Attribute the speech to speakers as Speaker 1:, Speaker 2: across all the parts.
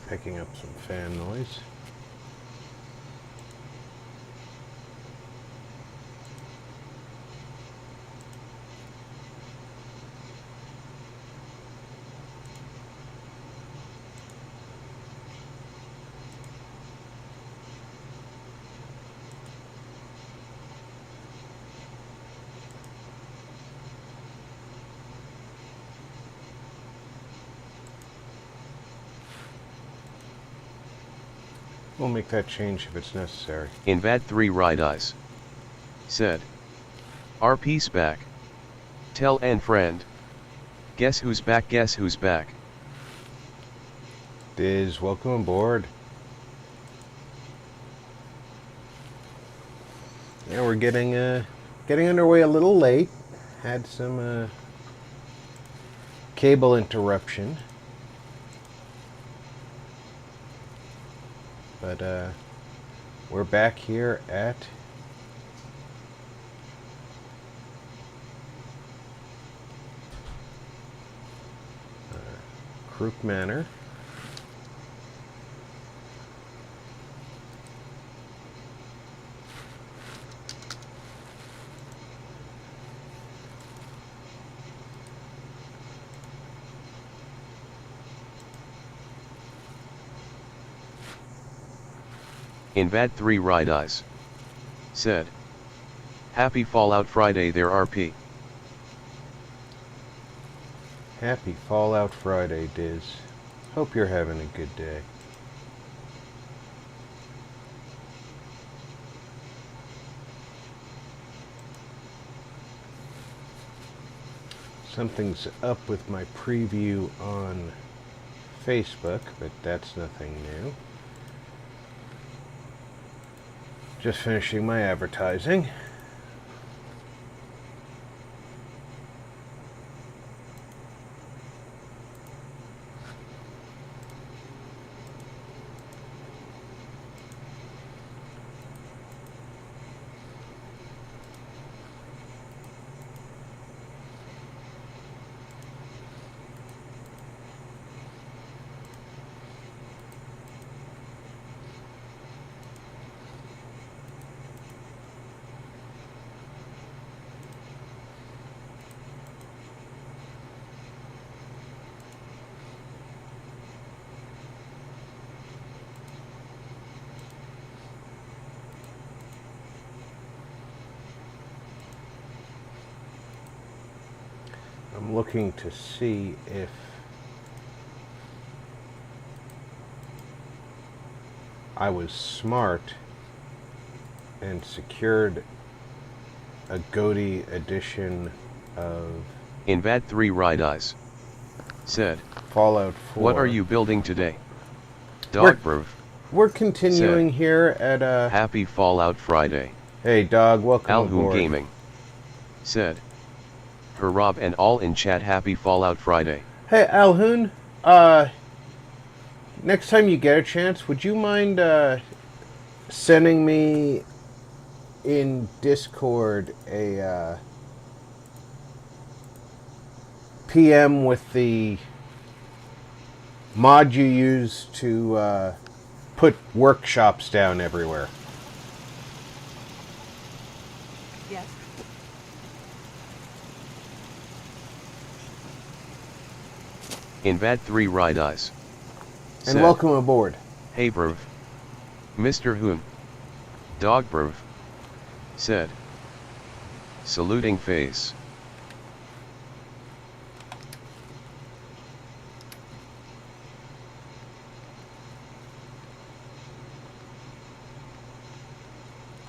Speaker 1: picking up some fan noise. We'll make that change if it's necessary.
Speaker 2: Invad 3 Ride Eyes said, RP's back. Tell and friend. Guess who's back, guess who's back.
Speaker 1: Diz, welcome aboard. Yeah, we're getting underway a little late. Had some cable interruption. But we're back here at Crook Manor.
Speaker 2: Invad 3 Ride Eyes said, Happy Fallout Friday there RP.
Speaker 1: Happy Fallout Friday, Diz. Hope you're having a good day. Something's up with my preview on Facebook, but that's nothing new. Just finishing my advertising. I'm looking to see if I was smart and secured a Goaty edition of
Speaker 2: Invad 3 Ride Eyes said,
Speaker 1: Fallout 4.
Speaker 2: What are you building today? Dog
Speaker 1: We're continuing
Speaker 2: said,
Speaker 1: here at
Speaker 2: Happy Fallout Friday.
Speaker 1: Hey dog, welcome
Speaker 2: Alhoon
Speaker 1: aboard.
Speaker 2: Gaming said, Her Rob and all in chat Happy Fallout Friday.
Speaker 1: Hey Alhoon, next time you get a chance, would you mind sending me in Discord a PM with the mod you use to put workshops down everywhere?
Speaker 3: Yes.
Speaker 2: Invad 3 Ride Eyes
Speaker 1: And welcome aboard.
Speaker 2: Hey bruv. Mr. Hoon. Dog bruv. Said. Saluting face.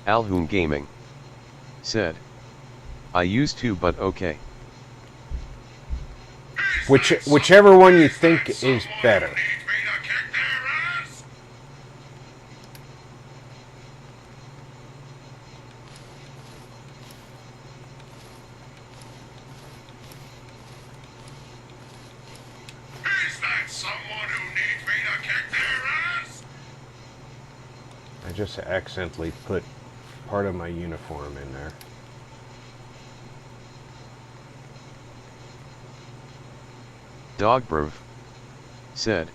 Speaker 2: Alhoon Gaming said, I used to but okay.
Speaker 1: Whichever one you think is better.
Speaker 4: Is that someone who needs me to kick their ass?
Speaker 1: I just accidentally put part of my uniform in there.
Speaker 2: Dog bruv said,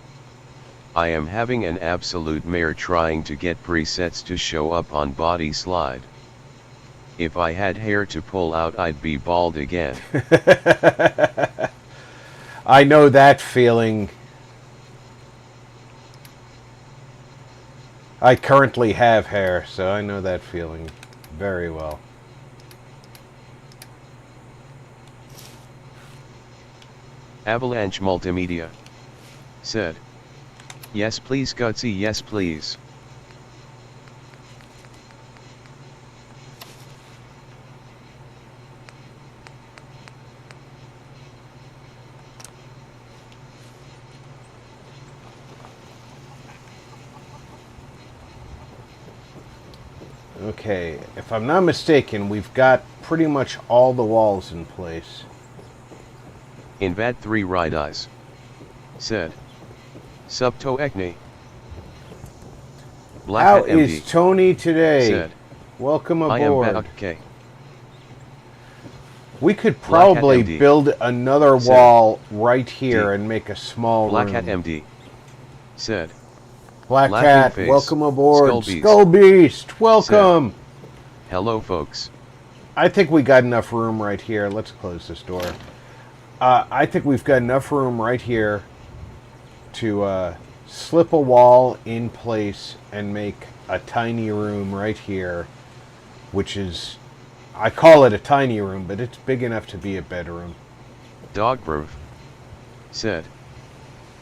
Speaker 2: I am having an absolute mare trying to get presets to show up on body slide. If I had hair to pull out, I'd be bald again.
Speaker 1: I know that feeling. I currently have hair, so I know that feeling very well.
Speaker 2: Avalanche Multimedia said, "Yes please Gutsy, yes please."
Speaker 1: Okay, if I'm not mistaken, we've got pretty much all the walls in place.
Speaker 2: Invad 3 Rideyes said, "Subto Ekne." Black
Speaker 1: How
Speaker 2: Hat MD
Speaker 1: is Tony today?
Speaker 2: said,
Speaker 1: Welcome
Speaker 2: "I am
Speaker 1: aboard.
Speaker 2: back. Okay."
Speaker 1: We could
Speaker 2: Black Hat
Speaker 1: probably
Speaker 2: MD
Speaker 1: build another
Speaker 2: said,
Speaker 1: wall right here
Speaker 2: D.
Speaker 1: and make a small
Speaker 2: Black
Speaker 1: room.
Speaker 2: Hat MD said,
Speaker 1: Black
Speaker 2: "Laughing
Speaker 1: Cat,
Speaker 2: face,
Speaker 1: welcome aboard.
Speaker 2: Skull Beast
Speaker 1: Skull Beast, welcome.
Speaker 2: hello folks."
Speaker 1: I think we got enough room right here. Let's close this door. I think we've got enough room right here to slip a wall in place and make a tiny room right here, which is, I call it a tiny room, but it's big enough to be a bedroom.
Speaker 2: Dogproof said,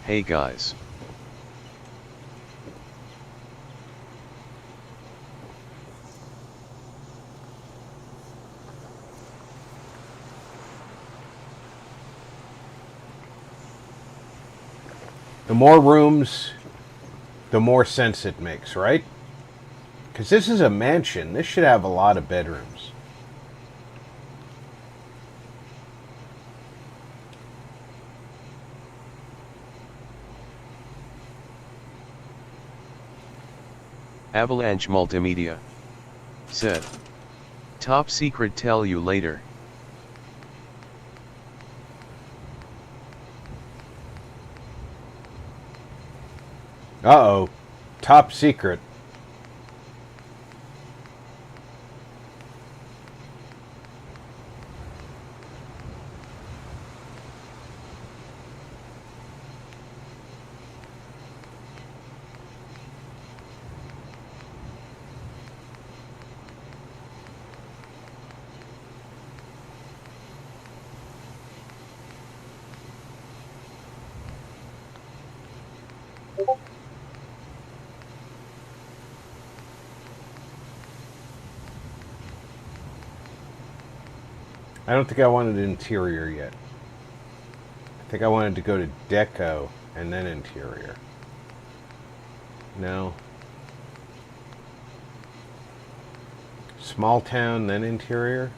Speaker 2: "Hey guys.
Speaker 1: The more rooms, the more sense it makes, right? Because this is a mansion. This should have a lot of bedrooms.
Speaker 2: Avalanche Multimedia said, "Top secret, tell you later."
Speaker 1: Uh-oh. Top secret. I don't think I wanted interior yet. I think I wanted to go to deco and then interior. No. Small town, then interior?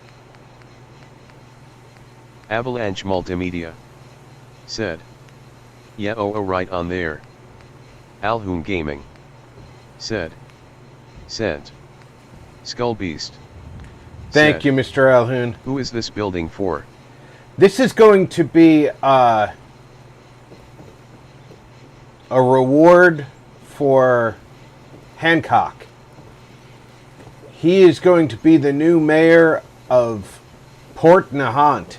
Speaker 2: Avalanche Multimedia said, "Yeah, oh, right on there." Alhoon Gaming said, "Sent. Skull Beast."
Speaker 1: Thank
Speaker 2: said,
Speaker 1: you, Mr. Alhoon.
Speaker 2: "Who is this building for?"
Speaker 1: This is going to be a reward for Hancock. He is going to be the new mayor of Port Nahant,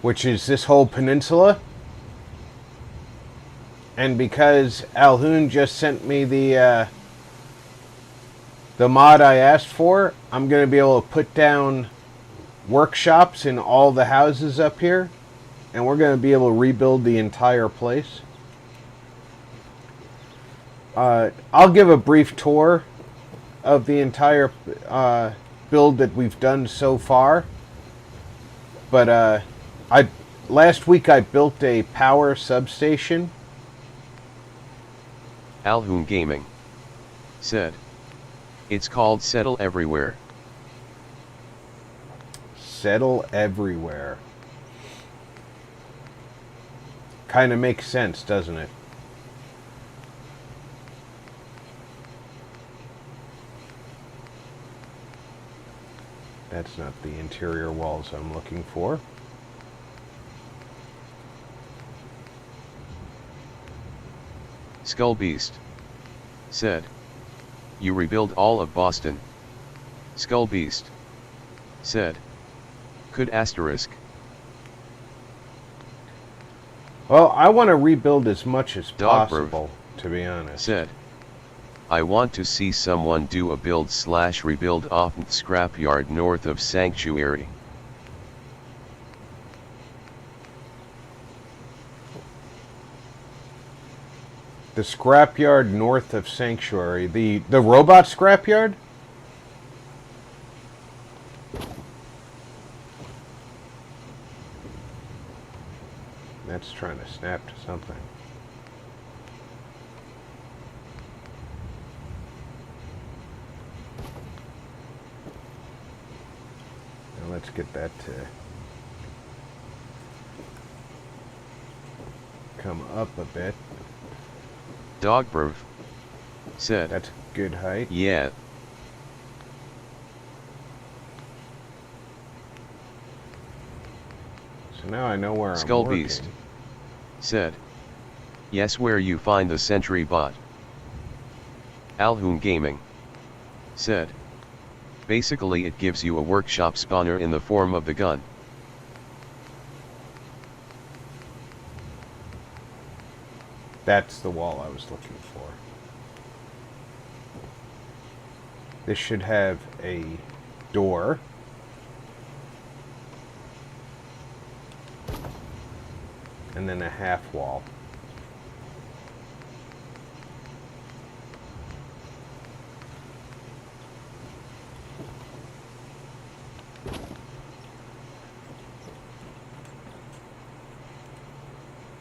Speaker 1: which is this whole peninsula. And because Alhoon just sent me the mod I asked for, I'm going to be able to put down workshops in all the houses up here, and we're going to be able to rebuild the entire place. I'll give a brief tour of the entire build that we've done so far. But last week I built a power substation.
Speaker 2: Alhoon Gaming said, "It's called Settle Everywhere."
Speaker 1: Settle everywhere. Kind of makes sense, doesn't it? That's not the interior walls I'm looking for.
Speaker 2: Skull Beast said, you rebuild all of Boston. Skull Beast said, could asterisk.
Speaker 1: Well, I want to rebuild as much as
Speaker 2: Dogberg
Speaker 1: possible, to be honest.
Speaker 2: said, I want to see someone do a build/rebuild off the scrapyard north of Sanctuary.
Speaker 1: The scrapyard north of Sanctuary. The robot scrapyard? That's trying to snap to something. Now let's get that to come up a bit.
Speaker 2: Dogberg said,
Speaker 1: That's good height.
Speaker 2: yeah.
Speaker 1: So now I know where
Speaker 2: Skull
Speaker 1: I'm working.
Speaker 2: Beast said, yes, where you find the sentry bot. Alhoon Gaming said, basically it gives you a workshop spawner in the form of the gun.
Speaker 1: That's the wall I was looking for. This should have a door. And then a half wall.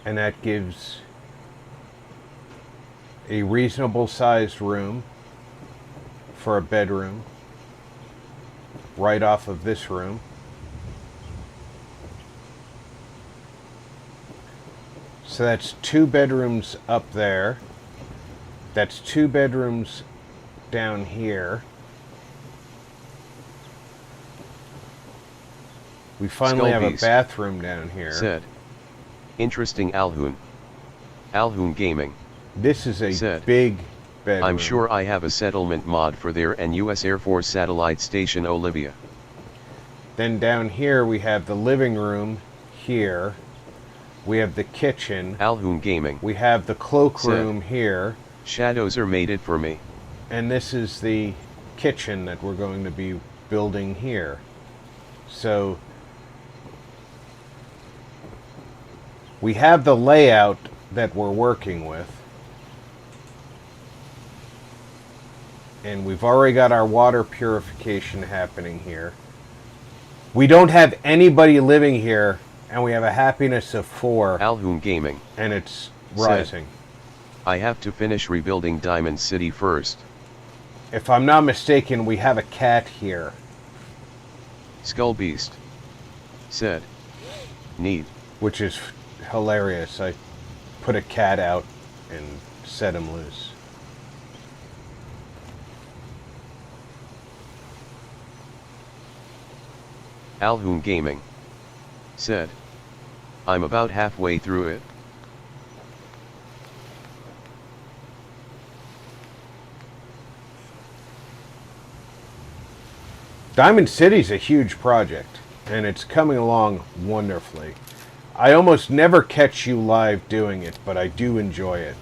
Speaker 1: And that gives a reasonable sized room for a bedroom right off of this room. So that's 2 bedrooms up there. That's 2 bedrooms down here. We finally have a
Speaker 2: Beast
Speaker 1: bathroom down here.
Speaker 2: said, interesting Alhoon. Alhoon Gaming
Speaker 1: This is a
Speaker 2: said,
Speaker 1: big bedroom.
Speaker 2: I'm sure I have a settlement mod for there and US Air Force Satellite Station Olivia.
Speaker 1: Then down here we have the living room here. We have the kitchen.
Speaker 2: Alhoon Gaming
Speaker 1: We have the cloakroom
Speaker 2: said,
Speaker 1: here.
Speaker 2: shadows are mated for me.
Speaker 1: And this is the kitchen that we're going to be building here. So we have the layout that we're working with. And we've already got our water purification happening here. We don't have anybody living here, and we have a happiness of 4.
Speaker 2: Alhoon Gaming
Speaker 1: And it's rising.
Speaker 2: I have to finish rebuilding Diamond City first.
Speaker 1: If I'm not mistaken, we have a cat here.
Speaker 2: Skull Beast said, neat.
Speaker 1: Which is hilarious. I put a cat out and set him loose.
Speaker 2: Alhoon Gaming said, I'm about halfway through it.
Speaker 1: Diamond City's a huge project, and it's coming along wonderfully. I almost never catch you live doing it, but I do enjoy it.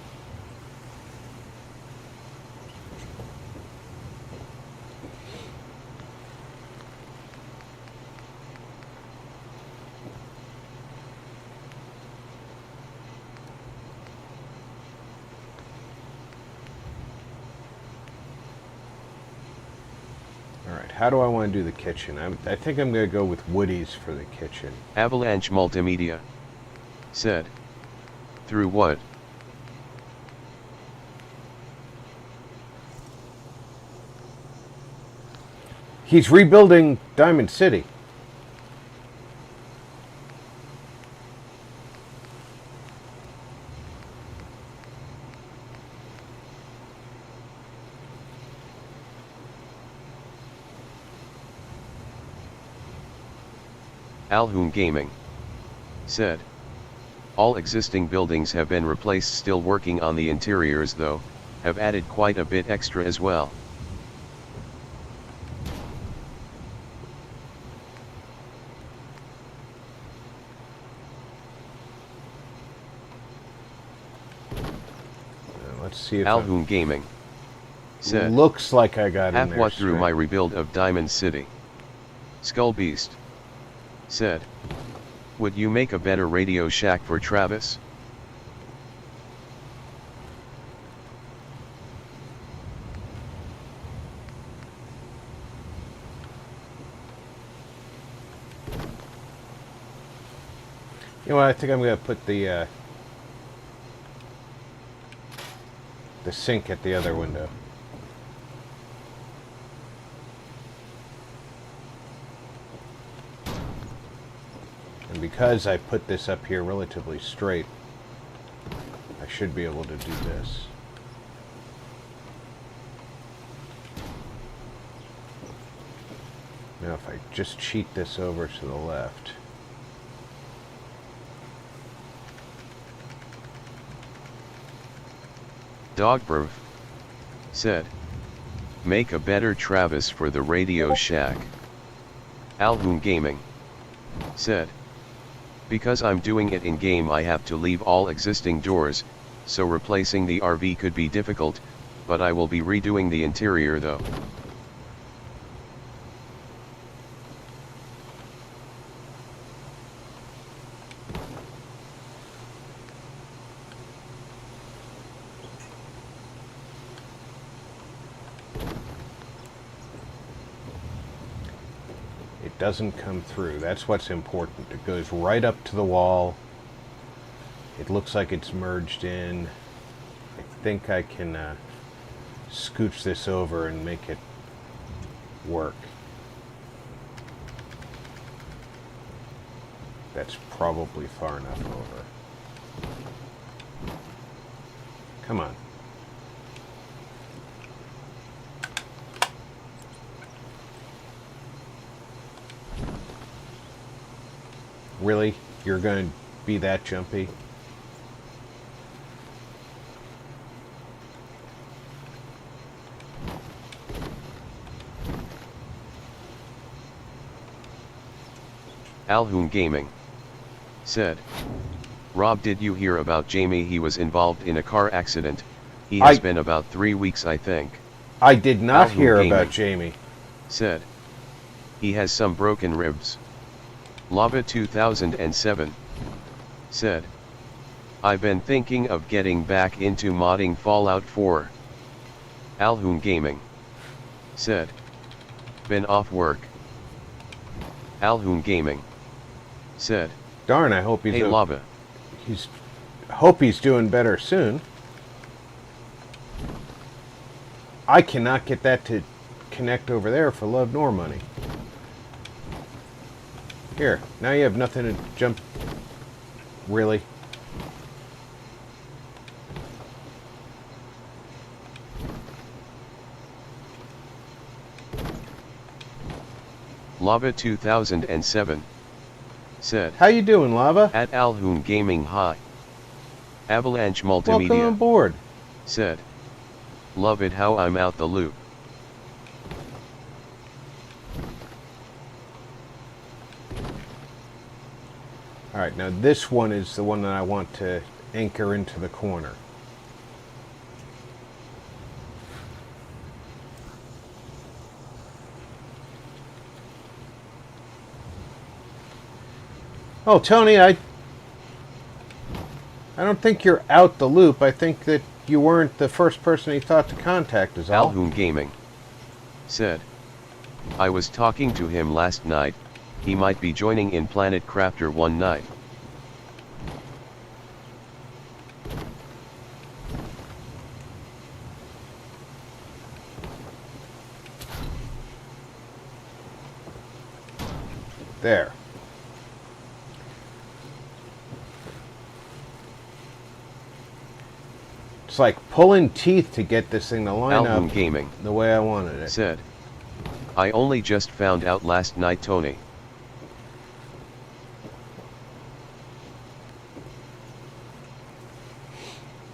Speaker 1: Alright, how do I want to do the kitchen? I think I'm going to go with Woody's for the kitchen.
Speaker 2: Avalanche Multimedia said, through what?
Speaker 1: He's rebuilding Diamond City.
Speaker 2: Alhoon Gaming said, All existing buildings have been replaced. Still working on the interiors though, have added quite a bit extra as well.
Speaker 1: Let's see if
Speaker 2: Alhoon Gaming said,
Speaker 1: looks like I got in
Speaker 2: half
Speaker 1: there
Speaker 2: what through
Speaker 1: straight.
Speaker 2: my rebuild of Diamond City. Skull Beast said, would you make a better Radio Shack for Travis?
Speaker 1: You know what, I think I'm going to put the sink at the other window. And because I put this up here relatively straight, I should be able to do this. Now if I just cheat this over to the left.
Speaker 2: Dogberv said, make a better Travis for the Radio Shack. Alhoon Gaming said, because I'm doing it in game I have to leave all existing doors, so replacing the RV could be difficult, but I will be redoing the interior though.
Speaker 1: Doesn't come through. That's what's important. It goes right up to the wall. It looks like it's merged in. I think I can scooch this over and make it work. That's probably far enough over. Come on. Really? You're going to be that jumpy?
Speaker 2: Alhoon Gaming said, Rob, did you hear about Jamie? He was involved in a car accident. He has been about 3 weeks, I think.
Speaker 1: I did not
Speaker 2: Alhoon
Speaker 1: hear
Speaker 2: Gaming
Speaker 1: about Jamie.
Speaker 2: said, he has some broken ribs. Lava 2007 said, I've been thinking of getting back into modding Fallout 4. Alhoon Gaming said, been off work. Alhoon Gaming said,
Speaker 1: Darn, I hope he's
Speaker 2: hey Lava.
Speaker 1: Hope he's doing better soon. I cannot get that to connect over there for love nor money. Here, now you have nothing to jump. Really?
Speaker 2: Lava 2007 said,
Speaker 1: How you doing, Lava?
Speaker 2: at Alhoon Gaming High. Avalanche
Speaker 1: Welcome
Speaker 2: Multimedia
Speaker 1: aboard.
Speaker 2: said, love it how I'm out the loop.
Speaker 1: Alright, now this one is the one that I want to anchor into the corner. Oh, Tony, I don't think you're out the loop. I think that you weren't the first person he thought to contact is all.
Speaker 2: Alhoon Gaming said, I was talking to him last night. He might be joining in Planet Crafter one night.
Speaker 1: There. It's like pulling teeth to get this thing to line
Speaker 2: Alhoon
Speaker 1: up
Speaker 2: Gaming
Speaker 1: the way I wanted it.
Speaker 2: said, I only just found out last night, Tony.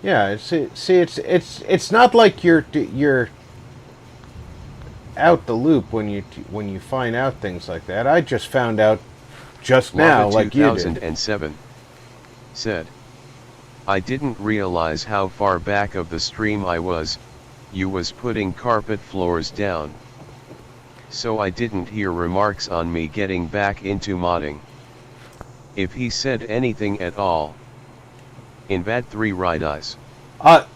Speaker 1: Yeah, it's not like you're out the loop when you find out things like that. I just found out just now,
Speaker 2: Lava
Speaker 1: like you did.
Speaker 2: 2007 said, I didn't realize how far back of the stream I was, you was putting carpet floors down. So I didn't hear remarks on me getting back into modding. If he said anything at all. Invad 3 Ride Eyes.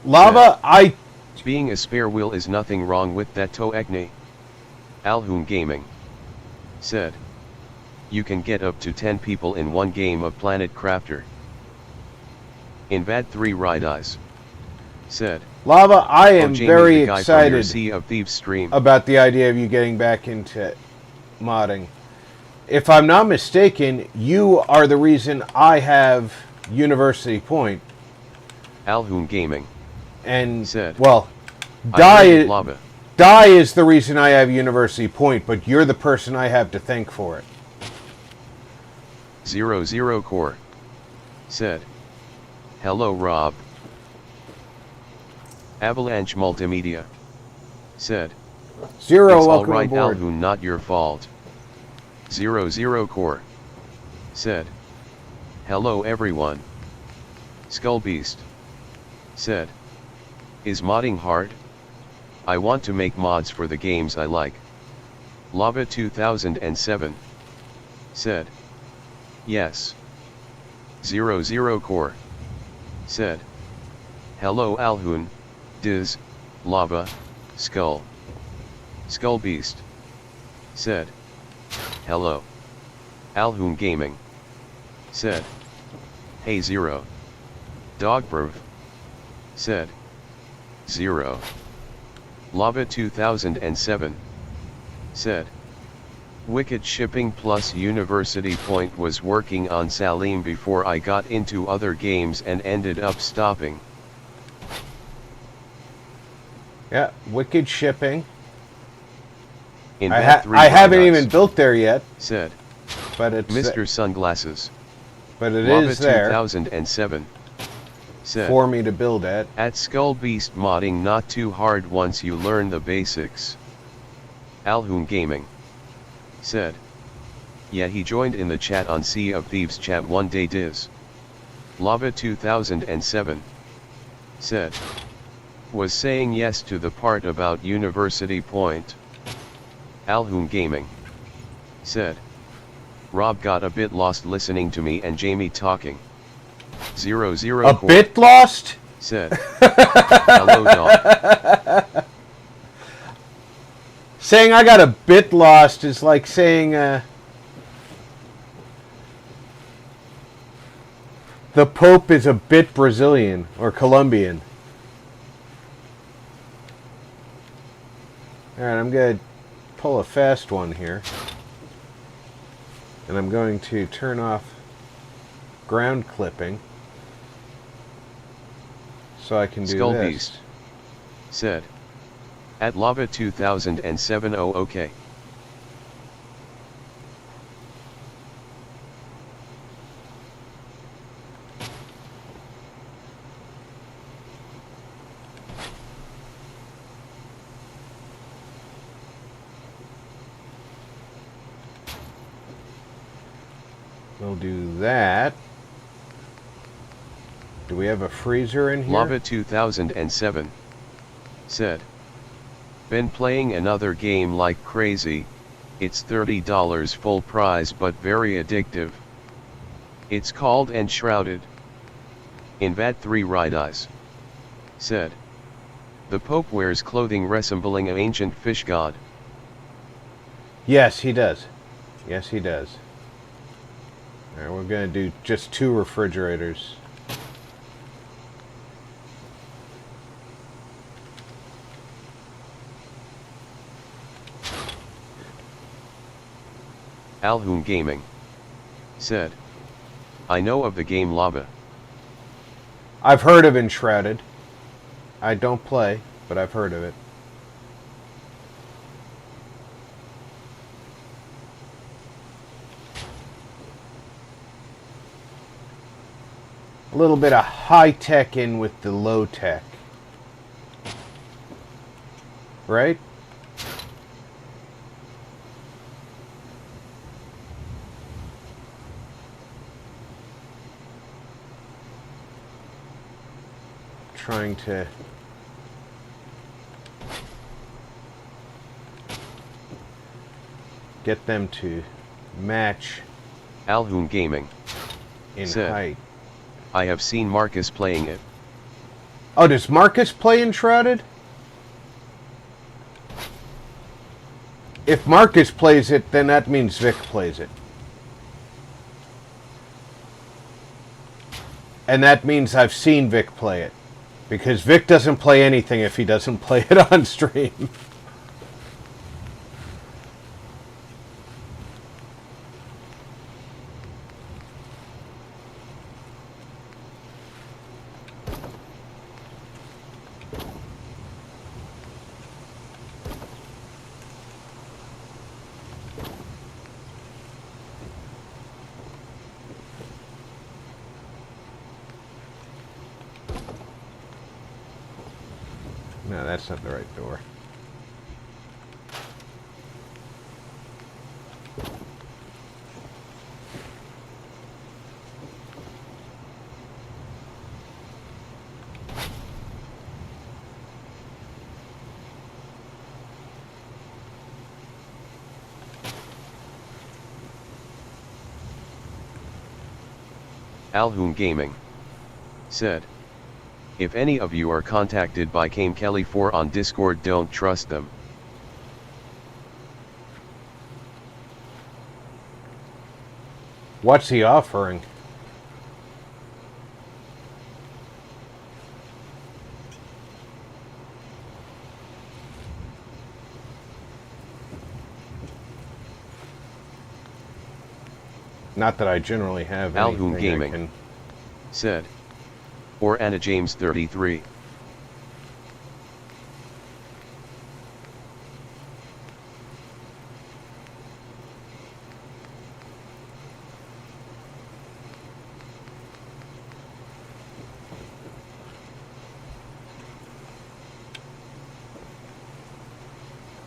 Speaker 1: Lava, I
Speaker 2: Being a spare wheel is nothing wrong with that to acne. Alhoon Gaming said, you can get up to 10 people in one game of Planet Crafter. Invad 3 Ride Eyes said,
Speaker 1: Lava, I am
Speaker 2: Jamie,
Speaker 1: very
Speaker 2: the guy from your
Speaker 1: excited
Speaker 2: Sea of Thieves stream.
Speaker 1: about the idea of you getting back into modding. If I'm not mistaken, you are the reason I have University Point.
Speaker 2: Alhoon Gaming
Speaker 1: And
Speaker 2: said,
Speaker 1: well,
Speaker 2: I heard it, Lava.
Speaker 1: Die is the reason I have University Point, but you're the person I have to thank for it.
Speaker 2: 00 Core said, hello Rob. Avalanche Multimedia said,
Speaker 1: Zero,
Speaker 2: it's
Speaker 1: welcome
Speaker 2: alright
Speaker 1: aboard.
Speaker 2: Alhoon, not your fault. 00 Core said, hello everyone. Skullbeast said, is modding hard? I want to make mods for the games I like. Lava 2007 said, yes. 00 Core said, hello Alhoon, Diz, Lava, Skull. Skullbeast said, hello. Alhoon Gaming said, hey Zero. Dogproof said, 0. Lava 2007 said, Wicked Shipping plus University Point was working on Salim before I got into other games and ended up stopping.
Speaker 1: Yeah, Wicked Shipping.
Speaker 2: In
Speaker 1: I
Speaker 2: that 3
Speaker 1: haven't
Speaker 2: Ride Eyes
Speaker 1: even built there yet,
Speaker 2: said,
Speaker 1: but it's
Speaker 2: Mr. Sunglasses.
Speaker 1: but it
Speaker 2: Lava
Speaker 1: is there
Speaker 2: 2007 said,
Speaker 1: for me to build at.
Speaker 2: at Skull Beast modding not too hard once you learn the basics. Alhoon Gaming said, yeah, he joined in the chat on Sea of Thieves chat one day. Diz. Lava 2007 said, was saying yes to the part about University Point. Alhoon Gaming said, Rob got a bit lost listening to me and Jamie talking. 00
Speaker 1: A
Speaker 2: Core
Speaker 1: bit lost?
Speaker 2: said, hello dog.
Speaker 1: Saying I got a bit lost is like saying the Pope is a bit Brazilian or Colombian. Alright, I'm going to pull a fast one here. And I'm going to turn off ground clipping so I can do
Speaker 2: Skull
Speaker 1: this.
Speaker 2: Beast said, at Lava 2007 oh okay.
Speaker 1: We'll do that. Do we have a freezer in here?
Speaker 2: Lava 2007 said, been playing another game like crazy, it's $30 full price but very addictive. It's called Enshrouded. Invad 3 Ride Eyes said, the Pope wears clothing resembling an ancient fish god.
Speaker 1: Yes, he does. Yes, he does. Alright, we're going to do just 2 refrigerators.
Speaker 2: Alhoon Gaming said, I know of the game Lava.
Speaker 1: I've heard of Enshrouded. I don't play, but I've heard of it. a little bit of high tech in with the low tech. Right? Trying to get them to match
Speaker 2: Alhoon Gaming
Speaker 1: in
Speaker 2: said,
Speaker 1: height.
Speaker 2: I have seen Marcus playing it.
Speaker 1: Oh, does Marcus play Enshrouded? If Marcus plays it, then that means Vic plays it. And that means I've seen Vic play it. Because Vic doesn't play anything if he doesn't play it on stream. No, that's not the right door.
Speaker 2: Alhoon Gaming said, if any of you are contacted by Kame Kelly 4 on Discord, don't trust them.
Speaker 1: What's he offering? Not that I generally have anything
Speaker 2: Alhoon Gaming
Speaker 1: I can...
Speaker 2: said, or Anna James 33.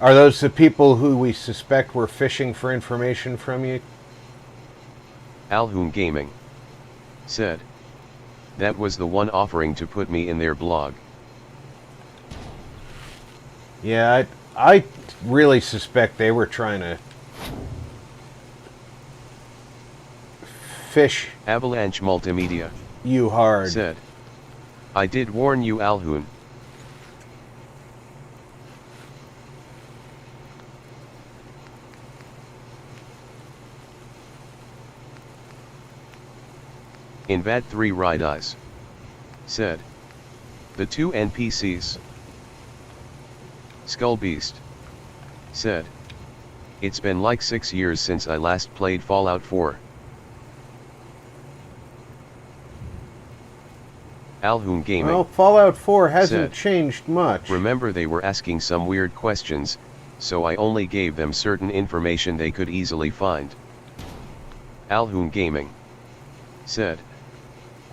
Speaker 1: Are those the people who we suspect were fishing for information from you?
Speaker 2: Alhoon Gaming said, that was the one offering to put me in their blog.
Speaker 1: Yeah, I really suspect they were trying to fish
Speaker 2: Avalanche Multimedia
Speaker 1: you hard.
Speaker 2: said, I did warn you, Alhoon. Invad 3 Ride Eyes said, the two NPCs. Skullbeast said, it's been like 6 years since I last played Fallout 4. Alhoon Gaming
Speaker 1: Well, Fallout 4 hasn't
Speaker 2: said,
Speaker 1: changed much.
Speaker 2: remember they were asking some weird questions, so I only gave them certain information they could easily find. Alhoon Gaming said,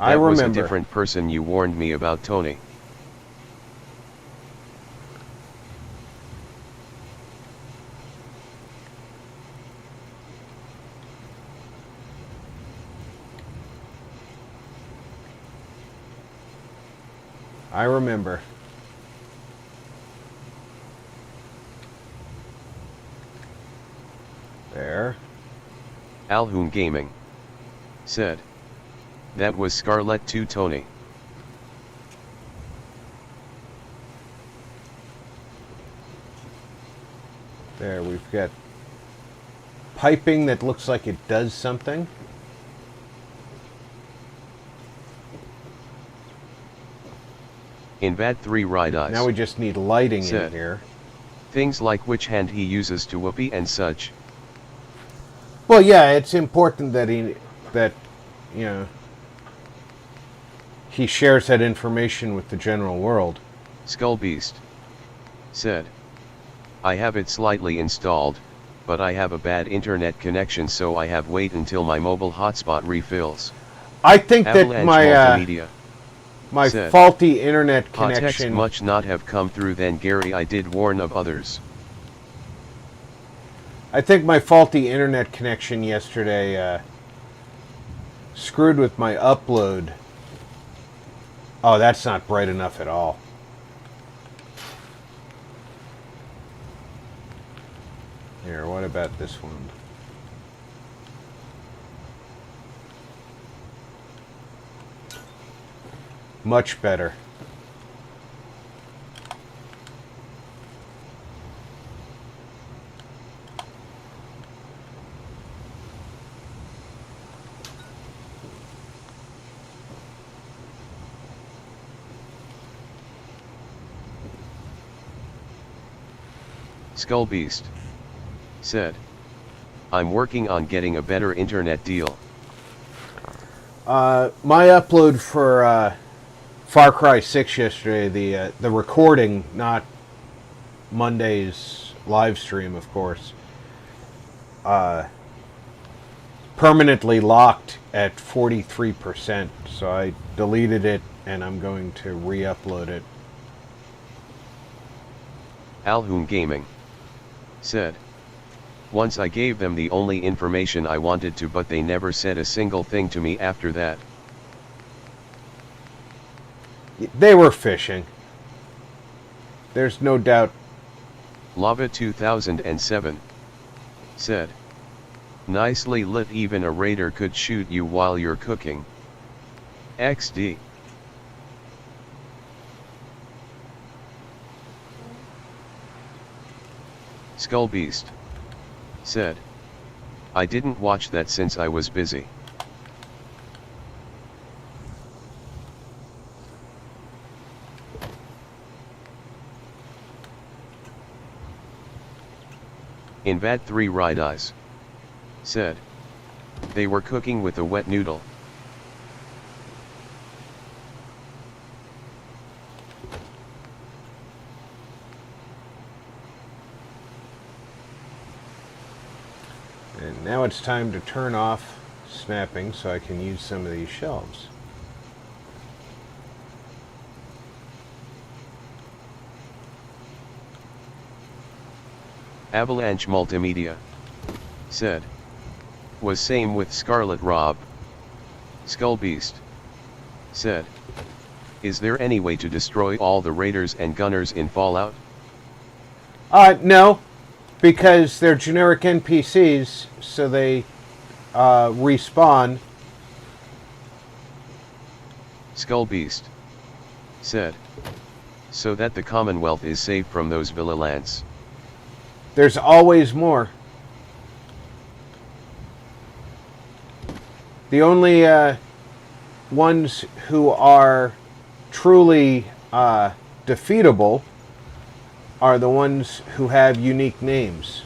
Speaker 1: I
Speaker 2: that was a
Speaker 1: remember.
Speaker 2: different person you warned me about, Tony.
Speaker 1: I remember. There.
Speaker 2: Alhoon Gaming said, that was Scarlet 2, Tony.
Speaker 1: There, we've got piping that looks like it does something.
Speaker 2: Invad 3 Ride Eyes
Speaker 1: Now we just need lighting in
Speaker 2: said,
Speaker 1: here.
Speaker 2: things like which hand he uses to whoopee and such.
Speaker 1: Well, yeah, it's important that he shares that information with the general world.
Speaker 2: Skullbeast said, I have it slightly installed, but I have a bad internet connection, so I have wait until my mobile hotspot refills.
Speaker 1: I think that
Speaker 2: Avalanche Multimedia
Speaker 1: my
Speaker 2: said,
Speaker 1: faulty internet
Speaker 2: "Ha text
Speaker 1: connection.
Speaker 2: much not have come through then Gary I did warn of others."
Speaker 1: I think my faulty internet connection yesterday screwed with my upload. Oh, that's not bright enough at all. Here, what about this one? Much better.
Speaker 2: Skullbeast said, "I'm working on getting a better internet deal."
Speaker 1: My upload for Far Cry 6 yesterday, the recording, not Monday's live stream, of course, permanently locked at 43%. So I deleted it and I'm going to re-upload it.
Speaker 2: Alhoon Gaming said, "Once I gave them the only information I wanted to, but they never said a single thing to me after that."
Speaker 1: They were fishing. There's no doubt.
Speaker 2: Lava 2007 said, "Nicely lit, even a raider could shoot you while you're cooking. XD." Skullbeast said, "I didn't watch that since I was busy." Invad 3 Ride Eyes said, "They were cooking with a wet noodle."
Speaker 1: And now it's time to turn off snapping so I can use some of these shelves.
Speaker 2: Avalanche Multimedia said, "Was same with Scarlet Rob." Skullbeast said, "Is there any way to destroy all the raiders and gunners in Fallout?"
Speaker 1: No, because they're generic NPCs, so they respawn.
Speaker 2: Skullbeast said, "So that the Commonwealth is safe from those Villilants."
Speaker 1: There's always more. The only ones who are truly defeatable are the ones who have unique names.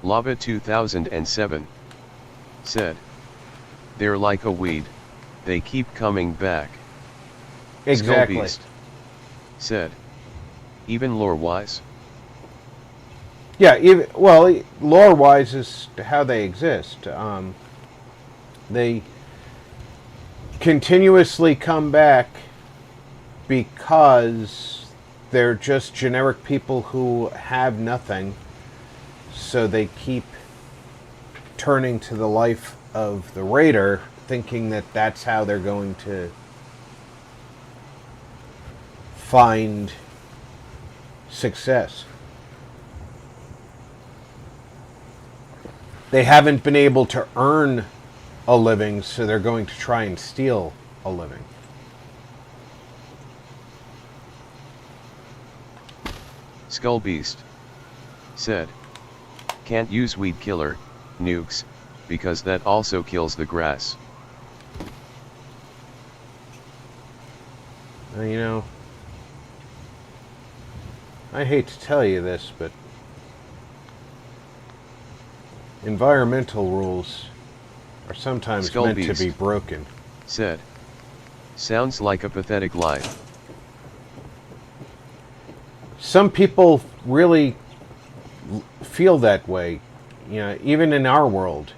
Speaker 2: Lava 2007 said, "They're like a weed, they keep coming back."
Speaker 1: Exactly.
Speaker 2: Skullbeast said, "Even lore-wise?"
Speaker 1: Yeah, well, lore-wise is how they exist. They continuously come back because they're just generic people who have nothing, so they keep turning to the life of the raider, thinking that that's how they're going to find success. They haven't been able to earn a living, so they're going to try and steal a living.
Speaker 2: Skullbeast said, "Can't use weed killer, nukes, because that also kills the grass."
Speaker 1: You know, I hate to tell you this, but environmental rules are sometimes
Speaker 2: Skull
Speaker 1: meant to
Speaker 2: Beast
Speaker 1: be broken.
Speaker 2: said. Sounds like a pathetic life.
Speaker 1: Some people really feel that way. You know, even in our world,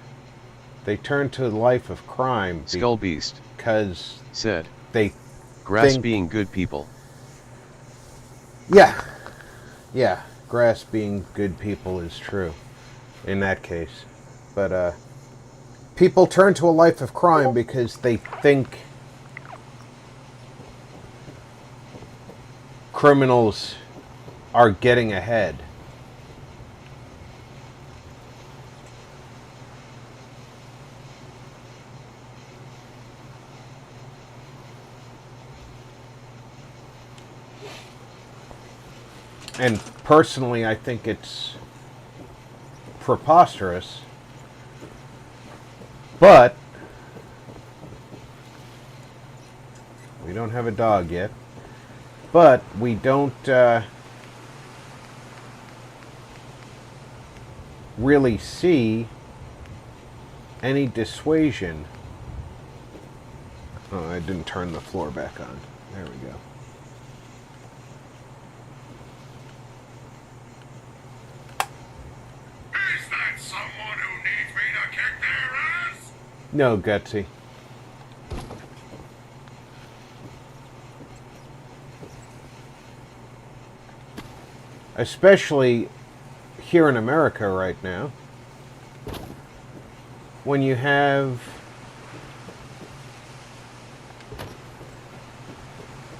Speaker 1: they turn to a life of crime
Speaker 2: Skull Beast
Speaker 1: because
Speaker 2: said.
Speaker 1: they
Speaker 2: Grass
Speaker 1: think,
Speaker 2: being good people.
Speaker 1: yeah, grass being good people is true in that case. But people turn to a life of crime because they think criminals are getting ahead. And personally, I think it's preposterous. But we don't have a dog yet. But we don't really see any dissuasion. Oh, I didn't turn the floor back on. There we go.
Speaker 4: Is that someone who needs me to kick their ass?
Speaker 1: No, Gutsy. Especially here in America right now, when you have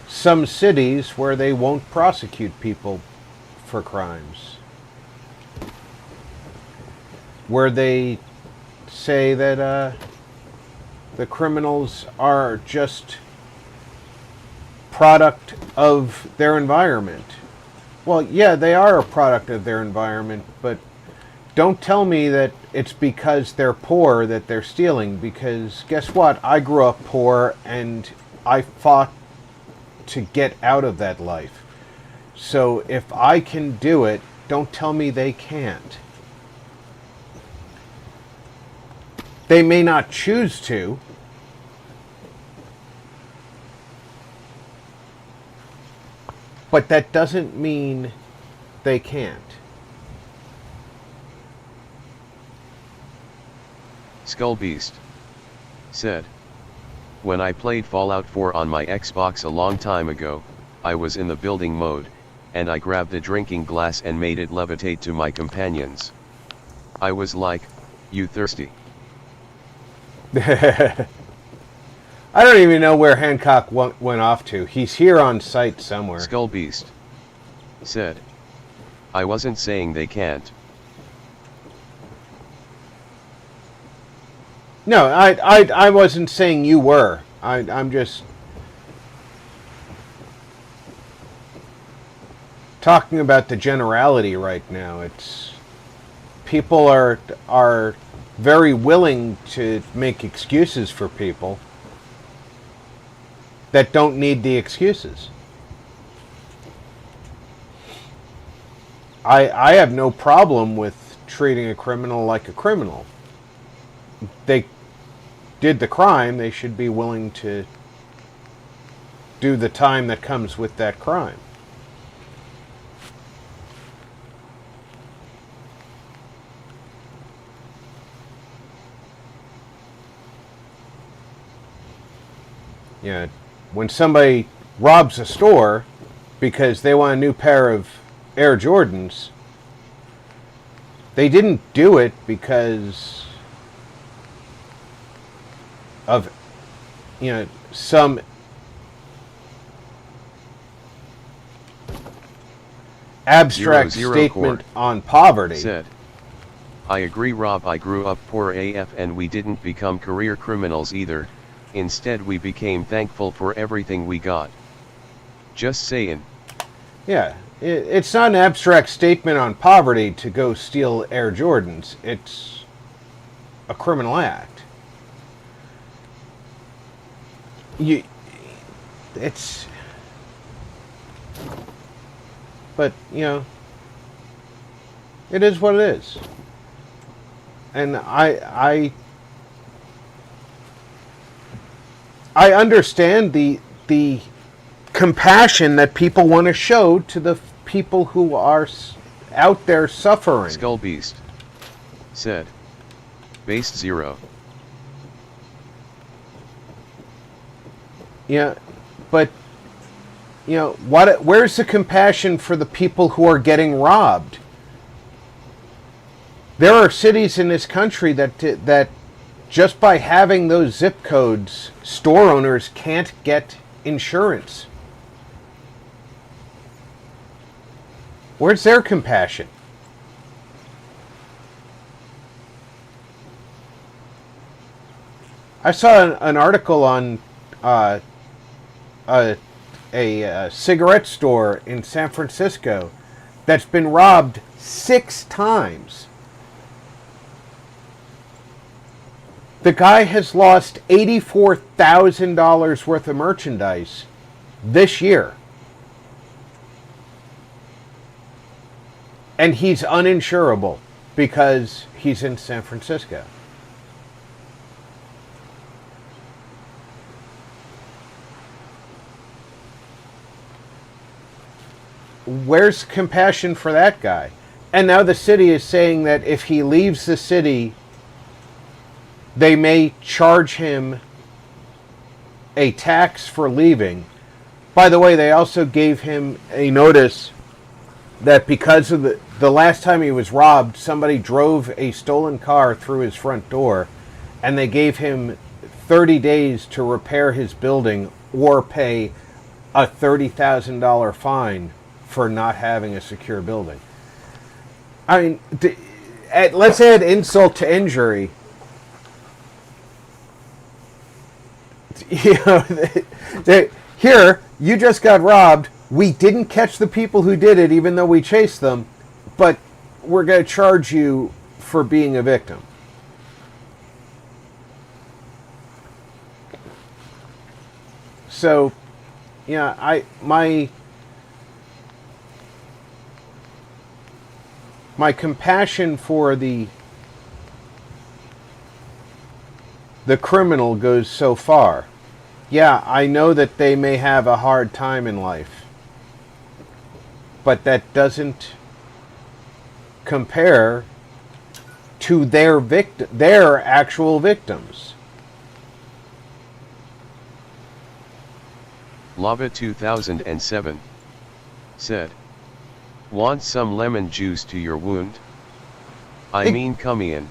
Speaker 1: some cities where they won't prosecute people for crimes, where they say that the criminals are just product of their environment. Well, yeah, they are a product of their environment, but don't tell me that it's because they're poor that they're stealing, because guess what? I grew up poor and I fought to get out of that life. So if I can do it, don't tell me they can't. They may not choose to, but that doesn't mean they can't.
Speaker 2: Skull Beast said. When I played Fallout 4 on my Xbox a long time ago, I was in the building mode, and I grabbed a drinking glass and made it levitate to my companions. I was like, "You thirsty?"
Speaker 1: I don't even know where Hancock went off to. He's here on site somewhere.
Speaker 2: Skull Beast said. I wasn't saying they can't.
Speaker 1: No, I wasn't saying you were. I'm just talking about the generality right now. It's people are very willing to make excuses for people that don't need the excuses. I have no problem with treating a criminal like a criminal. They did the crime, they should be willing to do the time that comes with that crime. Yeah, when somebody robs a store because they want a new pair of Air Jordans, they didn't do it because of, some abstract statement
Speaker 2: Cord
Speaker 1: on poverty.
Speaker 2: said. I agree, Rob. I grew up poor AF and we didn't become career criminals either. Instead we became thankful for everything we got. Just saying.
Speaker 1: Yeah, it's not an abstract statement on poverty to go steal Air Jordans. It's a criminal act. but it is what it is. And I understand the compassion that people want to show to the people who are out there suffering.
Speaker 2: Skull Beast said, Base 0.
Speaker 1: Yeah, but where's the compassion for the people who are getting robbed? There are cities in this country that just by having those zip codes, store owners can't get insurance. Where's their compassion? I saw an article on a cigarette store in San Francisco that's been robbed 6 times. The guy has lost $84,000 worth of merchandise this year. And he's uninsurable because he's in San Francisco. Where's compassion for that guy? And now the city is saying that if he leaves the city, they may charge him a tax for leaving. By the way, they also gave him a notice that because of the last time he was robbed, somebody drove a stolen car through his front door, and they gave him 30 days to repair his building or pay a $30,000 fine for not having a secure building. I mean, let's add insult to injury. Here, you just got robbed. We didn't catch the people who did it, even though we chased them, but we're going to charge you for being a victim. So, my compassion for the criminal goes so far. Yeah, I know that they may have a hard time in life, but that doesn't compare to their actual victims.
Speaker 2: Lava 2007 said, want some lemon juice to your wound? I mean, come in.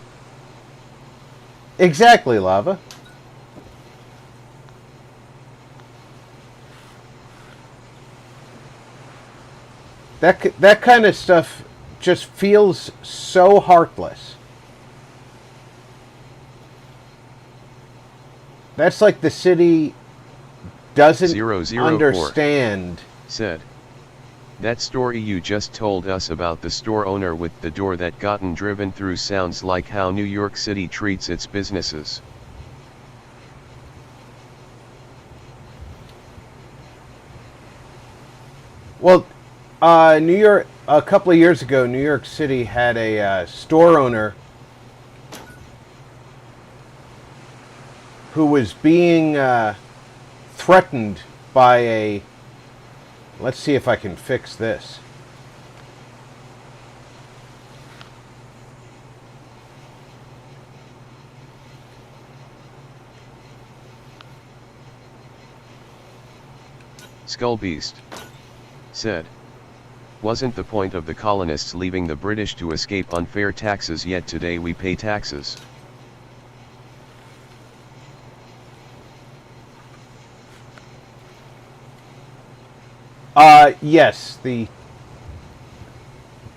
Speaker 1: Exactly, Lava. That kind of stuff just feels so heartless. That's like the city doesn't
Speaker 2: 004
Speaker 1: understand.
Speaker 2: Said, that story you just told us about the store owner with the door that gotten driven through sounds like how New York City treats its businesses.
Speaker 1: Well, New York, a couple of years ago, New York City had a store owner who was being threatened by a... Let's see if I can fix this.
Speaker 2: Skull Beast said, wasn't the point of the colonists leaving the British to escape unfair taxes, yet today we pay taxes?
Speaker 1: Yes,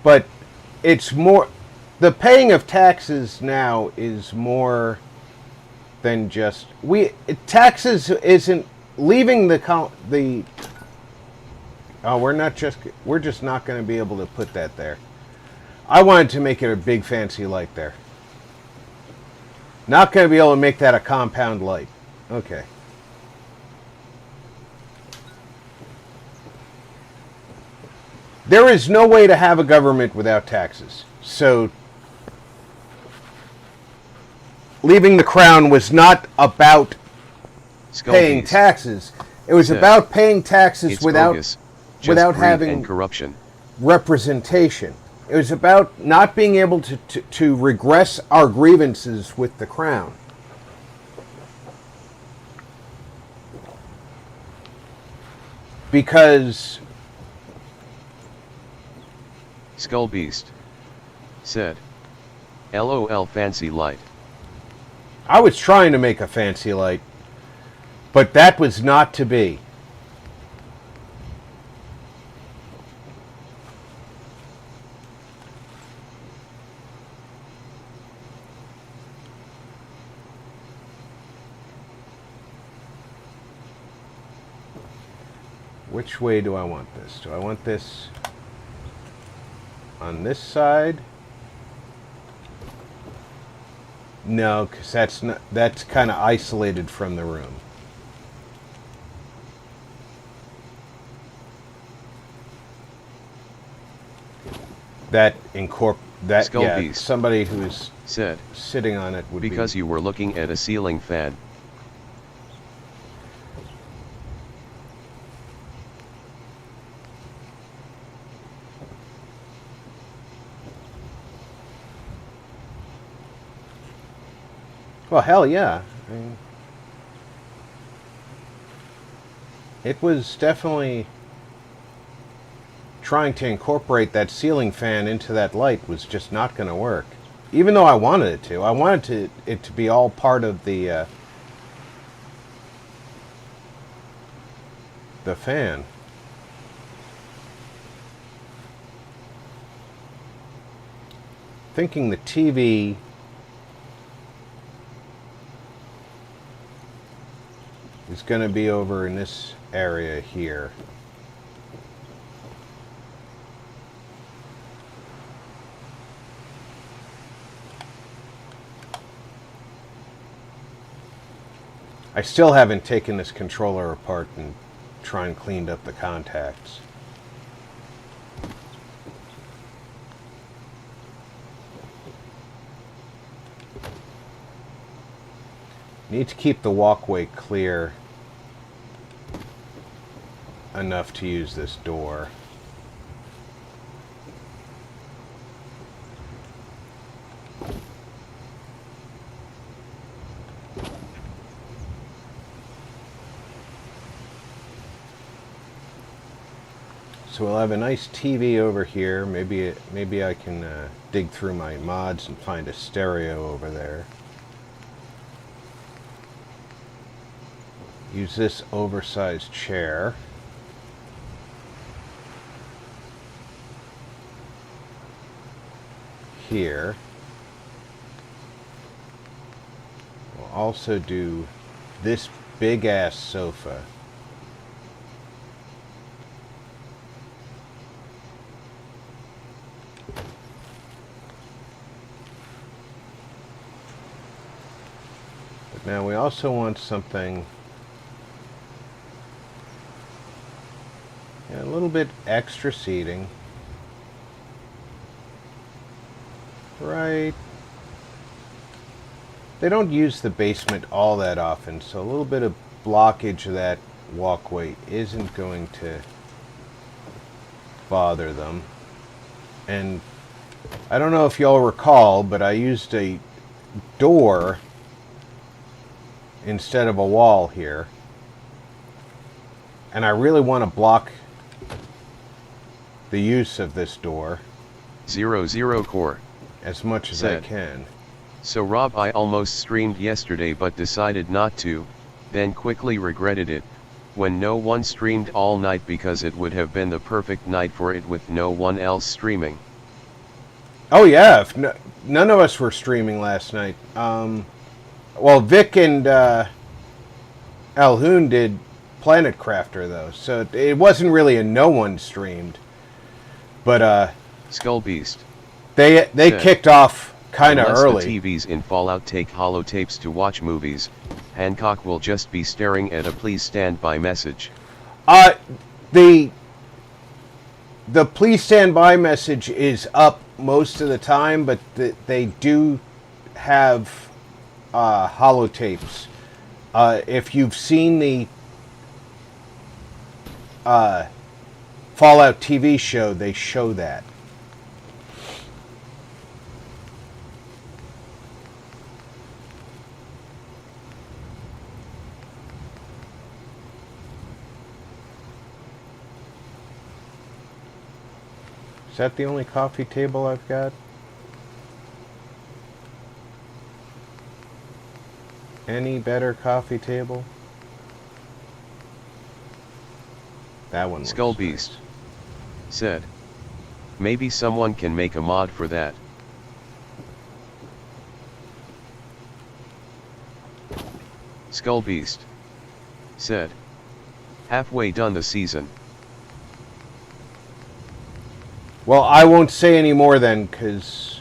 Speaker 1: but it's more, the paying of taxes now is more than just, taxes isn't, leaving we're just not going to be able to put that there. I wanted to make it a big fancy light there. Not going to be able to make that a compound light. Okay. there is no way to have a government without taxes. So leaving the crown was not about paying taxes. It was about paying taxes without having
Speaker 2: and corruption.
Speaker 1: Representation. It was about not being able to regress our grievances with the crown. Because
Speaker 2: Skull Beast said, "LOL, fancy light."
Speaker 1: I was trying to make a fancy light, but that was not to be. Which way do I want this? Do I want this on this side? No, because that's kind of isolated from the room. That
Speaker 2: Skull
Speaker 1: yeah,
Speaker 2: Beast
Speaker 1: somebody who's
Speaker 2: said
Speaker 1: sitting on it would
Speaker 2: because you were looking at a ceiling fan.
Speaker 1: Well, hell yeah. I mean, it was definitely trying to incorporate that ceiling fan into that light was just not going to work. Even though I wanted it to. I wanted it to be all part of the fan. Thinking the TV is going to be over in this area here. I still haven't taken this controller apart and tried and cleaned up the contacts. Need to keep the walkway clear enough to use this door. So we'll have a nice TV over here. Maybe I can dig through my mods and find a stereo over there. Use this oversized chair. Here. We'll also do this big ass sofa. But now we also want something a little bit extra seating. Right. They don't use the basement all that often, so a little bit of blockage of that walkway isn't going to bother them. And I don't know if y'all recall, but I used a door instead of a wall here. And I really want to block the use of this door.
Speaker 2: 00 core.
Speaker 1: As much as I can.
Speaker 2: So Rob, I almost streamed yesterday but decided not to, then quickly regretted it, when no one streamed all night because it would have been the perfect night for it with no one else streaming.
Speaker 1: Oh yeah, none of us were streaming last night. Well, Vic and Alhoon did Planet Crafter though, so it wasn't really a no one streamed. But
Speaker 2: Skull Beast.
Speaker 1: They kicked off kind of early.
Speaker 2: The TVs in Fallout take holotapes to watch movies, Hancock will just be staring at a please stand by message.
Speaker 1: The the please stand by message is up most of the time, but they do have holotapes. If you've seen the Fallout TV show, they show that. Is that the only coffee table I've got? Any better coffee table? That one.
Speaker 2: Skull Beast said, maybe someone can make a mod for that. Skull Beast said, halfway done the season.
Speaker 1: Well, I won't say any more then, because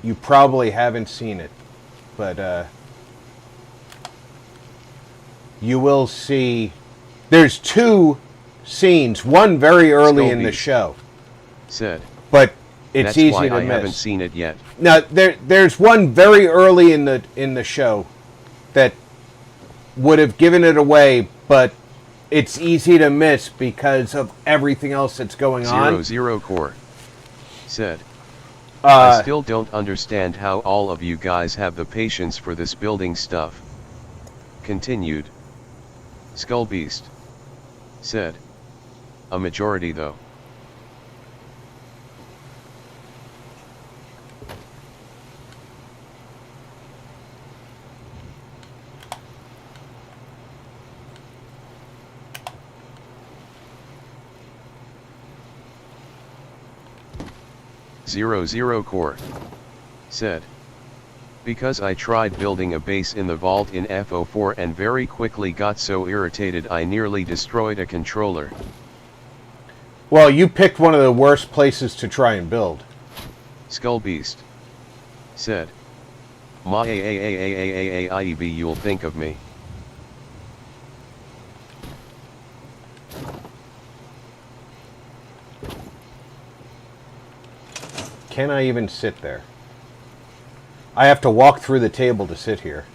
Speaker 1: you probably haven't seen it. But you will see. There's two scenes. One very early in the show.
Speaker 2: Said.
Speaker 1: But it's
Speaker 2: That's
Speaker 1: easy
Speaker 2: why
Speaker 1: to
Speaker 2: I
Speaker 1: miss.
Speaker 2: haven't seen it yet.
Speaker 1: Now there's one very early in the show that would have given it away, but it's easy to miss because of everything else that's going on.
Speaker 2: Zero Core said, I still don't understand how all of you guys have the patience for this building stuff. Continued. Skull Beast said, a majority though. Zero Core said, because I tried building a base in the vault in FO4 and very quickly got so irritated I nearly destroyed a controller.
Speaker 1: Well, you picked one of the worst places to try and build.
Speaker 2: Skull Beast said, Ma IEB you'll think of me.
Speaker 1: Can I even sit there? I have to walk through the table to sit here.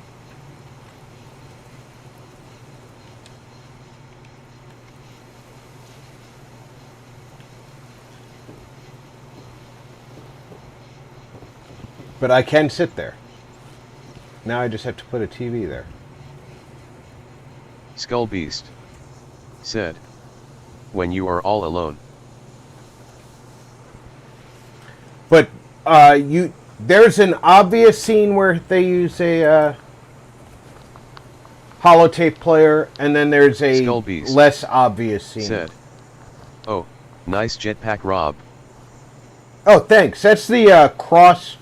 Speaker 1: But I can sit there. Now I just have to put a TV there.
Speaker 2: Skull Beast said, when you are all alone.
Speaker 1: But there's an obvious scene where they use a holotape player, and then there's a less obvious scene.
Speaker 2: Said, oh, nice jetpack, Rob.
Speaker 1: Oh, thanks. That's the cross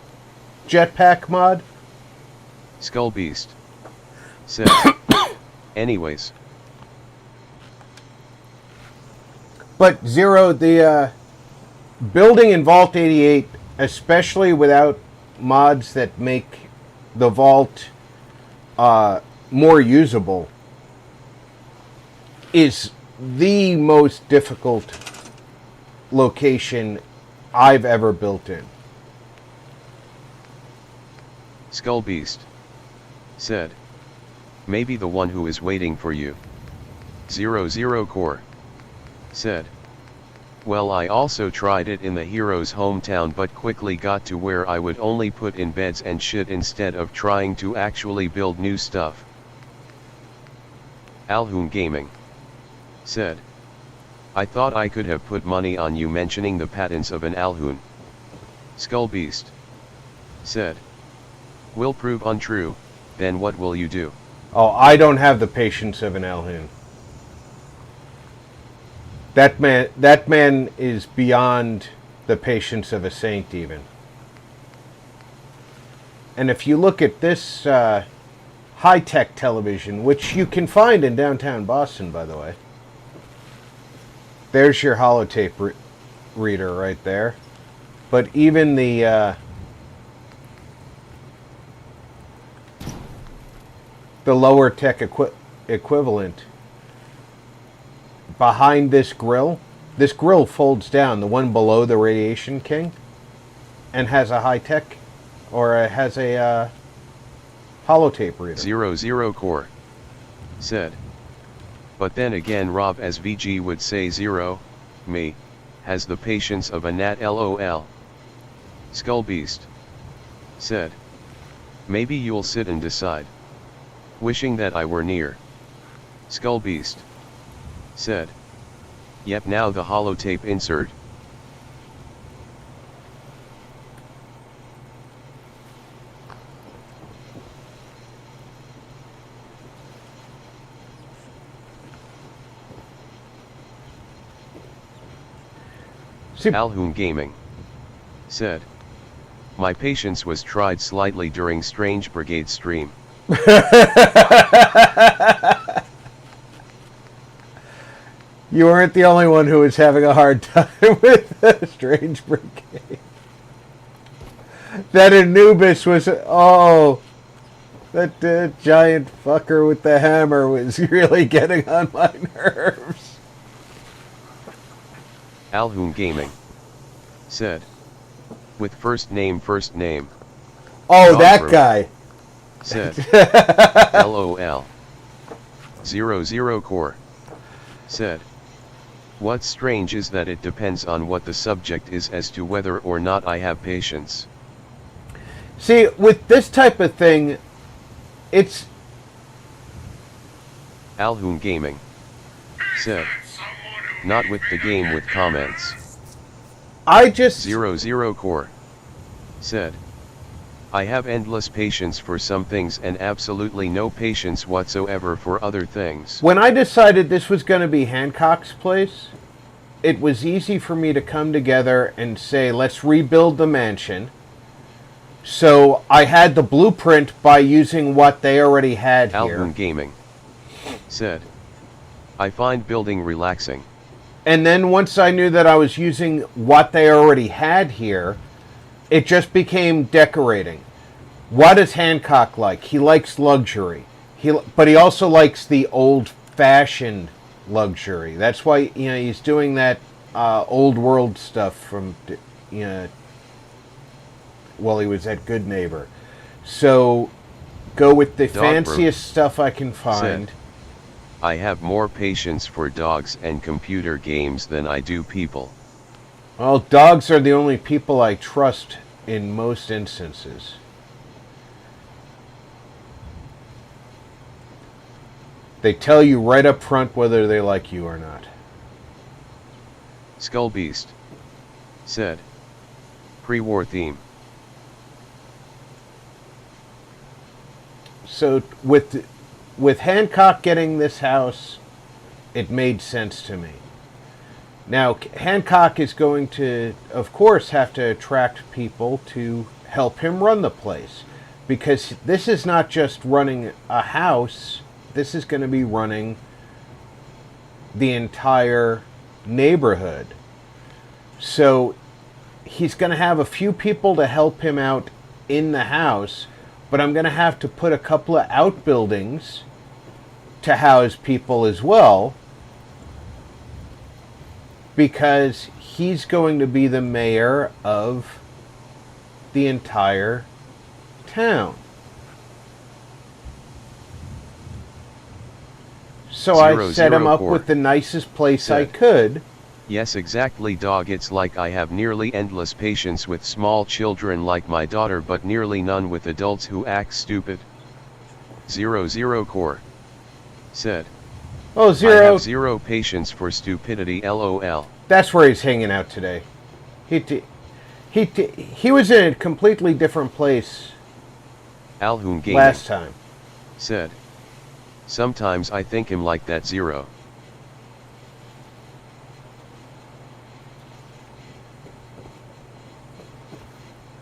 Speaker 1: jetpack mod.
Speaker 2: Skull Beast said, anyways.
Speaker 1: But Zero, the building in Vault 88, especially without mods that make the vault more usable, is the most difficult location I've ever built in.
Speaker 2: Skull Beast said, maybe the one who is waiting for you. 00 Core said, well, I also tried it in the hero's hometown but quickly got to where I would only put in beds and shit instead of trying to actually build new stuff. Alhoon Gaming said, I thought I could have put money on you mentioning the patents of an Alhoon. Skull Beast said, will prove untrue, then what will you do?
Speaker 1: Oh, I don't have the patience of an Alhoon. That man is beyond the patience of a saint even. And if you look at this high-tech television, which you can find in downtown Boston, by the way, there's your holotape reader right there. But even the lower tech equivalent behind this grill This grill folds down, the one below the Radiation King, and has a high-tech, or has a holotape reader.
Speaker 2: 00 core. Said. But then again Rob as VG would say 0, me, has the patience of a gnat lol. Skullbeast. Said. Maybe you'll sit and decide. Wishing that I were near. Skullbeast. Said. Yep, now the holotape insert. Alhoon Gaming. Said. My patience was tried slightly during Strange Brigade stream.
Speaker 1: You weren't the only one who was having a hard time with Strange Brigade. That Anubis was... Oh, that giant fucker with the hammer was really getting on my nerves.
Speaker 2: Alhoon Gaming. Said. With first name.
Speaker 1: Oh,
Speaker 2: Dog
Speaker 1: that
Speaker 2: room.
Speaker 1: guy.
Speaker 2: Said. LOL. 00 core. Said. What's strange is that it depends on what the subject is as to whether or not I have patience.
Speaker 1: See, with this type of thing, it's...
Speaker 2: Alhoon Gaming. Said. Not with the game with comments.
Speaker 1: I just...
Speaker 2: 00 core. Said. I have endless patience for some things and absolutely no patience whatsoever for other things.
Speaker 1: When I decided this was going to be Hancock's place, it was easy for me to come together and say, let's rebuild the mansion. So I had the blueprint by using what they already had here.
Speaker 2: Alhoon Gaming. Said. I find building relaxing.
Speaker 1: And then once I knew that I was using what they already had here, it just became decorating. What does Hancock like? He likes luxury. But he also likes the old-fashioned luxury. That's why he's doing that old world stuff from while he was at Good Neighbor. So go with the fanciest stuff I can find.
Speaker 2: Said. I have more patience for dogs and computer games than I do people.
Speaker 1: Well, dogs are the only people I trust in most instances. They tell you right up front whether they like you or not.
Speaker 2: Skullbeast. Said. Pre-war theme.
Speaker 1: So with Hancock getting this house, it made sense to me. Now, Hancock is going to, of course, have to attract people to help him run the place. Because this is not just running a house, this is going to be running the entire neighborhood. So he's going to have a few people to help him out in the house, but I'm going to have to put a couple of outbuildings to house people as well, because he's going to be the mayor of the entire town. So I set him up with the nicest place I could.
Speaker 2: Yes, exactly, dog. It's like I have nearly endless patience with small children like my daughter, but nearly none with adults who act stupid. 00 core. Said.
Speaker 1: Oh,
Speaker 2: I have zero patience for stupidity, lol.
Speaker 1: That's where he's hanging out today. He was in a completely different place
Speaker 2: Alhoon Gaming.
Speaker 1: last time.
Speaker 2: Said. Sometimes I think him like that 0.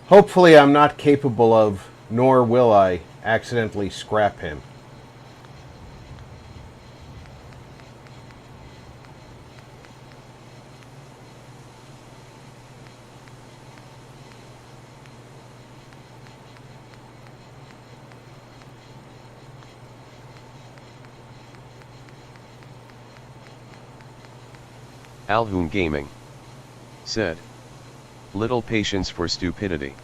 Speaker 1: Hopefully I'm not capable of, nor will I, accidentally scrap him.
Speaker 2: Alhoon Gaming said, little patience for stupidity.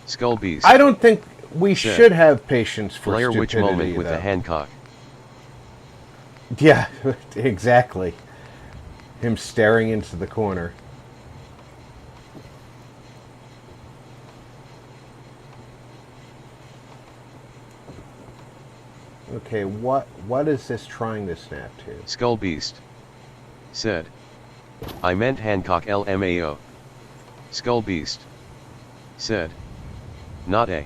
Speaker 2: Skullbeast.
Speaker 1: I don't think we
Speaker 2: said,
Speaker 1: should have patience for
Speaker 2: Blair
Speaker 1: stupidity.
Speaker 2: Witch moment with
Speaker 1: though.
Speaker 2: the Hancock.
Speaker 1: Yeah, exactly. Him staring into the corner. Okay, what is this trying to snap to?
Speaker 2: Skullbeast said, I meant Hancock LMAO. Skullbeast said, not a.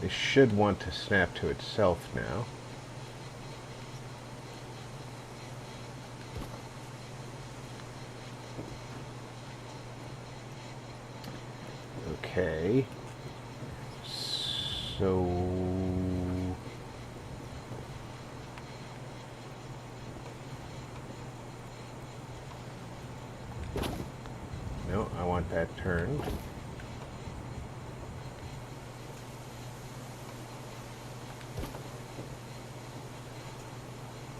Speaker 1: It should want to snap to itself now. Okay. So... no, I want that turned.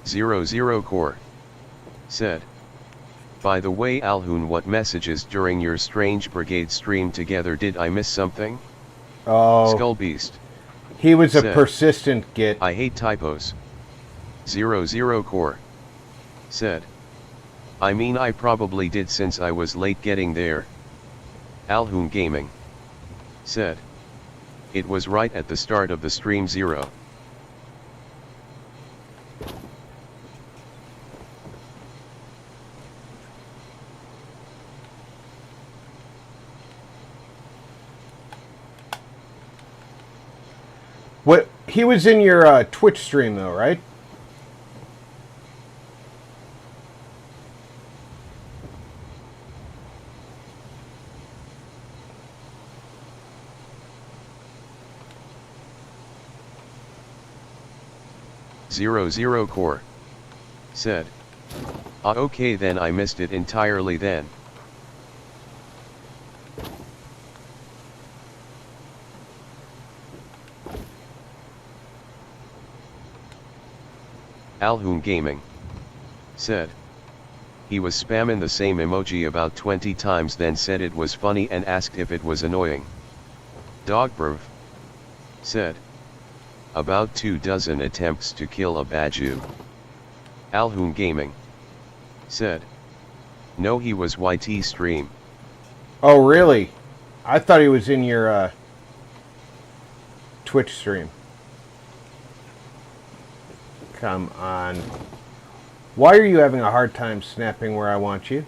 Speaker 2: Zero Core said, by the way Alhoon, what messages during your Strange Brigade stream together, did I miss something?
Speaker 1: Oh,
Speaker 2: Skullbeast.
Speaker 1: he was a
Speaker 2: said,
Speaker 1: persistent git.
Speaker 2: I hate typos. Zero Core said, I mean I probably did since I was late getting there. Alhoon Gaming said, it was right at the start of the stream 0.
Speaker 1: What, he was in your Twitch stream though, right?
Speaker 2: Zero Core said, okay then I missed it entirely then. Alhoon Gaming said, he was spamming the same emoji about 20 times, then said it was funny and asked if it was annoying. Dogberv said, about 24 attempts to kill a Baju. Alhoon Gaming said, no, he was YT stream.
Speaker 1: Oh, really? I thought he was in your Twitch stream. Come on. Why are you having a hard time snapping where I want you?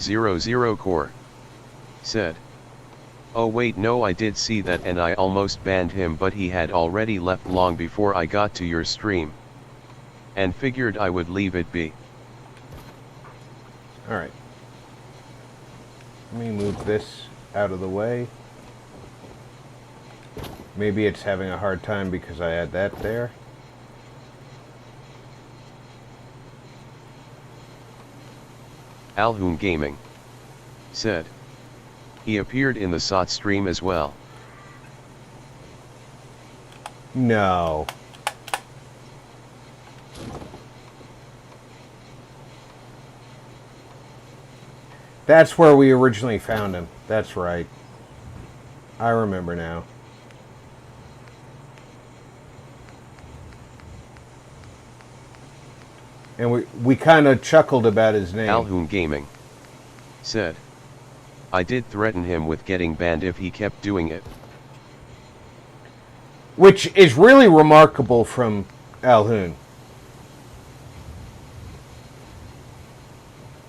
Speaker 2: Zero Core said, oh wait, no, I did see that and I almost banned him, but he had already left long before I got to your stream. And figured I would leave it be.
Speaker 1: Alright. Let me move this out of the way. Maybe it's having a hard time because I had that there.
Speaker 2: Alhoon Gaming said, he appeared in the SOT stream as well.
Speaker 1: No. That's where we originally found him. That's right. I remember now. And we kind of chuckled about his name.
Speaker 2: Alhoon Gaming said, I did threaten him with getting banned if he kept doing it.
Speaker 1: Which is really remarkable from Alhoon.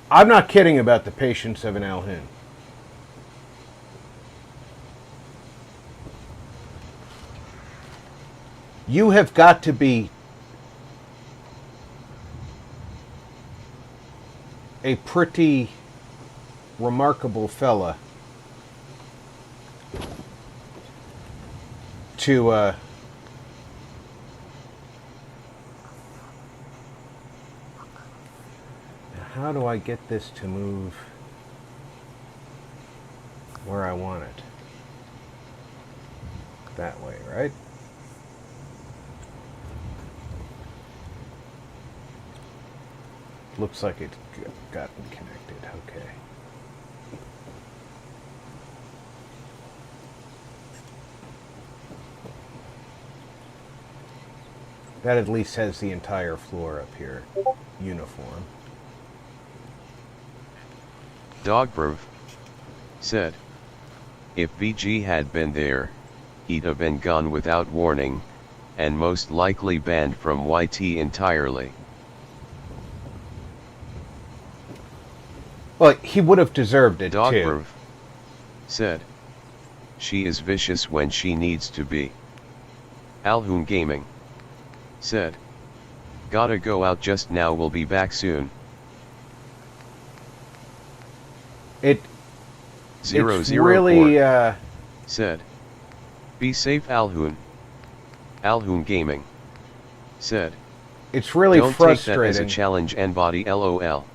Speaker 1: I'm not kidding about the patience of an Alhoon. You have got to be a pretty remarkable fella to how do I get this to move where I want it? that way, right? Looks like it's gotten connected. Okay. That at least has the entire floor up here uniform.
Speaker 2: Dogproof said, if VG had been there, he'd have been gone without warning, and most likely banned from YT entirely.
Speaker 1: Well, he would have deserved it too.
Speaker 2: Dogproof said, she is vicious when she needs to be. Alhoon Gaming said, gotta go out just now, we'll be back soon.
Speaker 1: It's
Speaker 2: 004
Speaker 1: really
Speaker 2: said, be safe Alhoon. Alhoon Gaming said,
Speaker 1: it's really
Speaker 2: don't
Speaker 1: frustrating.
Speaker 2: take that as a challenge and body LOL.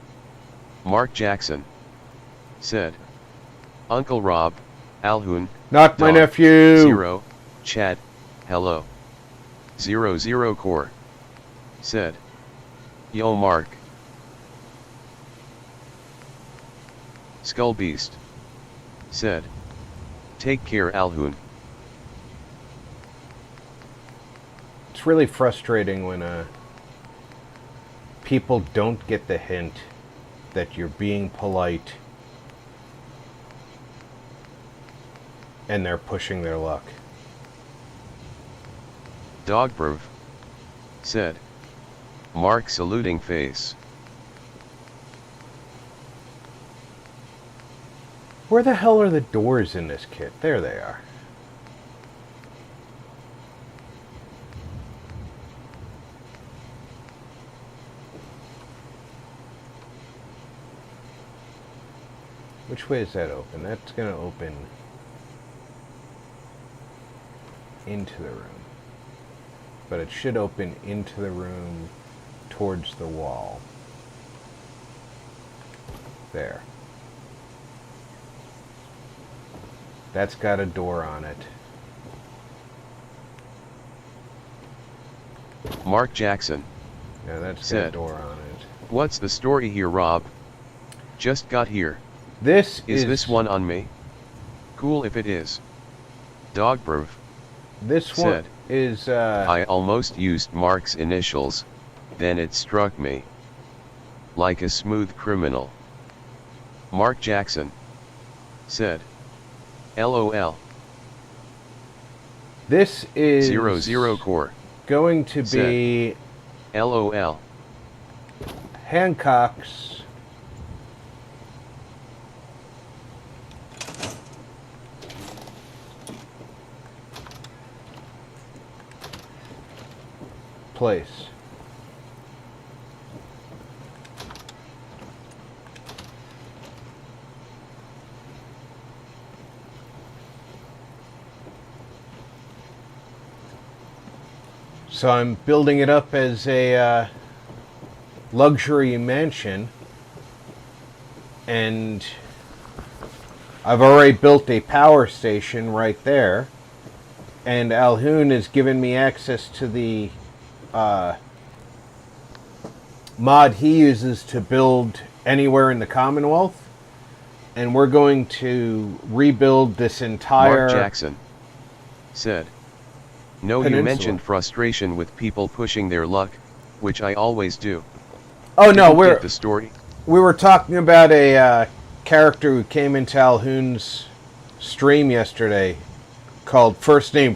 Speaker 2: Mark Jackson said, Uncle Rob, Alhoon,
Speaker 1: Not my
Speaker 2: dog,
Speaker 1: nephew.
Speaker 2: 0, chat, hello. 00 core said, yo Mark. Skull Beast said, take care Alhoon.
Speaker 1: It's really frustrating when people don't get the hint that you're being polite and they're pushing their luck.
Speaker 2: Dogproof said, Mark saluting face.
Speaker 1: Where the hell are the doors in this kit? There they are. Which way is that open? That's going to open into the room. But it should open into the room towards the wall. There. That's got a door on it.
Speaker 2: Mark Jackson
Speaker 1: Yeah, that's got a
Speaker 2: said,
Speaker 1: door on it.
Speaker 2: what's the story here Rob? Just got here.
Speaker 1: This
Speaker 2: Is this one on me? Cool if it is. Dogproof
Speaker 1: This one
Speaker 2: said,
Speaker 1: is
Speaker 2: I almost used Mark's initials, then it struck me. Like a smooth criminal. Mark Jackson said, LOL.
Speaker 1: this is
Speaker 2: 00 core
Speaker 1: going to be
Speaker 2: LOL.
Speaker 1: Hancock's place. So I'm building it up as a luxury mansion, and I've already built a power station right there, and Alhoon has given me access to the mod he uses to build anywhere in the Commonwealth, and we're going to rebuild this entire
Speaker 2: Mark Jackson said, no, you
Speaker 1: peninsula.
Speaker 2: mentioned frustration with people pushing their luck, which I always do.
Speaker 1: Oh no,
Speaker 2: Didn't get the story.
Speaker 1: we were talking about a character who came into Alhoon's stream yesterday called First Name,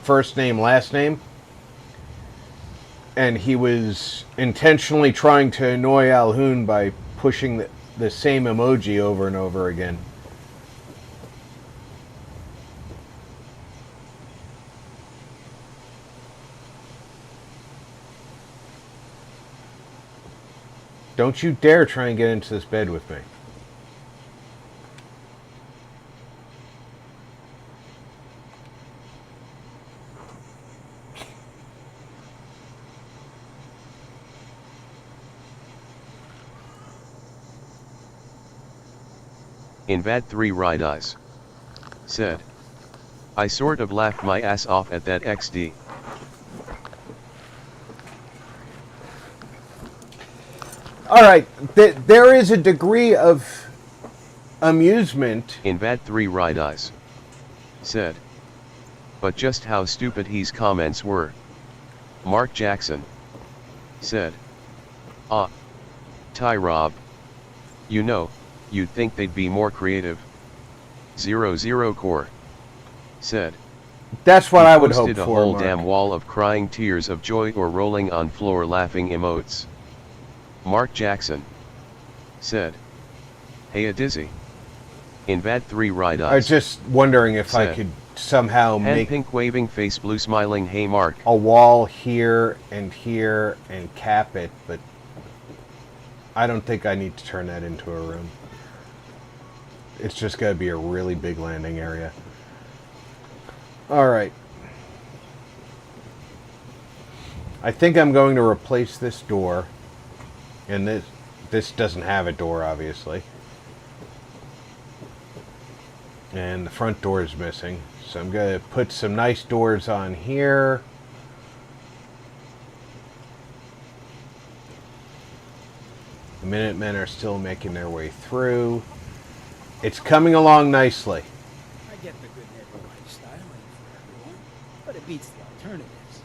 Speaker 1: Last Name. And he was intentionally trying to annoy Alhoon by pushing the same emoji over and over again. Don't you dare try and get into this bed with me.
Speaker 2: Invad 3 Ride Eyes said, I sort of laughed my ass off at that XD.
Speaker 1: All right, there is a degree of amusement.
Speaker 2: In bad 3 Ride Eyes. Said. But just how stupid his comments were. Mark Jackson. Said. Ah. Ty Rob. You know, you'd think they'd be more creative. 00 Core. Said.
Speaker 1: That's what I would hope
Speaker 2: posted
Speaker 1: for,
Speaker 2: a whole
Speaker 1: Mark.
Speaker 2: damn wall of crying tears of joy or rolling on floor laughing emotes. Mark Jackson. Said. Hey a dizzy. In bad 3 Ride Eyes.
Speaker 1: I was just wondering if I
Speaker 2: Said.
Speaker 1: could somehow
Speaker 2: Hand
Speaker 1: make
Speaker 2: pink waving face blue smiling hey Mark.
Speaker 1: a wall here and cap it, but I don't think I need to turn that into a room. It's just got to be a really big landing area. All right. I think I'm going to replace this door, and this doesn't have a door, obviously. And the front door is missing. So I'm going to put some nice doors on here. The Minutemen are still making their way through. It's coming along nicely.
Speaker 3: I get the good neighbor lifestyle ain't for everyone, but it beats the alternatives.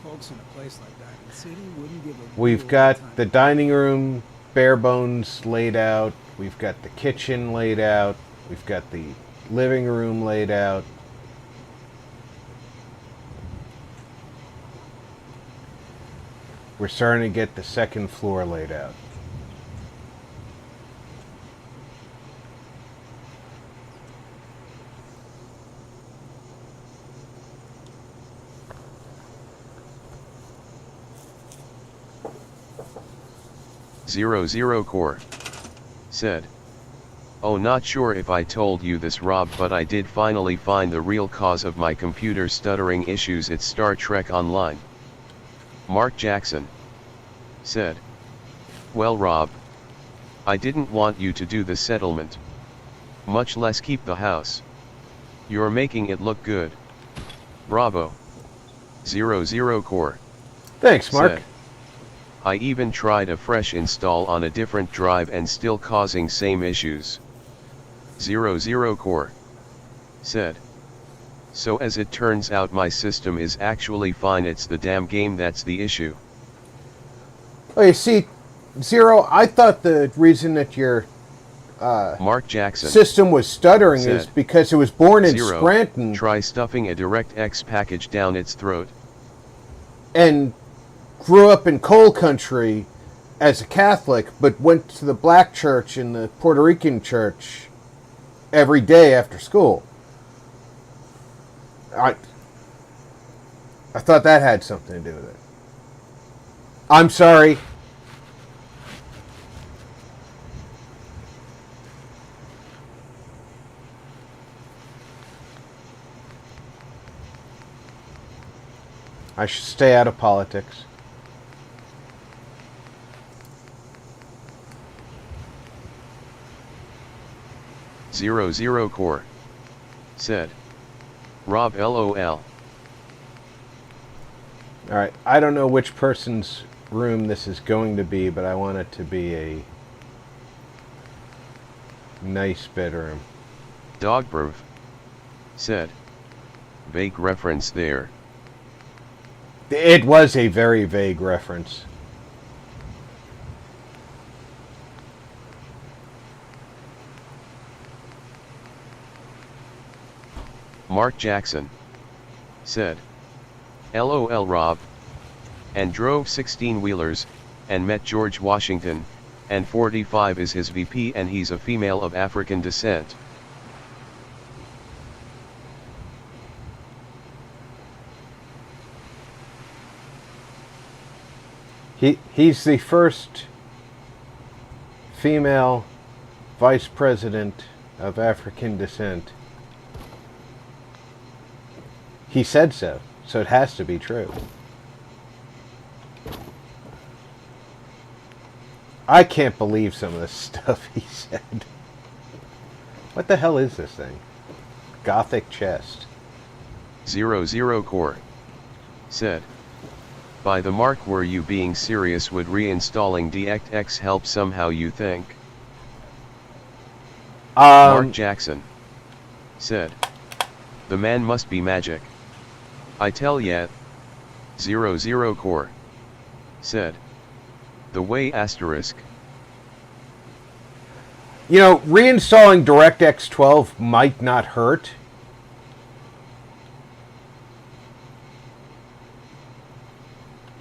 Speaker 3: Folks in a place like Diamond City wouldn't give a
Speaker 1: We've
Speaker 3: real
Speaker 1: got
Speaker 3: time.
Speaker 1: the dining room bare bones laid out. We've got the kitchen laid out. We've got the living room laid out. We're starting to get the second floor laid out.
Speaker 2: Zero Core. Said. Oh, not sure if I told you this, Rob, but I did finally find the real cause of my computer stuttering issues. It's Star Trek Online. Mark Jackson. Said. Well, Rob. I didn't want you to do the settlement. Much less keep the house. You're making it look good. Bravo. 00 Core.
Speaker 1: Thanks, Mark.
Speaker 2: Said. I even tried a fresh install on a different drive and still causing same issues. 00 Core. Said. So as it turns out my system is actually fine, it's the damn game that's the issue.
Speaker 1: Oh, you see, Zero, I thought the reason that your
Speaker 2: Mark Jackson.
Speaker 1: system was stuttering is
Speaker 2: Said.
Speaker 1: because it was born in
Speaker 2: Zero,
Speaker 1: Scranton
Speaker 2: try stuffing a DirectX package down its throat.
Speaker 1: and grew up in coal country as a Catholic, but went to the black church and the Puerto Rican church every day after school. I thought that had something to do with it. I'm sorry. I should stay out of politics.
Speaker 2: Zero Core. Said. Rob LOL.
Speaker 1: Alright, I don't know which person's room this is going to be, but I want it to be a nice bedroom.
Speaker 2: Dogberv. Said. Vague reference there.
Speaker 1: It was a very vague reference.
Speaker 2: Mark Jackson. Said. LOL Rob. And drove 16-wheelers, and met George Washington, and 45 is his VP and he's a female of African descent.
Speaker 1: He's the first female vice president of African descent. He said so it has to be true. I can't believe some of the stuff he said. What the hell is this thing? Gothic chest.
Speaker 2: 00 Core. Said. By the mark, were you being serious? Would reinstalling DXX help somehow, you think? Mark Jackson. Said. The man must be magic. I tell ya. 00 Core. Said. The way asterisk.
Speaker 1: You know, reinstalling DirectX 12 might not hurt.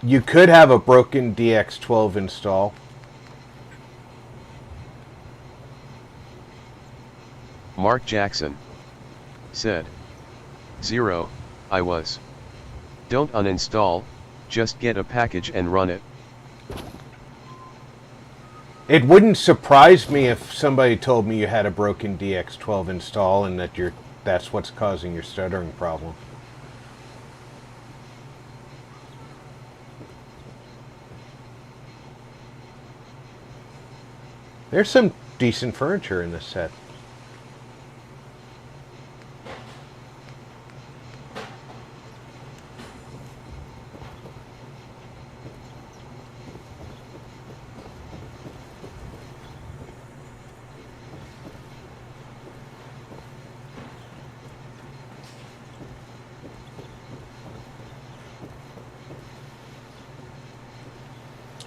Speaker 1: You could have a broken DX12 install.
Speaker 2: Mark Jackson. Said. 0, I was. Don't uninstall, just get a package and run it.
Speaker 1: It wouldn't surprise me if somebody told me you had a broken DX12 install and that that's what's causing your stuttering problem. There's some decent furniture in this set.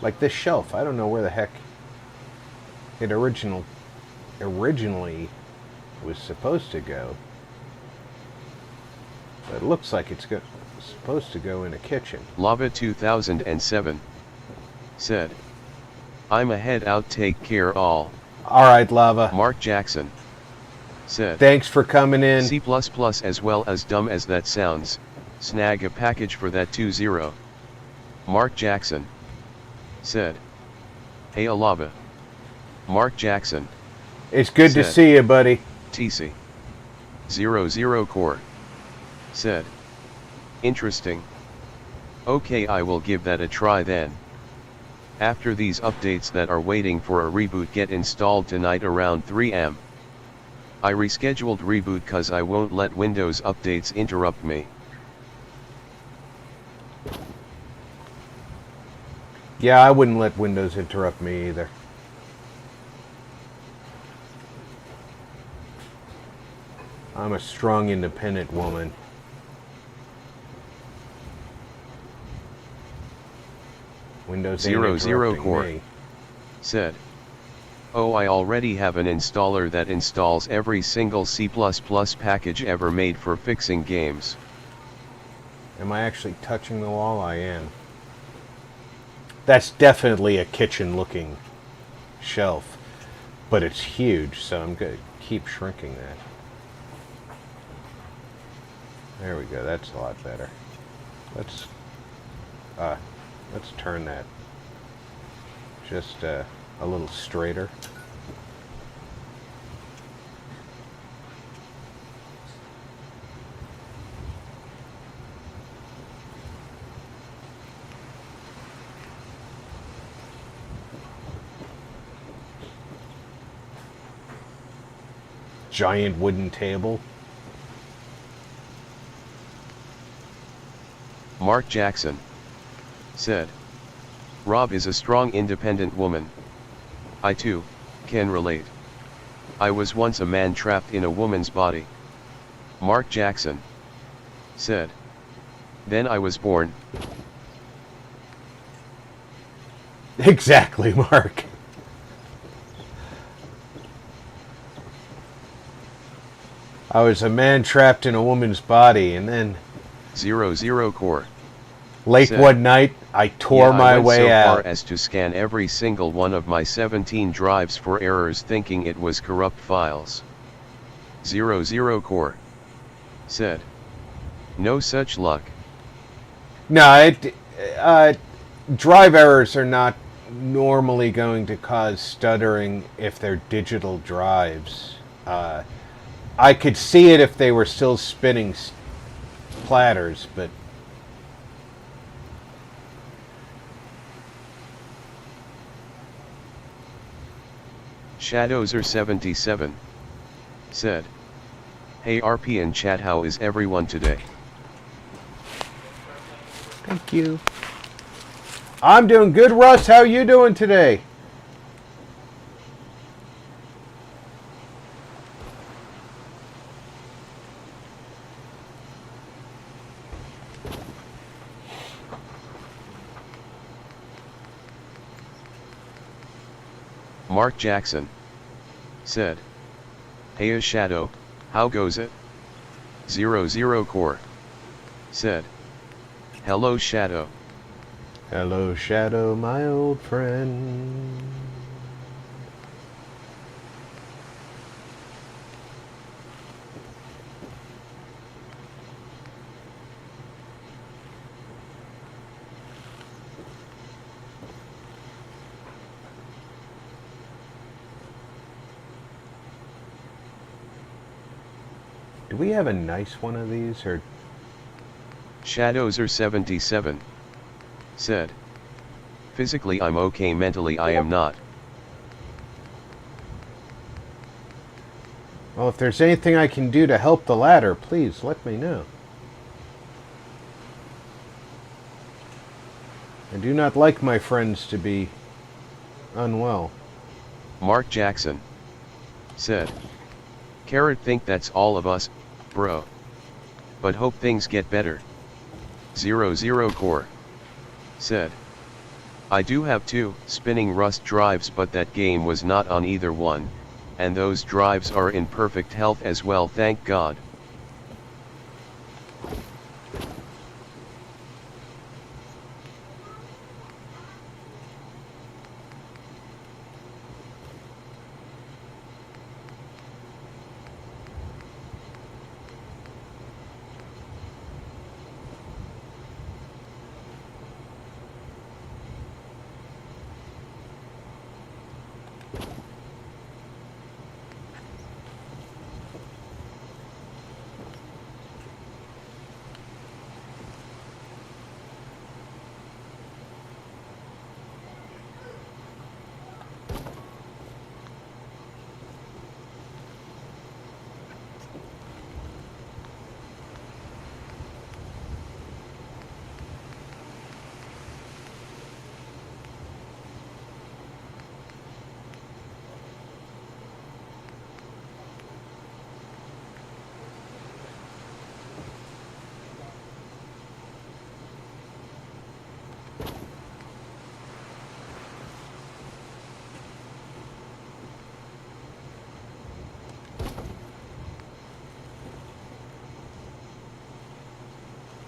Speaker 1: Like this shelf, I don't know where the heck it originally was supposed to go. But it looks like it's supposed to go in a kitchen.
Speaker 2: Lava 2007. Said. I'm a head out, take care all.
Speaker 1: Alright, Lava.
Speaker 2: Mark Jackson. Said.
Speaker 1: Thanks for coming in.
Speaker 2: C++ as well, as dumb as that sounds. Snag a package for that 20. Mark Jackson. Said. Hey Alaba. Mark Jackson.
Speaker 1: It's good to see you, buddy.
Speaker 2: TC. 00 Core. Said. Interesting. Okay, I will give that a try then. After these updates that are waiting for a reboot get installed tonight around 3 am. I rescheduled reboot cause I won't let Windows updates interrupt me.
Speaker 1: Yeah, I wouldn't let Windows interrupt me either. I'm a strong, independent woman. Windows ain't
Speaker 2: 00
Speaker 1: interrupting
Speaker 2: Core.
Speaker 1: me.
Speaker 2: Said. Oh, I already have an installer that installs every single C++ package ever made for fixing games.
Speaker 1: Am I actually touching the wall? I am. That's definitely a kitchen-looking shelf, but it's huge, so I'm going to keep shrinking that. There we go. That's a lot better. Let's turn that just a little straighter. Giant wooden table.
Speaker 2: Mark Jackson. Said. Rob is a strong, independent woman. I too can relate. I was once a man trapped in a woman's body. Mark Jackson. Said. Then I was born.
Speaker 1: Exactly, Mark. I was a man trapped in a woman's body, and then
Speaker 2: 00 Core.
Speaker 1: late
Speaker 2: Said.
Speaker 1: one night, I tore
Speaker 2: I
Speaker 1: my
Speaker 2: went
Speaker 1: way
Speaker 2: so
Speaker 1: out.
Speaker 2: far as to scan every single one of my 17 drives for errors, thinking it was corrupt files. 00 Core. Said. No such luck.
Speaker 1: No, drive errors are not normally going to cause stuttering if they're digital drives. I could see it if they were still spinning platters, but
Speaker 2: Shadowser77. Said. Hey RP and chat, how is everyone today?
Speaker 1: Thank you. I'm doing good, Russ. How you doing today?
Speaker 2: Mark Jackson said, "Hey Shadow, how goes it?" 00 Core said, "Hello Shadow."
Speaker 1: Hello, Shadow, my old friend. Do we have a nice one of these, or?
Speaker 2: Shadows 77 said, "Physically I'm okay, mentally I am not."
Speaker 1: Well, if there's anything I can do to help the latter, please let me know. I do not like my friends to be unwell.
Speaker 2: Mark Jackson said, "Carrot think that's all of us, bro. But hope things get better." 00 Core said, "I do have 2 spinning Rust drives, but that game was not on either one, and those drives are in perfect health as well, thank God."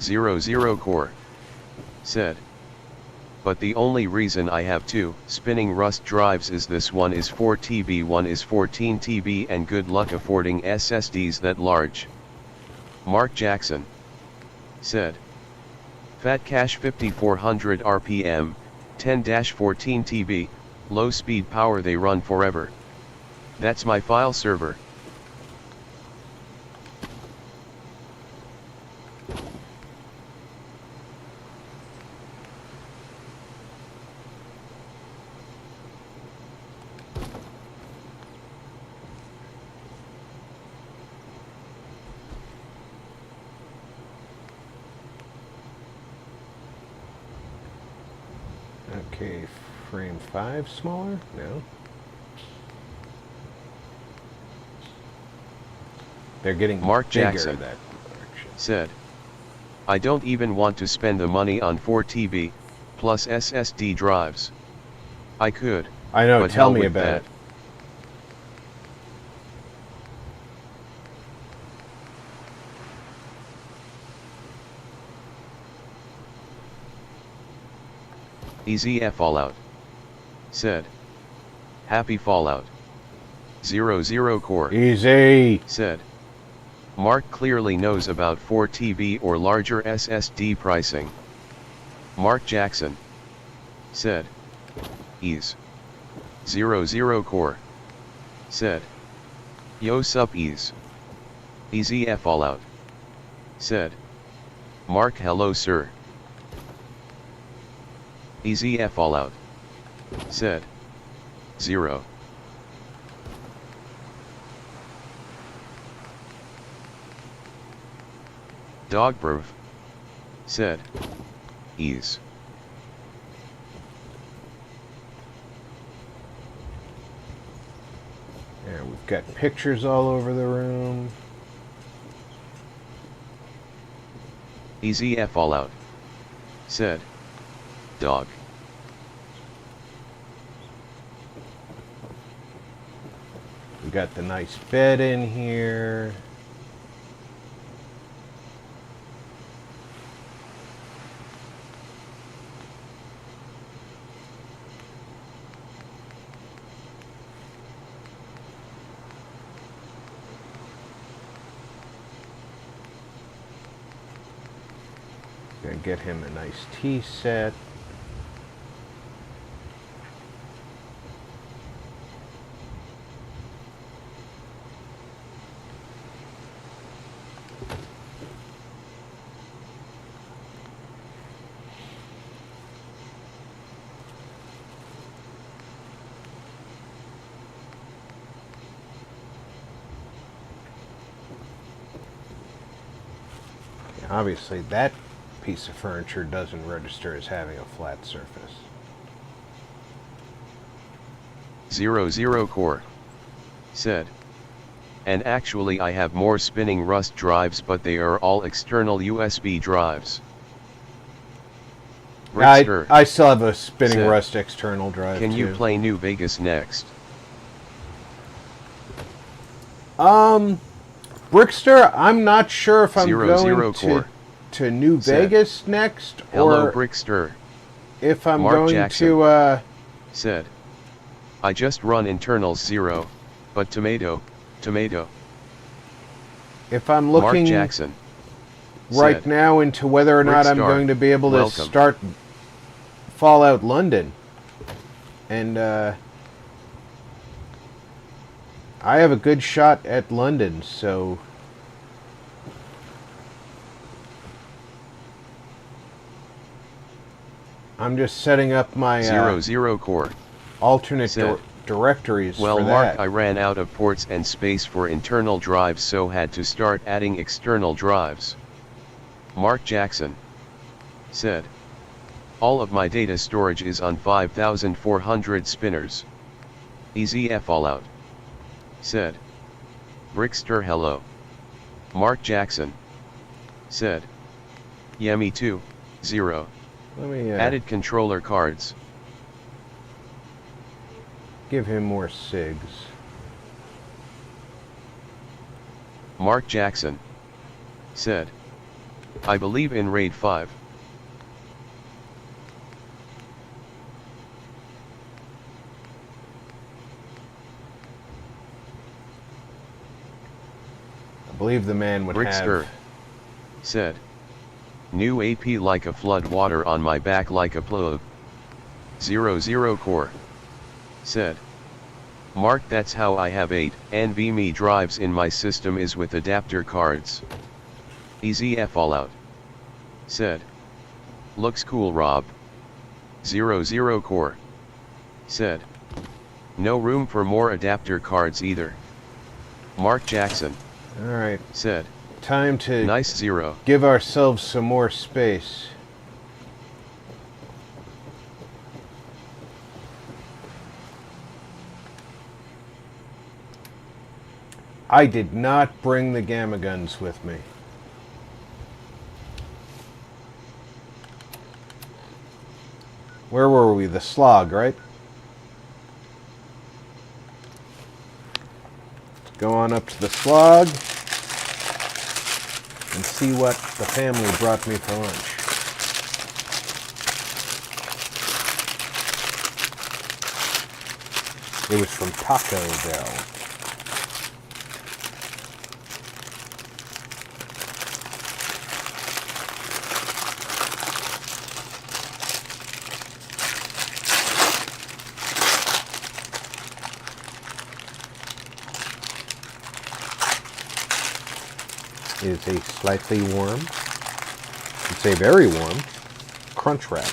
Speaker 2: Zero Zero Core said, "But the only reason I have 2 spinning Rust drives is this one is 4 TB, one is 14 TB, and good luck affording SSDs that large." Mark Jackson said, "Fat cache 5400 RPM, 10-14 TB, low speed power, they run forever. That's my file server."
Speaker 1: Okay, frame 5 smaller? No. They're getting
Speaker 2: Mark
Speaker 1: bigger,
Speaker 2: Jackson
Speaker 1: that direction.
Speaker 2: said, "I don't even want to spend the money on 4 TB, plus SSD drives. I could,
Speaker 1: I know,
Speaker 2: but
Speaker 1: tell
Speaker 2: hell
Speaker 1: me
Speaker 2: with
Speaker 1: about
Speaker 2: that."
Speaker 1: it.
Speaker 2: Easy Fallout said, "Happy Fallout." 00 Core
Speaker 1: Easy!
Speaker 2: said, "Mark clearly knows about 4 TB or larger SSD pricing." Mark Jackson said, "Ease." 00 Core said, "Yo sup Ease." Easy Fallout said, "Mark hello sir." Easy Fallout said, 0. Dogbrov said, ease.
Speaker 1: There, we've got pictures all over the room.
Speaker 2: Easy F all out. Said. Dog.
Speaker 1: We got the nice bed in here. Gonna get him a nice tea set. Obviously, that piece of furniture doesn't register as having a flat surface.
Speaker 2: 00 core. Said. And actually I have more spinning rust drives, but they are all external USB drives. Brickster
Speaker 1: I still have a spinning
Speaker 2: said,
Speaker 1: rust external drive.
Speaker 2: Can
Speaker 1: too.
Speaker 2: you play New Vegas next?
Speaker 1: Brickster, I'm not sure if I'm
Speaker 2: 00
Speaker 1: going
Speaker 2: core.
Speaker 1: to New
Speaker 2: Said.
Speaker 1: Vegas next,
Speaker 2: Hello
Speaker 1: or
Speaker 2: Brickster.
Speaker 1: if I'm
Speaker 2: Mark
Speaker 1: going
Speaker 2: Jackson.
Speaker 1: to,
Speaker 2: Said. I just run internals 0, but tomato.
Speaker 1: if I'm
Speaker 2: Mark
Speaker 1: looking
Speaker 2: Jackson.
Speaker 1: right
Speaker 2: said,
Speaker 1: now into whether or not I'm
Speaker 2: Brickstar,
Speaker 1: going to be able to
Speaker 2: welcome.
Speaker 1: start Fallout London. And, I have a good shot at London, so I'm just setting up my
Speaker 2: 00 core.
Speaker 1: alternate
Speaker 2: said,
Speaker 1: directories
Speaker 2: Well,
Speaker 1: for
Speaker 2: Mark,
Speaker 1: that.
Speaker 2: I ran out of ports and space for internal drives, so had to start adding external drives. Mark Jackson. Said. All of my data storage is on 5400 spinners. Easy F all out. Said. Brickster hello. Mark Jackson. Said. Yeah, me too. 0.
Speaker 1: Let me
Speaker 2: Added controller cards.
Speaker 1: give him more SIGs.
Speaker 2: Mark Jackson. Said. I believe in RAID 5.
Speaker 1: I believe the man would
Speaker 2: Brickster.
Speaker 1: have...
Speaker 2: Said. New AP like a flood, water on my back like a plug. 00 core. Said. Mark, that's how I have 8 NVMe drives in my system, is with adapter cards. Easy F all out. Said. Looks cool, Rob. 00 core. Said. No room for more adapter cards either. Mark Jackson.
Speaker 1: Alright,
Speaker 2: Said.
Speaker 1: time to
Speaker 2: Nice 0.
Speaker 1: give ourselves some more space. I did not bring the gamma guns with me. Where were we? The slog, right? Go on up to the slog and see what the family brought me for lunch. It was from Taco Bell. Is a slightly warm, it's a very warm, crunch wrap.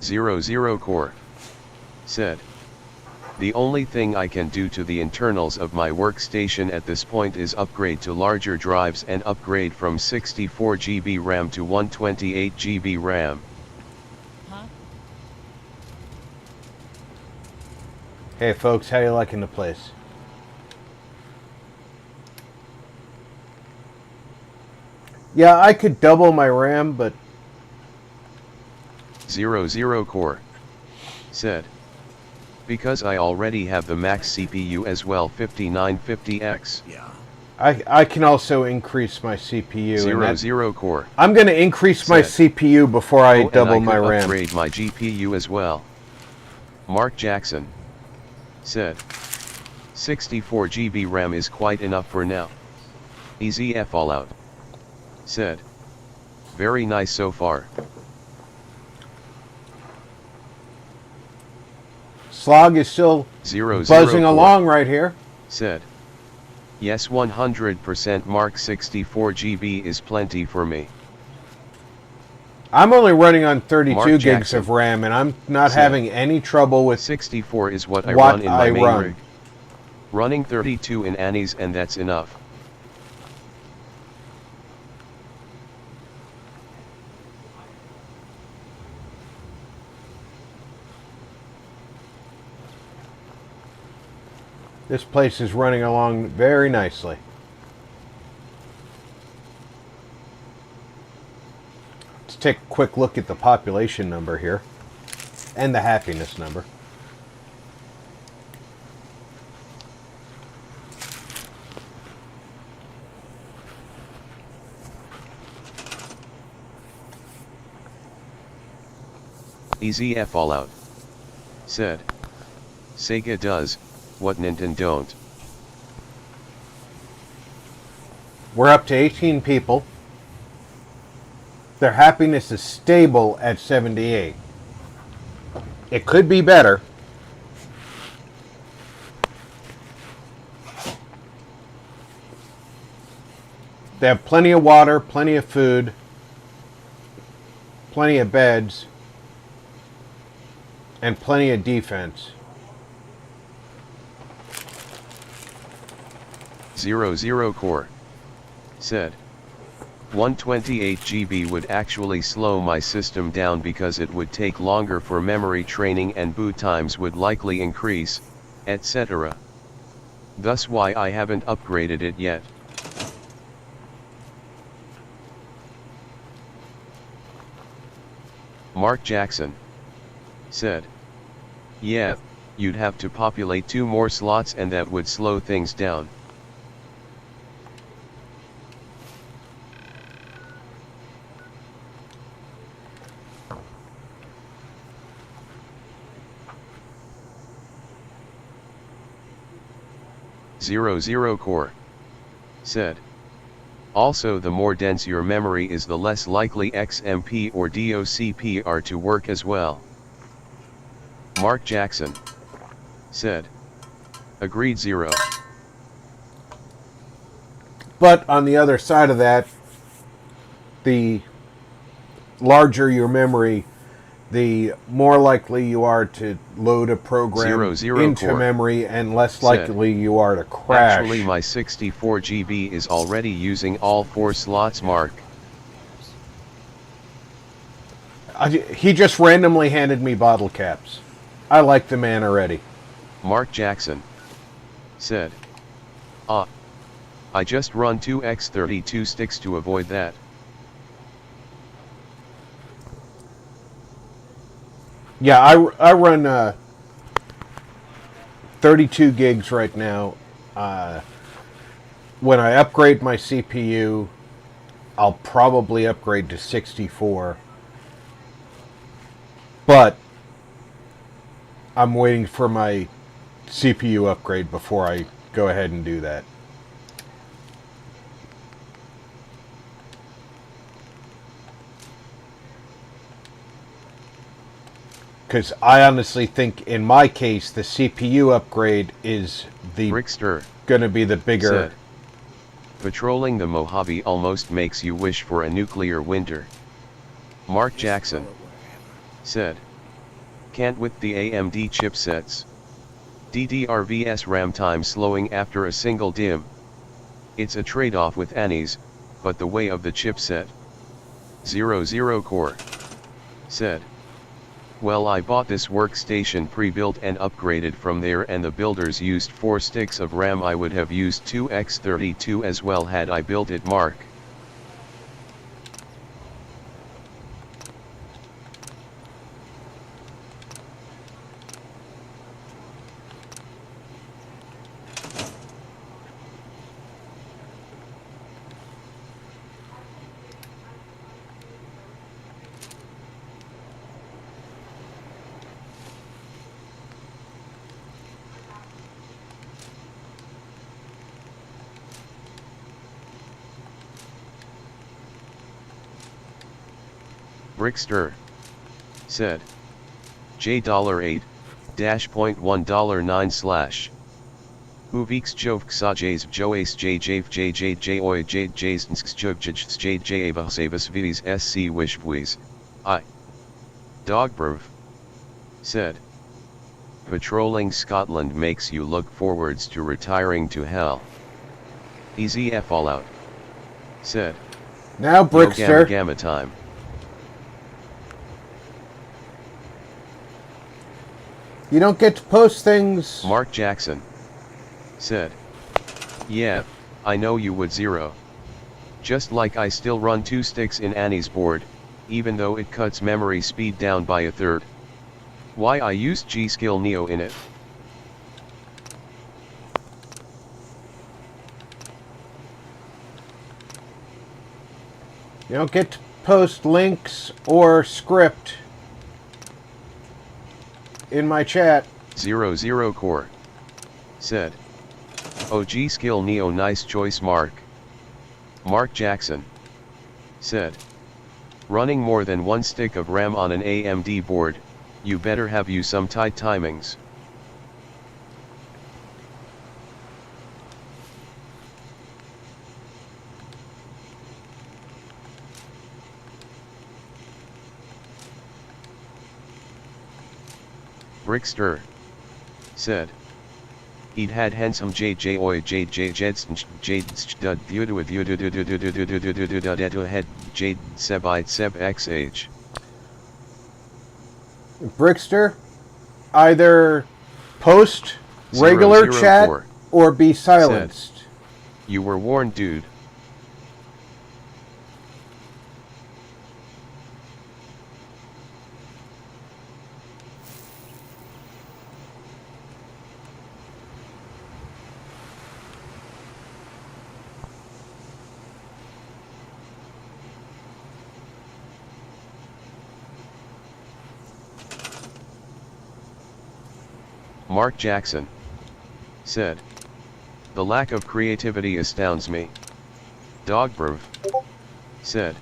Speaker 2: Zero core. Said. The only thing I can do to the internals of my workstation at this point is upgrade to larger drives and upgrade from 64 GB RAM to 128 GB RAM.
Speaker 5: Huh?
Speaker 1: Hey folks, how you liking the place? Yeah, I could double my RAM, but
Speaker 2: 00 Core said, because I already have the max CPU as well, 5950X.
Speaker 3: Yeah.
Speaker 1: I can also increase my CPU. and that-
Speaker 2: 00 Core.
Speaker 1: I'm going to increase my
Speaker 2: Said.
Speaker 1: CPU before I
Speaker 2: Oh,
Speaker 1: double
Speaker 2: and I
Speaker 1: my
Speaker 2: could
Speaker 1: RAM.
Speaker 2: upgrade my GPU as well. Mark Jackson said, 64 GB RAM is quite enough for now. Easy Fallout said, very nice so far.
Speaker 1: Slog is still
Speaker 2: 00
Speaker 1: buzzing
Speaker 2: Core
Speaker 1: along right here.
Speaker 2: said, yes, 100%. Mark, 64 GB is plenty for me.
Speaker 1: I'm only running on 32
Speaker 2: Mark
Speaker 1: gigs
Speaker 2: Jackson
Speaker 1: of RAM, and I'm not
Speaker 2: said,
Speaker 1: having any trouble with
Speaker 2: 64 is what I
Speaker 1: what
Speaker 2: run in my
Speaker 1: I
Speaker 2: main
Speaker 1: run.
Speaker 2: rig. Running 32 in Annie's, and that's enough.
Speaker 1: This place is running along very nicely. Let's take a quick look at the population number here and the happiness number.
Speaker 2: Easy Fallout said, Sega does what Nintendo don't.
Speaker 1: We're up to 18 people. Their happiness is stable at 78. It could be better. They have plenty of water, plenty of food, plenty of beds, and plenty of defense.
Speaker 2: 00 Core said, 128 GB would actually slow my system down because it would take longer for memory training and boot times would likely increase, etc. Thus why I haven't upgraded it yet. Mark Jackson said, yeah, you'd have to populate 2 more slots and that would slow things down. Zero Core said, also the more dense your memory is, the less likely XMP or DOCP are to work as well. Mark Jackson said, agreed. 0.
Speaker 1: But on the other side of that, the larger your memory, the more likely you are to load a program
Speaker 2: 00
Speaker 1: into
Speaker 2: Core
Speaker 1: memory, and less
Speaker 2: said,
Speaker 1: likely you are to crash.
Speaker 2: actually my 64 GB is already using all 4 slots. Mark.
Speaker 1: He just randomly handed me bottle caps. I like the man already.
Speaker 2: Mark Jackson said, I just run 2x32 sticks to avoid that.
Speaker 1: Yeah, I run 32 gigs right now. When I upgrade my CPU, I'll probably upgrade to 64. But I'm waiting for my CPU upgrade before I go ahead and do that. Because I honestly think, in my case, the CPU upgrade is the
Speaker 2: Rickster
Speaker 1: going to be the bigger.
Speaker 2: said, patrolling the Mojave almost makes you wish for a nuclear winter. Mark Jackson said, can't with the AMD chipsets. DDR vs RAM slowing after a single DIMM. It's a trade-off with ANIs, but the way of the chipset. 00 Core said. Well, I bought this workstation pre-built and upgraded from there, and the builders used 4 sticks of RAM. I would have used 2x32 as well had I built it. Mark. Brickster said. J$8 $.1.9/ Uviks jovk sajays joyous jjv jj j jasnsk jovjj jj avasavas vitis sc wishbuis, I. Dogbrov said. Patrolling Scotland makes you look forwards to retiring to hell. Easy Fallout said.
Speaker 1: Now, Brickster.
Speaker 2: Gamma time.
Speaker 1: You don't get to post things.
Speaker 2: Mark Jackson said. Yeah, I know you would. 0. Just like I still run 2 sticks in Annie's board, even though it cuts memory speed down by a third. Why I used G-Skill Neo in it.
Speaker 1: You don't get to post links or script in my chat.
Speaker 2: 00 Core said. OG Skill Neo, nice choice. Mark Jackson said. Running more than 1 stick of RAM on an AMD board, you better have you some tight timings. Brickster said. He'd had handsome JJ oi JJ Jedsten Jadstad head Jade Sebite Seb XH.
Speaker 1: Brickster, either post regular chat or be silenced.
Speaker 2: Said, you were warned, dude. Mark Jackson said. The lack of creativity astounds me. Dogbrov said.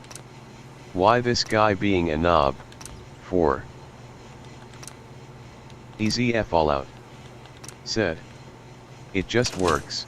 Speaker 2: Why this guy being a knob? 4. Easy Fallout said. It just works.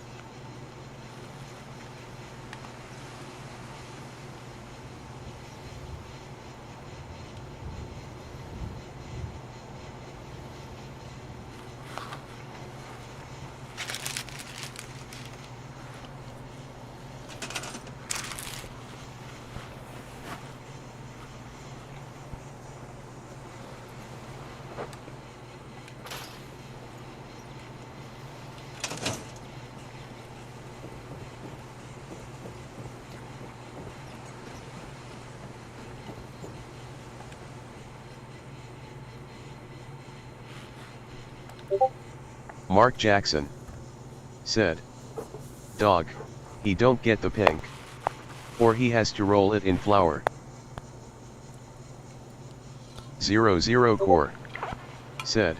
Speaker 2: Mark Jackson said. Dog, he don't get the pink. Or he has to roll it in flour. 00 Core said.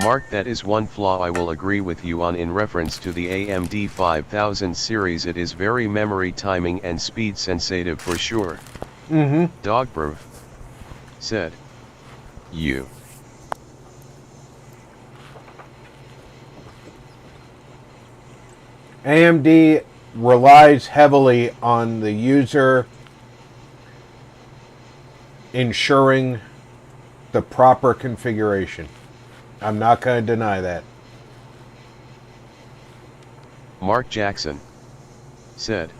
Speaker 2: Mark, that is one flaw I will agree with you on in reference to the AMD 5000 series. It is very memory timing and speed sensitive for sure. Dogbrov said. You.
Speaker 1: AMD relies heavily on the user ensuring the proper configuration. I'm not going to deny that.
Speaker 2: Mark Jackson said,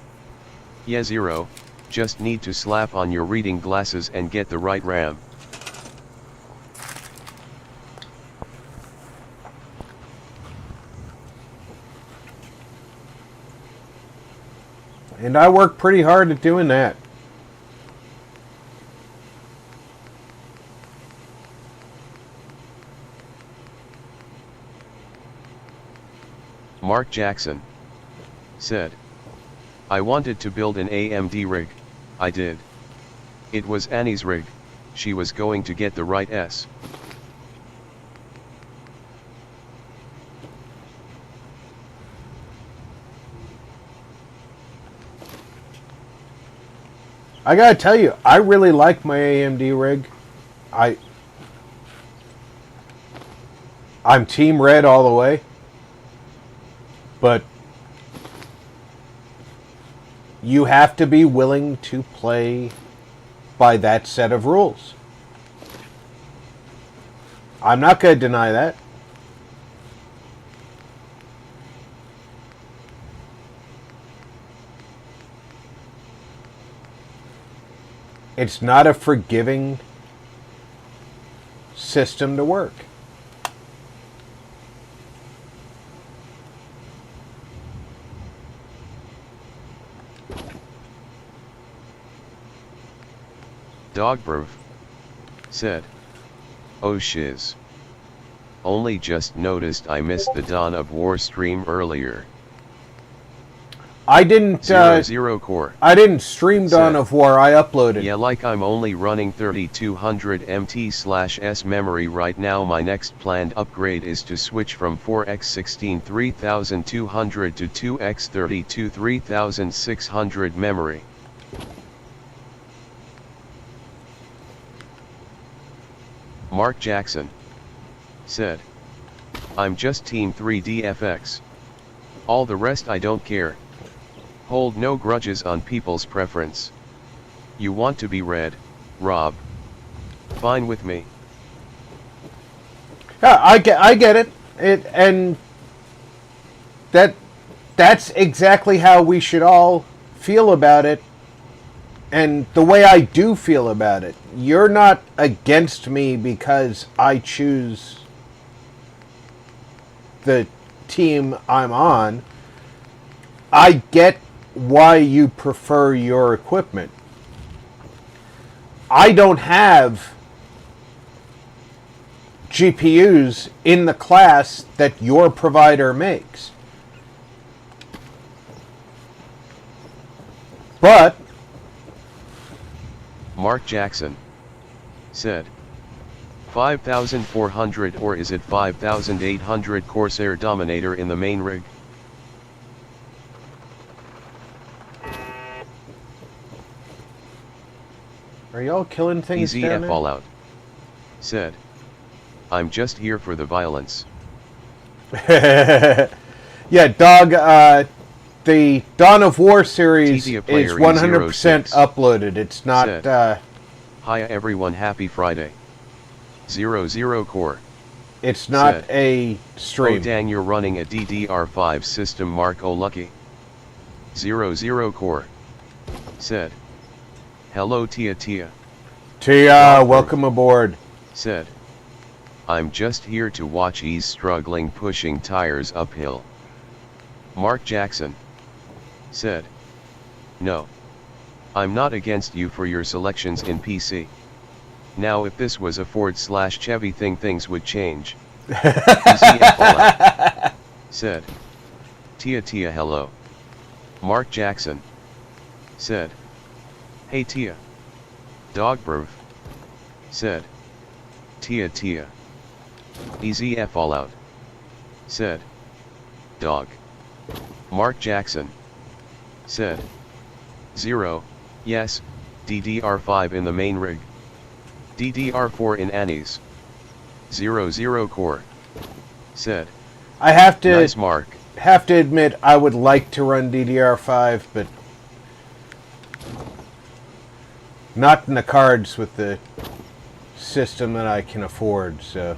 Speaker 2: "Yeah, Zero, just need to slap on your reading glasses and get the right RAM."
Speaker 1: And I work pretty hard at doing that.
Speaker 2: Mark Jackson said, "I wanted to build an AMD rig, I did. It was Annie's rig, she was going to get the right S."
Speaker 1: I gotta tell you, I really like my AMD rig. I'm Team Red all the way. But you have to be willing to play by that set of rules. I'm not going to deny that. It's not a forgiving system to work.
Speaker 2: Dogbrv said, "Oh shiz. Only just noticed I missed the Dawn of War stream earlier."
Speaker 1: I didn't
Speaker 2: Zero core.
Speaker 1: I didn't stream Dawn
Speaker 2: Said,
Speaker 1: of War, I uploaded.
Speaker 2: "Yeah, like I'm only running 3200 MT/S memory right now. My next planned upgrade is to switch from 4x16 3200 to 2x32 3600 memory." Mark Jackson said, "I'm just Team 3DFX. All the rest I don't care. Hold no grudges on people's preference. You want to be red, Rob? Fine with me."
Speaker 1: Yeah, I get it. And that's exactly how we should all feel about it. And the way I do feel about it, you're not against me because I choose the team I'm on. I get why you prefer your equipment. I don't have GPUs in the class that your provider makes. But
Speaker 2: Mark Jackson said, 5,400 or is it 5,800 Corsair Dominator in the main rig?
Speaker 1: are y'all killing things
Speaker 2: Easy
Speaker 1: down
Speaker 2: F
Speaker 1: there?
Speaker 2: all out said, "I'm just here for the violence."
Speaker 1: Yeah, dog, the Dawn of War series
Speaker 2: TT
Speaker 1: is
Speaker 2: player
Speaker 1: 100%
Speaker 2: E06
Speaker 1: uploaded. It's not...
Speaker 2: said, "Hi everyone, happy Friday. 00 core.
Speaker 1: it's not
Speaker 2: said,
Speaker 1: a
Speaker 2: Oh
Speaker 1: stream.
Speaker 2: dang, you're running a DDR5 system, Mark. Oh lucky. 00 core. Said, "Hello Tia Tia."
Speaker 1: Tia, welcome aboard.
Speaker 2: Said, "I'm just here to watch Ease struggling pushing tires uphill." Mark Jackson said, "No. I'm not against you for your selections in PC. Now if this was a Ford/Chevy thing, things would change." Easy F all out said, "Tia Tia hello." Mark Jackson said, "Hey Tia." Dogbrv said, "Tia Tia." Easy F all out said, "Dog." Mark Jackson said, 0, yes, DDR5 in the main rig. DDR4 in Annie's. 00 core. Said,
Speaker 1: I have to
Speaker 2: "Nice Mark."
Speaker 1: admit I would like to run DDR5, but not in the cards with the system that I can afford, so...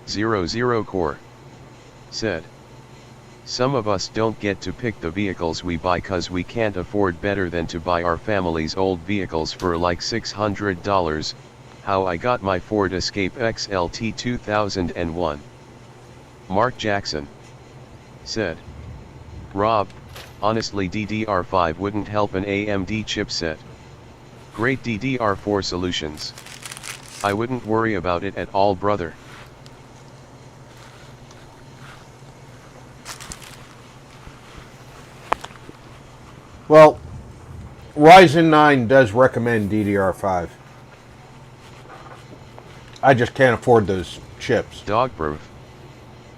Speaker 2: .00 Core said, some of us don't get to pick the vehicles we buy cause we can't afford better than to buy our family's old vehicles for like $600, how I got my Ford Escape XLT 2001. Mark Jackson said, Rob, honestly DDR5 wouldn't help an AMD chipset. Great DDR4 solutions. I wouldn't worry about it at all, brother.
Speaker 1: Well, Ryzen 9 does recommend DDR5. I just can't afford those chips.
Speaker 2: Dogproof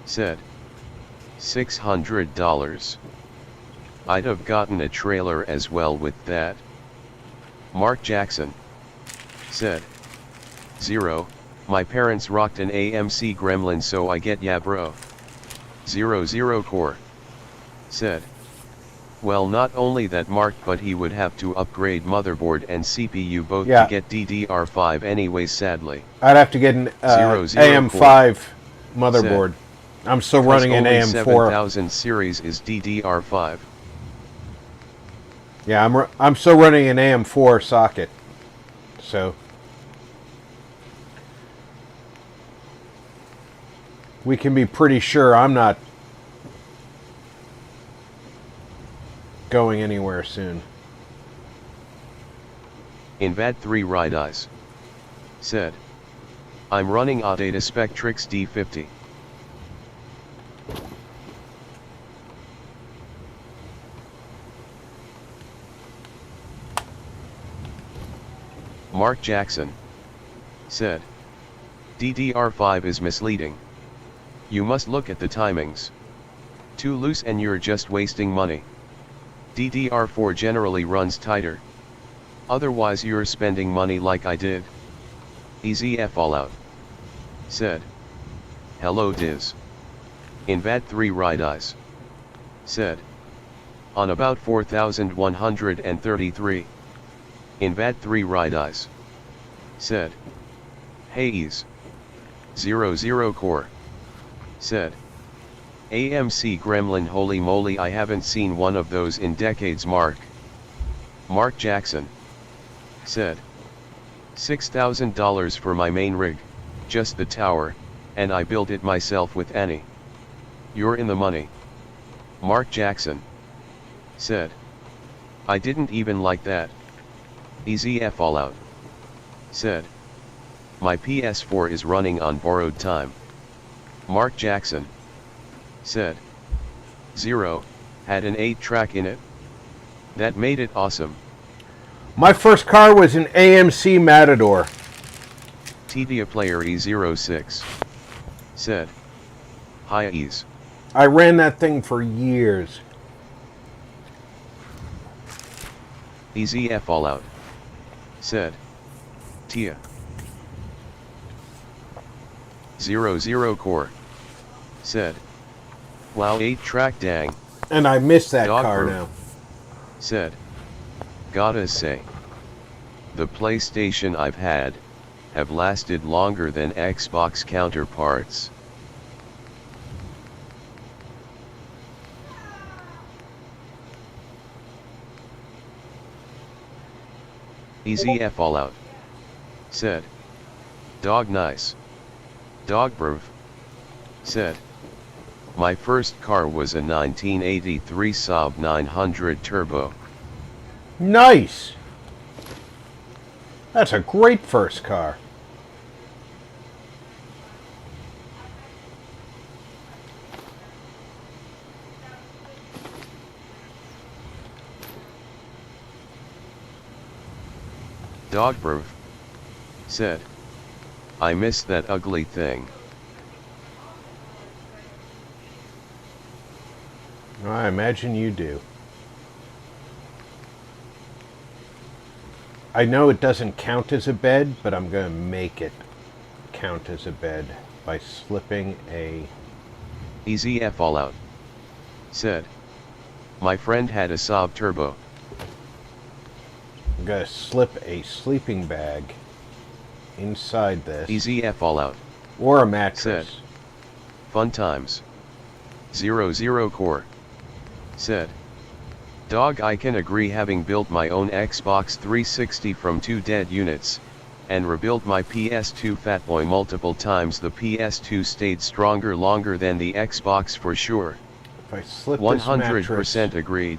Speaker 2: said, $600. I'd have gotten a trailer as well with that. Mark Jackson said, 0, my parents rocked an AMC Gremlin so I get ya bro. 00 Core said, well, not only that, Mark, but he would have to upgrade motherboard and CPU both to get DDR5 anyway, sadly.
Speaker 1: I'd have to get an AM5 motherboard. I'm still running an AM4.
Speaker 2: 7000 series is DDR5.
Speaker 1: Yeah, I'm still running an AM4 socket. So we can be pretty sure I'm not going anywhere soon.
Speaker 2: Invad3 Ride Eyes said, I'm running Adata Spectrix D50. Mark Jackson said, DDR5 is misleading. You must look at the timings. Too loose and you're just wasting money. DDR4 generally runs tighter. Otherwise you're spending money like I did. EZF Fallout said, hello Diz. Invad3 Ride Eyes said, on about 4133. Invad3 Ride Eyes said, hey Ease. 00 Core said, AMC Gremlin, holy moly, I haven't seen one of those in decades. Mark Jackson said, $6,000 for my main rig, just the tower, and I built it myself with Annie. You're in the money. Mark Jackson said, I didn't even like that. EZF Fallout said, my PS4 is running on borrowed time. Mark Jackson said, 0, had an 8-track in it. That made it awesome.
Speaker 1: My first car was an AMC Matador.
Speaker 2: TDA Player E06 said, hi Ease.
Speaker 1: I ran that thing for years.
Speaker 2: EZF Fallout said, Tia. 00 Core said, wow, 8-track dang.
Speaker 1: And I miss that
Speaker 2: Dog
Speaker 1: car
Speaker 2: Proof
Speaker 1: now.
Speaker 2: said, gotta say, the PlayStation I've had have lasted longer than Xbox counterparts. EZF Fallout said, dog nice. Dogproof said, my first car was a 1983 Saab 900 Turbo.
Speaker 1: Nice. That's a great first car.
Speaker 2: Dogproof said, I miss that ugly thing.
Speaker 1: I imagine you do. I know it doesn't count as a bed, but I'm going to make it count as a bed by slipping a...
Speaker 2: EZF Fallout said, My friend had a Saab Turbo.
Speaker 1: I'm gonna slip a sleeping bag inside this.
Speaker 2: Easy Fallout.
Speaker 1: Or a mattress.
Speaker 2: Said. Fun times. 00 Core. Said. Dog, I can agree, having built my own Xbox 360 from 2 dead units, and rebuilt my PS2 Fatboy multiple times, the PS2 stayed stronger longer than the Xbox for sure.
Speaker 1: If I slip
Speaker 2: 100%
Speaker 1: this mattress
Speaker 2: agreed.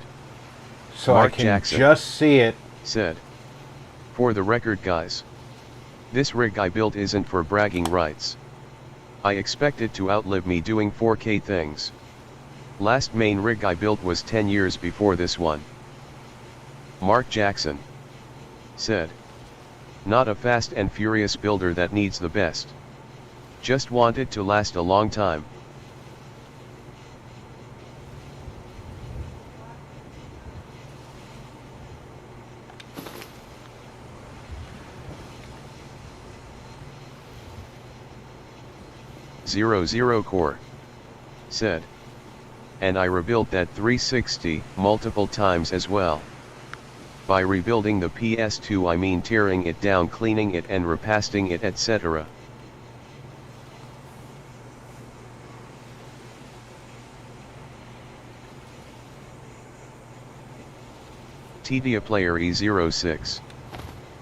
Speaker 1: so
Speaker 2: Mark
Speaker 1: I can
Speaker 2: Jackson
Speaker 1: just see it.
Speaker 2: said. For the record, guys, this rig I built isn't for bragging rights. I expect it to outlive me doing 4K things. Last main rig I built was 10 years before this one. Mark Jackson said. Not a fast and furious builder that needs the best. Just want it to last a long time. Zero Core said. And I rebuilt that 360 multiple times as well. By rebuilding the PS2 I mean tearing it down, cleaning it and repasting it, etc. TDA Player E06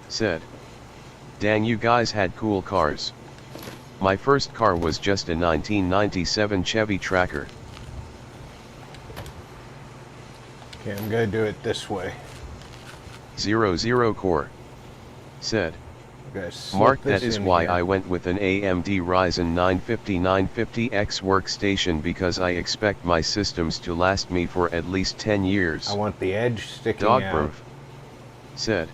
Speaker 2: said. Dang, you guys had cool cars. My first car was just a 1997 Chevy Tracker.
Speaker 1: Okay, I'm gonna do it this way.
Speaker 2: 00 Core said.
Speaker 1: I'm gonna slip
Speaker 2: Mark,
Speaker 1: this
Speaker 2: that is
Speaker 1: in
Speaker 2: why
Speaker 1: here.
Speaker 2: I went with an AMD Ryzen 950-950X workstation, because I expect my systems to last me for at least 10 years.
Speaker 1: I want the edge sticking out.
Speaker 2: Dogproof said.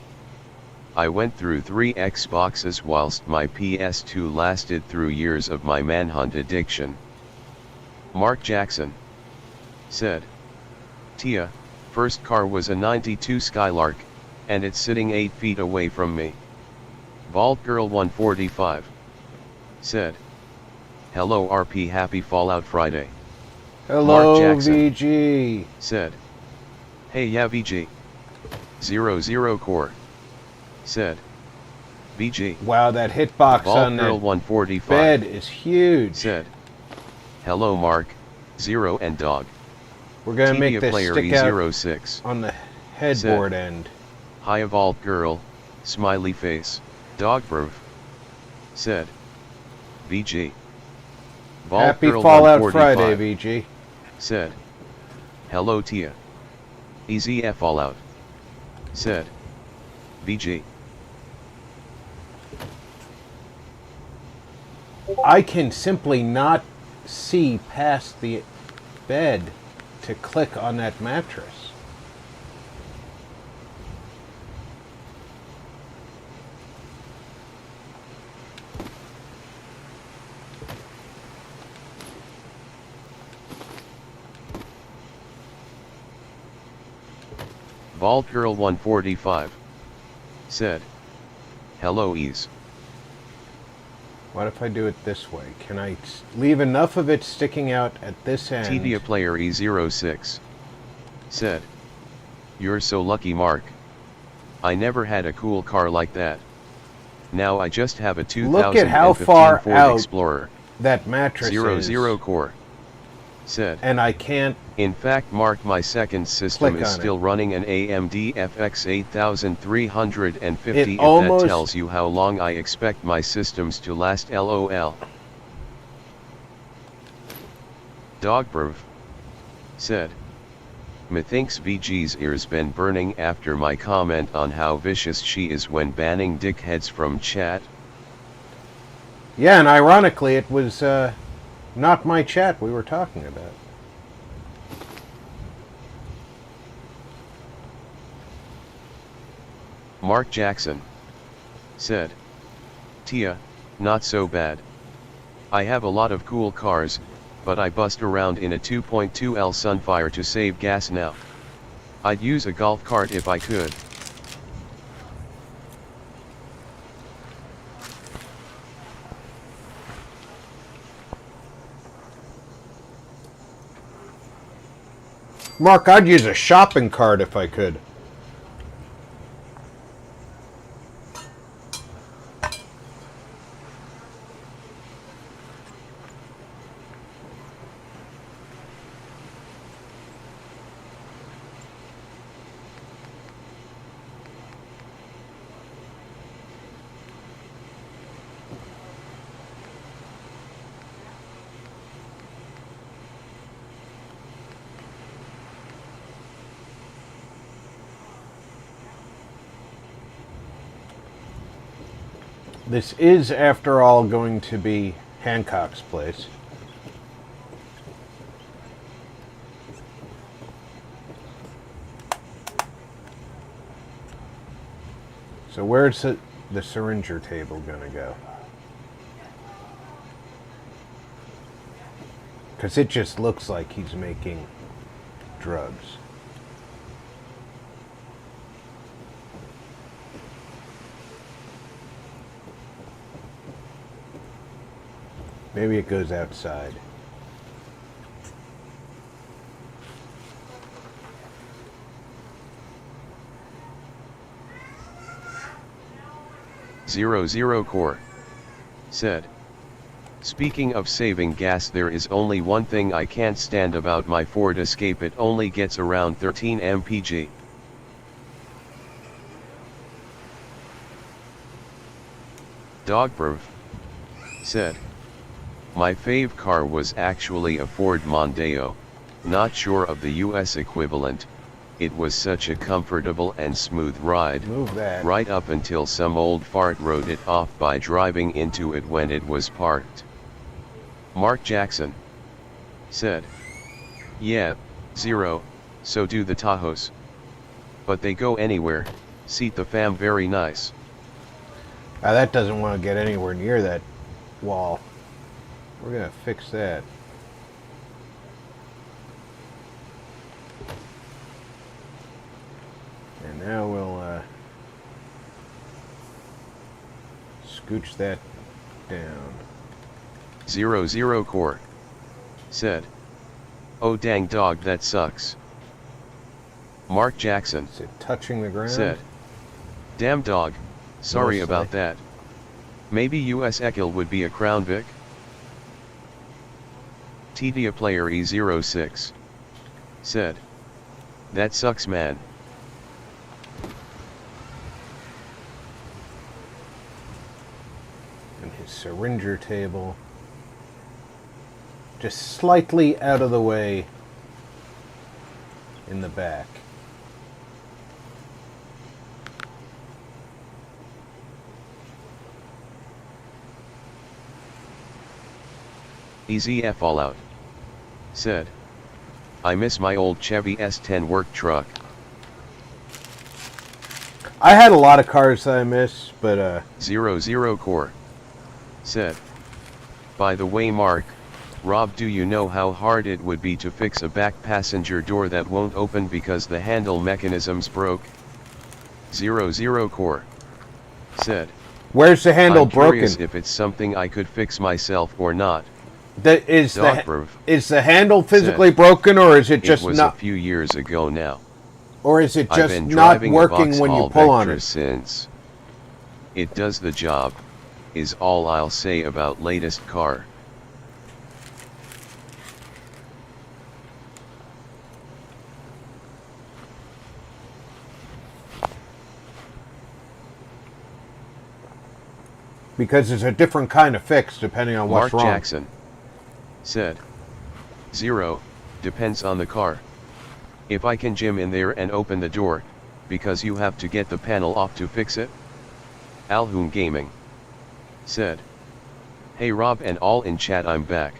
Speaker 2: I went through 3 Xboxes whilst my PS2 lasted through years of my manhunt addiction. Mark Jackson said. Tia, first car was a 92 Skylark, and it's sitting 8 feet away from me. Vault Girl 145 said. Hello RP, happy Fallout Friday.
Speaker 1: Hello,
Speaker 2: Mark Jackson
Speaker 1: VG.
Speaker 2: said. Hey, yeah, VG. 00 Core said. VG.
Speaker 1: Wow, that hitbox
Speaker 2: Vault
Speaker 1: on
Speaker 2: Girl
Speaker 1: that
Speaker 2: 145
Speaker 1: bed is huge.
Speaker 2: said. Hello Mark, Zero and Dog.
Speaker 1: We're gonna
Speaker 2: TDA
Speaker 1: make this
Speaker 2: Player
Speaker 1: stick out
Speaker 2: E06
Speaker 1: on the headboard end.
Speaker 2: Hi Vault Girl, smiley face, Dogproof said. VG. Vault
Speaker 1: Happy
Speaker 2: Girl
Speaker 1: Fallout
Speaker 2: 145
Speaker 1: Friday, VG.
Speaker 2: said. Hello Tia. Easy Fallout said. VG.
Speaker 1: I can simply not see past the bed to click on that mattress.
Speaker 2: Vault Girl 145 said. Hello Ease.
Speaker 1: What if I do it this way? Can I leave enough of it sticking out at this end?
Speaker 2: TDA Player E06 said. You're so lucky, Mark. I never had a cool car like that. Now I just have a 2015
Speaker 1: Look at how far
Speaker 2: Ford
Speaker 1: out
Speaker 2: Explorer.
Speaker 1: that mattress is.
Speaker 2: 00 Core said.
Speaker 1: And I can't.
Speaker 2: In fact, Mark, my second system
Speaker 1: Click
Speaker 2: is
Speaker 1: on
Speaker 2: still running an AMD FX 8350.
Speaker 1: It
Speaker 2: If
Speaker 1: almost-
Speaker 2: that tells you how long I expect my systems to last, LOL. Dogproof said. Methinks VG's ears been burning after my comment on how vicious she is when banning dickheads from chat.
Speaker 1: Yeah, and ironically, it was not my chat we were talking about.
Speaker 2: Mark Jackson said. Tia, not so bad. I have a lot of cool cars, but I bust around in a 2.2L Sunfire to save gas now. I'd use a golf cart if I could.
Speaker 1: Mark, I'd use a shopping cart if I could. This is, after all, going to be Hancock's place. So where's the syringer table going to go? Because it just looks like he's making drugs. Maybe it goes outside.
Speaker 2: Zero Core said, speaking of saving gas, there is only one thing I can't stand about my Ford Escape. It only gets around 13 mpg. Dogproof said, my fave car was actually a Ford Mondeo, not sure of the US equivalent. It was such a comfortable and smooth ride,
Speaker 1: Move that.
Speaker 2: right up until some old fart wrote it off by driving into it when it was parked. Mark Jackson said, yeah, Zero, so do the Tahoes. But they go anywhere, seat the fam very nice.
Speaker 1: Now that doesn't want to get anywhere near that wall. We're going to fix that. And now we'll scooch that down.
Speaker 2: 00 Core said, oh dang dog, that sucks. Mark Jackson
Speaker 1: Is it touching the ground?
Speaker 2: said, damn dog, sorry
Speaker 1: Mostly.
Speaker 2: about that. Maybe US Ekil would be a Crown Vic? TDA player E06 said, that sucks man.
Speaker 1: And his syringer table just slightly out of the way in the back.
Speaker 2: EZF Fallout said, I miss my old Chevy S10 work truck.
Speaker 1: I had a lot of cars that I miss, but
Speaker 2: 00 Core said, by the way Mark, Rob, do you know how hard it would be to fix a back passenger door that won't open because the handle mechanisms broke? 00 Core said,
Speaker 1: where's the handle
Speaker 2: I'm
Speaker 1: broken?
Speaker 2: curious if it's something I could fix myself or not.
Speaker 1: Is
Speaker 2: Dogproof
Speaker 1: the handle physically broken, or is it just
Speaker 2: it was
Speaker 1: not?
Speaker 2: a few years ago now.
Speaker 1: Or is it
Speaker 2: I've
Speaker 1: just
Speaker 2: been
Speaker 1: not
Speaker 2: driving
Speaker 1: working
Speaker 2: a
Speaker 1: when you
Speaker 2: Vauxhall
Speaker 1: pull on
Speaker 2: Vectra
Speaker 1: it?
Speaker 2: since. It does the job, is all I'll say about latest car.
Speaker 1: Because it's a different kind of fix depending on what's
Speaker 2: Mark
Speaker 1: wrong.
Speaker 2: Jackson said, 0, depends on the car. If I can jam in there and open the door, because you have to get the panel off to fix it. Alhoon Gaming said, hey Rob and all in chat, I'm back.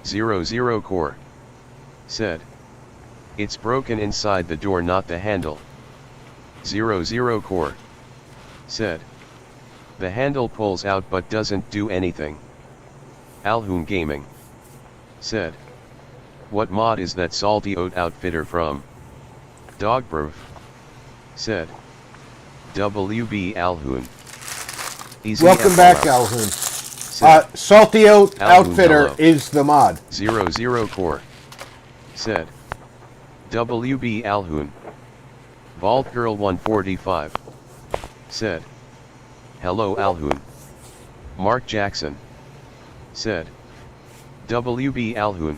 Speaker 2: 00 Core said, it's broken inside the door, not the handle. 00 Core said, the handle pulls out but doesn't do anything. Alhoon Gaming said, what mod is that salty oat outfitter from? Dogproof said, WB Alhoon. Easy
Speaker 1: Welcome
Speaker 2: FLL
Speaker 1: back, Alhoon.
Speaker 2: said,
Speaker 1: Salty Oat
Speaker 2: Alhoon
Speaker 1: Outfitter
Speaker 2: hello.
Speaker 1: is the mod.
Speaker 2: 00 Core said, WB Alhoun. Vault Girl 145. Said. Hello Alhoun. Mark Jackson. Said. WB Alhoun.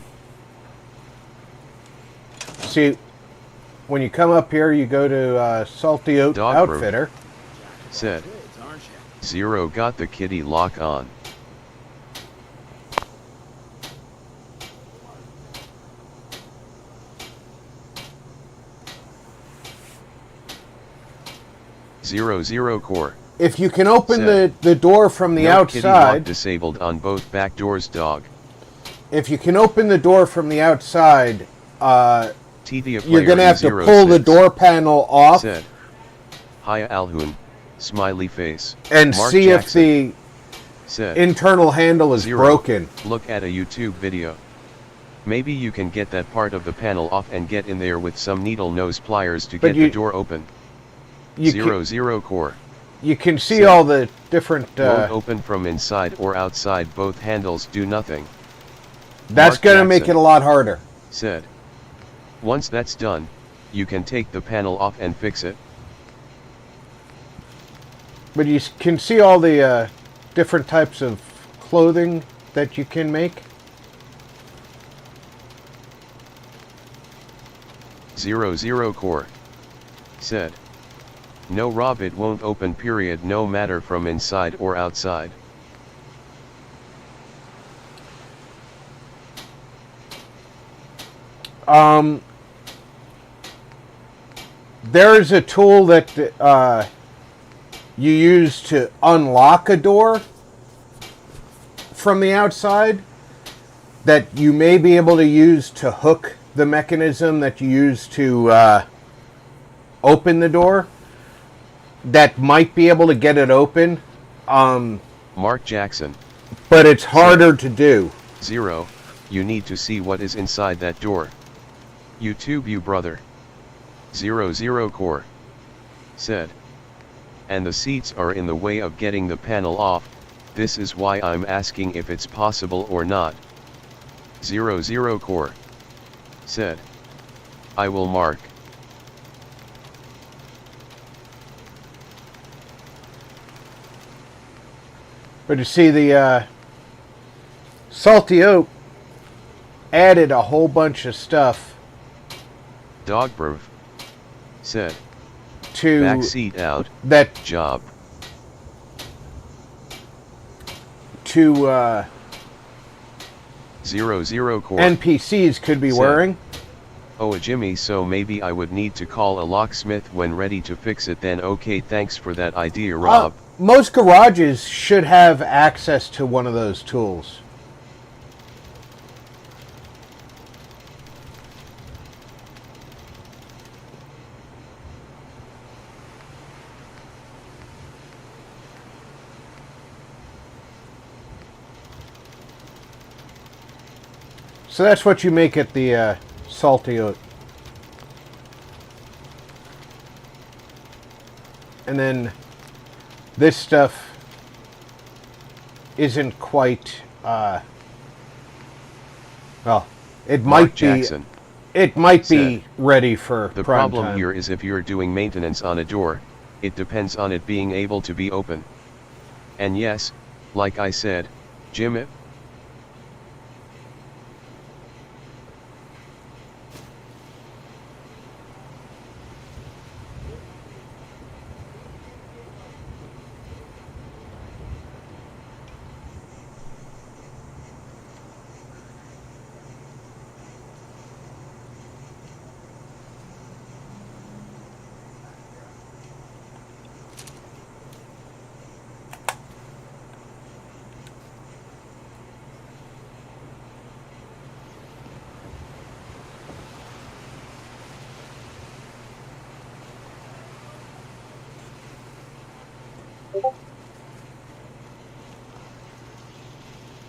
Speaker 1: See, when you come up here, you go to Salty Oat
Speaker 2: Dog
Speaker 1: Outfitter.
Speaker 2: Said.
Speaker 3: Kids, aren't you?
Speaker 2: Zero got the kitty lock on. Zero core.
Speaker 1: If you can open
Speaker 2: Said.
Speaker 1: the door from the
Speaker 2: No kitty lock
Speaker 1: outside,
Speaker 2: disabled on both back doors. Dog.
Speaker 1: if you can open the door from the outside,
Speaker 2: TD
Speaker 1: you're going to have to pull the door panel off
Speaker 2: Said. Hiya Alhoun. Smiley face.
Speaker 1: and
Speaker 2: Mark
Speaker 1: see
Speaker 2: Jackson.
Speaker 1: if
Speaker 2: Said.
Speaker 1: the internal handle is
Speaker 2: Zero.
Speaker 1: broken.
Speaker 2: Look at a YouTube video. Maybe you can get that part of the panel off and get in there with some needle nose pliers to
Speaker 1: But
Speaker 2: get the door open.
Speaker 1: You
Speaker 2: Zero core.
Speaker 1: You can see
Speaker 2: Said.
Speaker 1: all the different.
Speaker 2: Won't open from inside or outside. Both handles do nothing.
Speaker 1: That's
Speaker 2: Mark
Speaker 1: going to make it
Speaker 2: Jackson.
Speaker 1: a lot harder.
Speaker 2: Said. Once that's done, you can take the panel off and fix it.
Speaker 1: But you can see all the different types of clothing that you can make.
Speaker 2: Zero core. Said. No Rob, it won't open period, no matter from inside or outside.
Speaker 1: There's a tool that you use to unlock a door from the outside that you may be able to use to hook the mechanism that you use to open the door. That might be able to get it open,
Speaker 2: Mark Jackson.
Speaker 1: but it's harder to do.
Speaker 2: Zero, you need to see what is inside that door. YouTube you brother. Zero core. Said. And the seats are in the way of getting the panel off, this is why I'm asking if it's possible or not. Zero core. Said. I will mark.
Speaker 1: But you see, the Salty Oak added a whole bunch of stuff
Speaker 2: Dogberv. Said.
Speaker 1: to
Speaker 2: Back seat out.
Speaker 1: that
Speaker 2: Job.
Speaker 1: to
Speaker 2: Zero core.
Speaker 1: NPCs could be
Speaker 2: Said.
Speaker 1: wearing.
Speaker 2: Oh Jimmy, so maybe I would need to call a locksmith when ready to fix it then. Okay, thanks for that idea Rob.
Speaker 1: Most garages should have access to one of those tools. So that's what you make at the Salty Oat. And then this stuff isn't quite, well, it
Speaker 2: Mark
Speaker 1: might
Speaker 2: Jackson.
Speaker 1: be, it might
Speaker 2: Said.
Speaker 1: be ready for
Speaker 2: The
Speaker 1: prime
Speaker 2: problem
Speaker 1: time.
Speaker 2: here is if you're doing maintenance on a door, it depends on it being able to be open. And yes, like I said, Jim,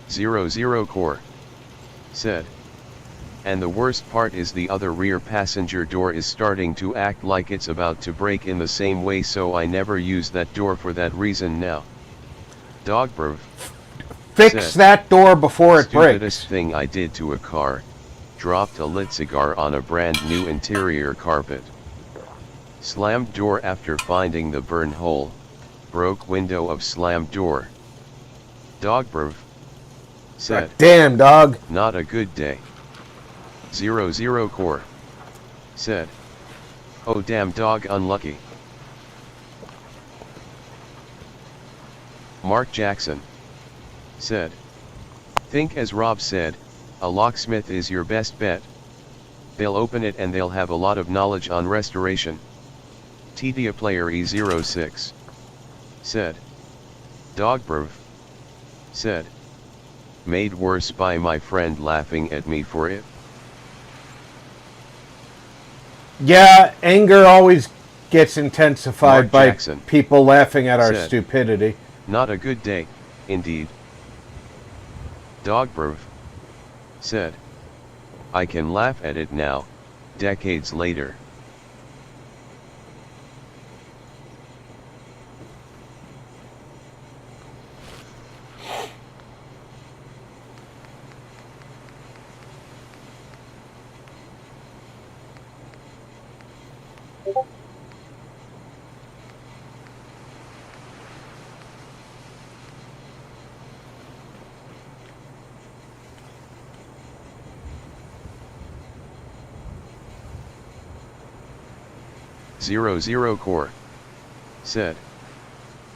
Speaker 2: Zero core. Said. And the worst part is the other rear passenger door is starting to act like it's about to break in the same way, so I never use that door for that reason now. Dogberv.
Speaker 1: Fix
Speaker 2: Said.
Speaker 1: that door before it breaks.
Speaker 2: Stupidest thing I did to a car. dropped a lit cigar on a brand new interior carpet. Slammed door after finding the burn hole, broke window of slammed door. Dog brev. Said.
Speaker 1: God damn, dog.
Speaker 2: Not a good day. 00 core. Said. Oh damn dog unlucky. Mark Jackson. Said. Think as Rob said, a locksmith is your best bet. They'll open it and they'll have a lot of knowledge on restoration. TTA player E06. Said. Dog brev. Said. Made worse by my friend laughing at me for it.
Speaker 1: Yeah, anger always gets intensified
Speaker 2: Mark
Speaker 1: by
Speaker 2: Jackson
Speaker 1: people laughing at our
Speaker 2: said,
Speaker 1: stupidity.
Speaker 2: Not a good day, indeed. Dog brev. Said. I can laugh at it now, decades later. Zero core. Said.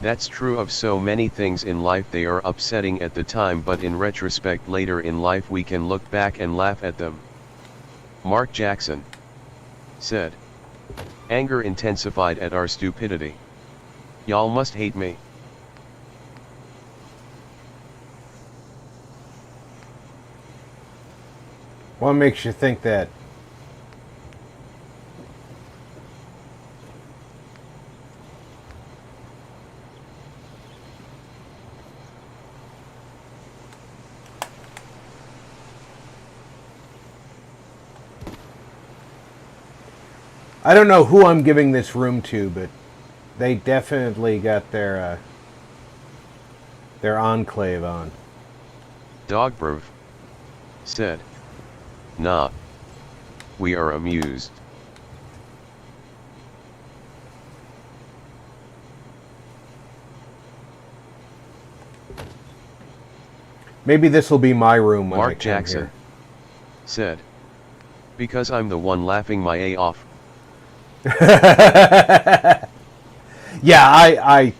Speaker 2: That's true of so many things in life, they are upsetting at the time, but in retrospect later in life we can look back and laugh at them. Mark Jackson. Said. Anger intensified at our stupidity. Y'all must hate me.
Speaker 1: What makes you think that? I don't know who I'm giving this room to, but they definitely got their enclave on.
Speaker 2: Dog brev. Said. Nah. We are amused.
Speaker 1: Maybe this will be my room when I
Speaker 2: Mark
Speaker 1: come
Speaker 2: Jackson.
Speaker 1: here.
Speaker 2: Said. Because I'm the one laughing my A off.
Speaker 1: Yeah, I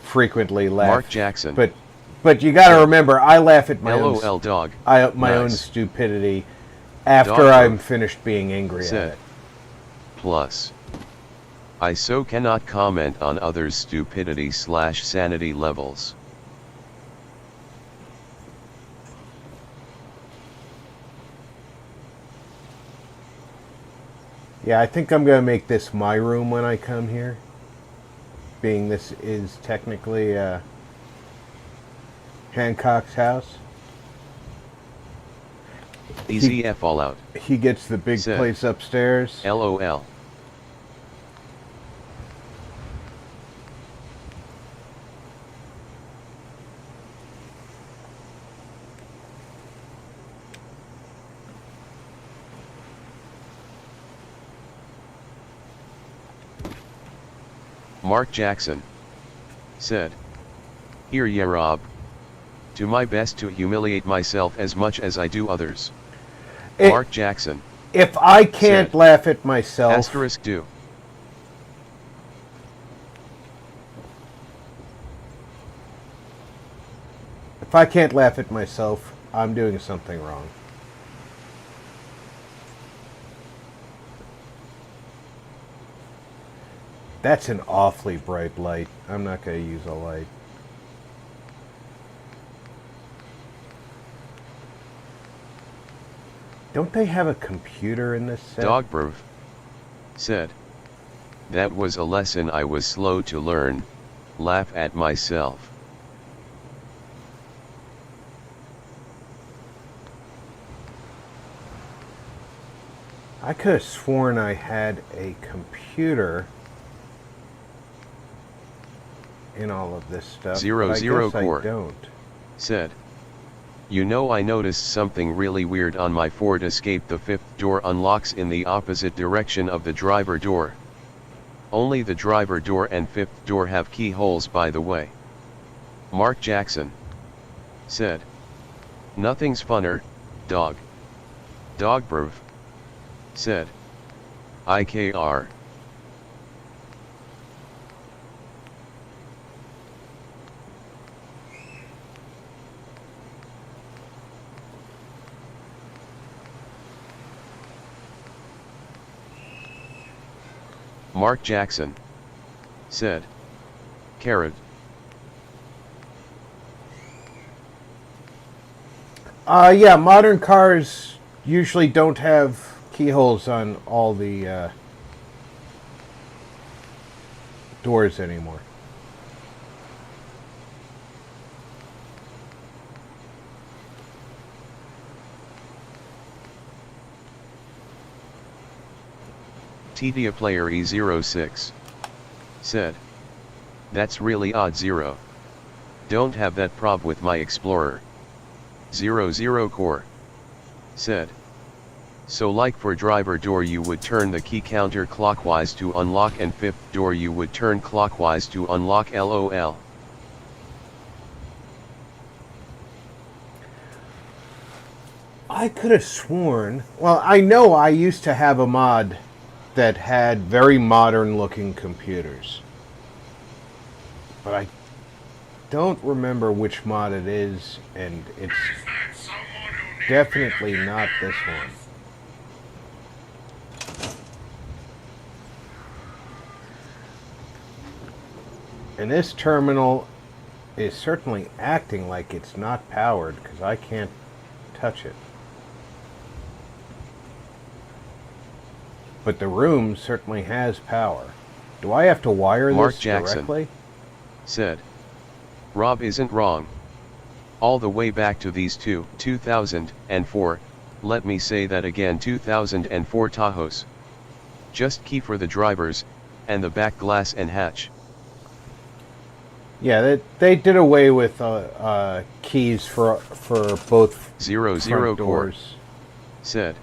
Speaker 1: frequently laugh.
Speaker 2: Mark Jackson.
Speaker 1: But you got to remember, I laugh at my
Speaker 2: LOL dog.
Speaker 1: own
Speaker 2: Nice.
Speaker 1: stupidity after
Speaker 2: Dog
Speaker 1: I'm
Speaker 2: brev.
Speaker 1: finished being angry at
Speaker 2: Said.
Speaker 1: it.
Speaker 2: Plus. I so cannot comment on others' stupidity/sanity levels.
Speaker 1: Yeah, I think I'm going to make this my room when I come here. Being this is technically Hancock's house.
Speaker 2: EZF Fallout.
Speaker 1: He gets the big
Speaker 2: Said.
Speaker 1: place upstairs.
Speaker 2: LOL. Mark Jackson. Said. Here ya Rob. Do my best to humiliate myself as much as I do others. Mark Jackson.
Speaker 1: If I can't
Speaker 2: Said.
Speaker 1: laugh at myself...
Speaker 2: Asterisk do.
Speaker 1: If I can't laugh at myself, I'm doing something wrong. That's an awfully bright light. I'm not going to use a light. Don't they have a computer in this set?
Speaker 2: Dog brev. Said. That was a lesson I was slow to learn. Laugh at myself.
Speaker 1: I could have sworn I had a computer in all of this stuff.
Speaker 2: Zero
Speaker 1: but I
Speaker 2: zero
Speaker 1: guess
Speaker 2: core.
Speaker 1: I don't.
Speaker 2: Said. You know, I noticed something really weird on my Ford Escape. The fifth door unlocks in the opposite direction of the driver door. Only the driver door and fifth door have keyholes, by the way. Mark Jackson said. Nothing's funner, dog. Dogbrv said. IKR. Mark Jackson said. Carrot.
Speaker 1: Yeah, modern cars usually don't have keyholes on all the doors anymore.
Speaker 2: TDA player E06 said. That's really odd. Zero. Don't have that prob with my Explorer. 00 core said. So like for driver door you would turn the key counterclockwise to unlock, and fifth door you would turn clockwise to unlock. LOL.
Speaker 1: I could have sworn, well, I know I used to have a mod that had very modern looking computers, but I don't remember which mod it is, and it's
Speaker 4: Is that someone who needs
Speaker 1: definitely
Speaker 4: me to
Speaker 1: not
Speaker 4: kick
Speaker 1: this
Speaker 4: their
Speaker 1: one.
Speaker 4: ass?
Speaker 1: And this terminal is certainly acting like it's not powered because I can't touch it. But the room certainly has power. Do I have to wire
Speaker 2: Mark
Speaker 1: this
Speaker 2: Jackson
Speaker 1: directly?
Speaker 2: said. Rob isn't wrong. All the way back to these 2004, let me say that again, 2004 Tahoes. Just key for the drivers, and the back glass and hatch.
Speaker 1: Yeah, they did away with keys for both
Speaker 2: 00
Speaker 1: front
Speaker 2: core
Speaker 1: doors.
Speaker 2: said.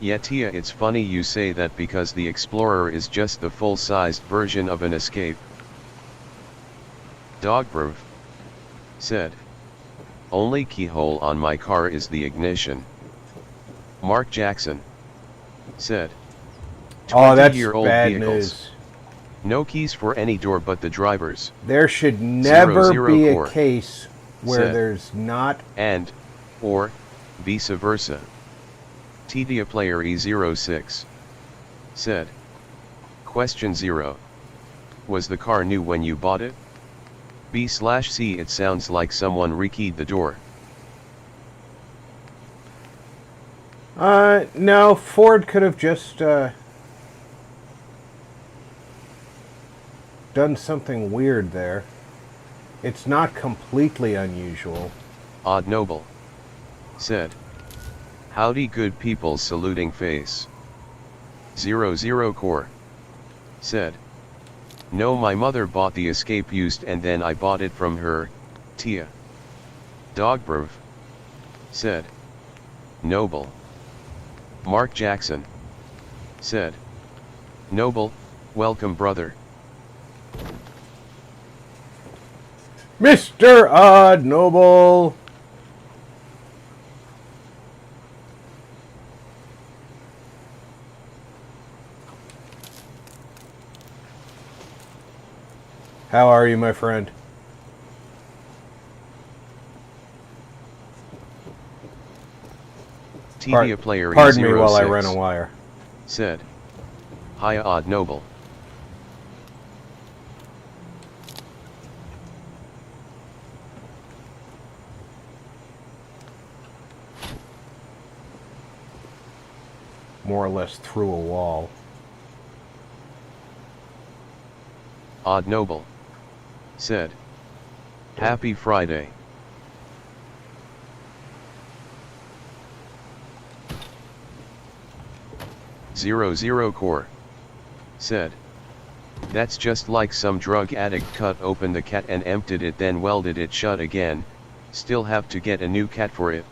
Speaker 2: Yeah, Tia, it's funny you say that because the Explorer is just the full-sized version of an Escape. Dogbrv said. Only keyhole on my car is the ignition. Mark Jackson said.
Speaker 1: Oh, that's
Speaker 2: 20-year-old
Speaker 1: bad
Speaker 2: vehicles.
Speaker 1: news.
Speaker 2: No keys for any door but the driver's.
Speaker 1: There should never
Speaker 2: 00
Speaker 1: be a
Speaker 2: core
Speaker 1: case where
Speaker 2: said.
Speaker 1: there's not.
Speaker 2: And, or, vice versa. TDA player E06 said. Question 0. Was the car new when you bought it? B/C. It sounds like someone rekeyed the door.
Speaker 1: No, Ford could have just done something weird there. It's not completely unusual.
Speaker 2: Odd Noble said. Howdy good people, saluting face. 00 core said. No, my mother bought the Escape used and then I bought it from her, Tia. Dogbrv said. Noble. Mark Jackson said. Noble, welcome brother.
Speaker 1: Mr. Odd Noble! How are you, my friend?
Speaker 2: TDA player
Speaker 1: Pardon me while I
Speaker 2: E06
Speaker 1: ran a wire.
Speaker 2: said. Hiya Odd Noble.
Speaker 1: More or less through a wall.
Speaker 2: Odd Noble said. Happy Friday. Zero core said. That's just like some drug addict cut open the cat and emptied it, then welded it shut again. Still have to get a new cat for it.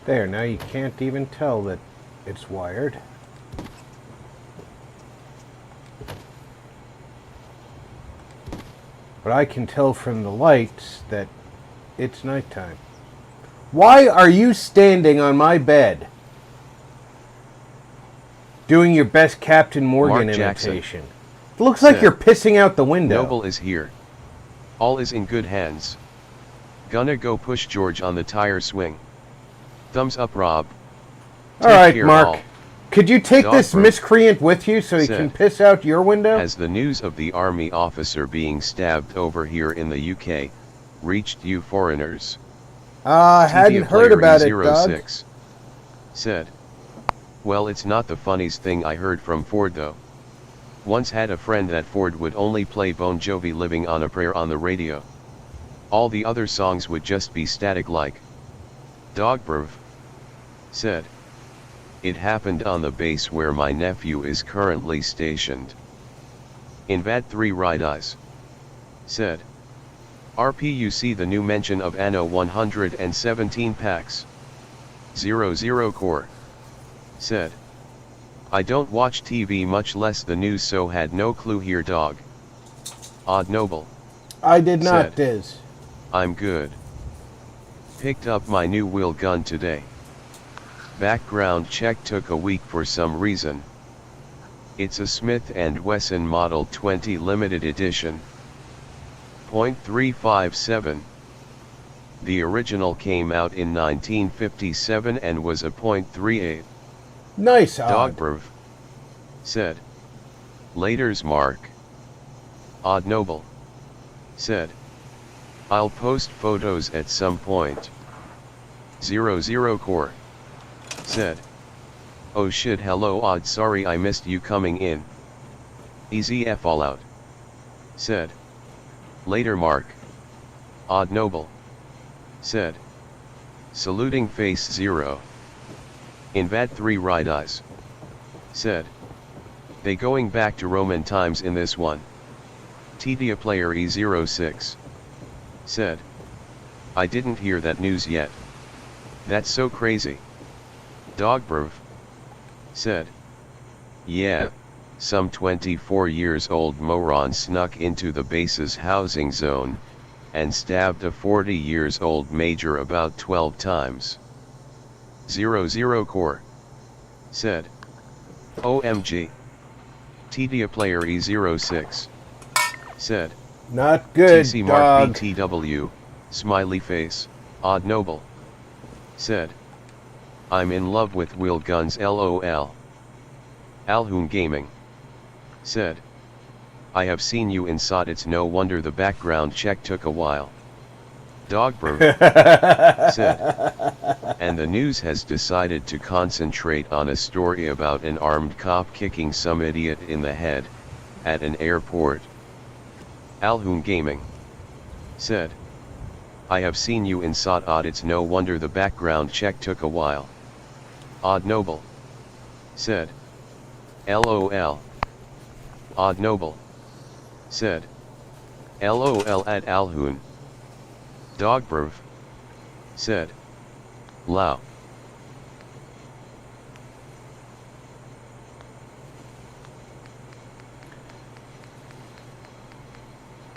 Speaker 1: There, now you can't even tell that it's wired. But I can tell from the lights that it's nighttime. Why are you standing on my bed? Doing your best Captain Morgan
Speaker 2: Mark Jackson
Speaker 1: imitation. It looks like
Speaker 2: said,
Speaker 1: you're pissing out the window.
Speaker 2: Noble is here. All is in good hands. Gonna go push George on the tire swing. Thumbs up, Rob.
Speaker 1: All right,
Speaker 2: care,
Speaker 1: Mark.
Speaker 2: all.
Speaker 1: Could you take this
Speaker 2: Dogberg
Speaker 1: miscreant with you so he
Speaker 2: said,
Speaker 1: can piss out your window?
Speaker 2: Has the news of the army officer being stabbed over here in the UK reached you foreigners?
Speaker 1: Hadn't heard about it, dog.
Speaker 2: E06 said, well, it's not the funniest thing I heard from Ford though. Once had a friend that Ford would only play Bon Jovi Living on a Prayer on the radio. All the other songs would just be static like. Dogberv said, it happened on the base where my nephew is currently stationed. In VAT 3 Ride Eyes said, RP you see the new mention of Anno 117 packs. 00 Core said, I don't watch TV much less the news so had no clue here dog. Odd Noble
Speaker 1: I did not,
Speaker 2: said,
Speaker 1: Diz.
Speaker 2: I'm good. Picked up my new wheel gun today. Background check took a week for some reason. It's a Smith & Wesson Model 20 limited edition. .357. The original came out in 1957 and was a .38.
Speaker 1: Nice, Odd.
Speaker 2: Dogberv said, Laters Mark. Odd Noble said, I'll post photos at some point. 00 Core said, oh shit hello Odd sorry I missed you coming in. Easy F all out said, later Mark. Odd Noble said, saluting face 0. In VAT 3 Ride Eyes said, they going back to Roman times in this one. Tedia player E06 said, I didn't hear that news yet. That's so crazy. Dogberv said, yeah, some 24 years old moron snuck into the base's housing zone, and stabbed a 40 years old major about 12 times. 00 Core said, OMG. Tedia player E06 said,
Speaker 1: Not good,
Speaker 2: TC Mark
Speaker 1: dog.
Speaker 2: BTW, smiley face. Odd Noble said, I'm in love with wheel guns LOL. Alhoon Gaming said, I have seen you inside it's no wonder the background check took a while. Dogberg said, and the news has decided to concentrate on a story about an armed cop kicking some idiot in the head at an airport. Alhoon Gaming said, I have seen you inside Odd it's no wonder the background check took a while. Odd Noble said, LOL. Odd Noble said, LOL at Alhoon. Dogberv said, Lao.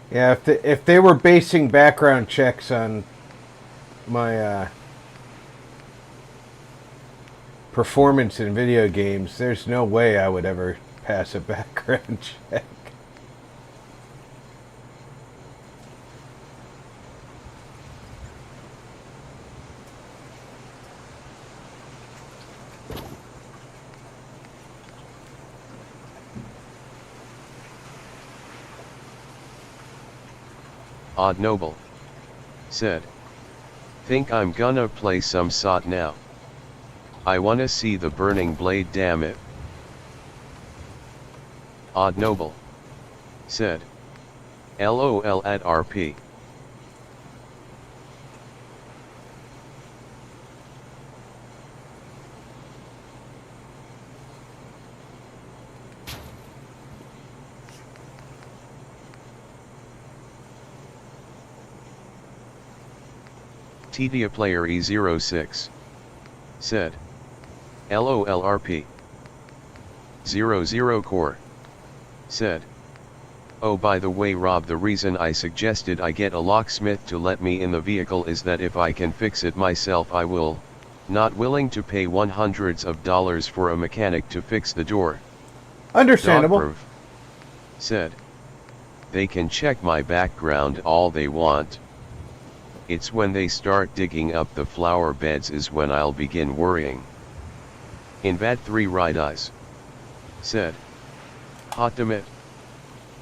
Speaker 1: Yeah, if they were basing background checks on my performance in video games, there's no way I would ever pass a background check.
Speaker 2: Odd Noble said, think I'm gonna play some SOT now. I wanna see the burning blade damn it. Odd Noble said, LOL at RP. TDA player E06 said, LOLRP. 00 Core said, oh by the way Rob, the reason I suggested I get a locksmith to let me in the vehicle is that if I can fix it myself I will, not willing to pay $100s of dollars for a mechanic to fix the door.
Speaker 1: Understandable.
Speaker 2: Dogproof said, they can check my background all they want. It's when they start digging up the flower beds is when I'll begin worrying. Invad 3 Ride Eyes said, Hot Demit.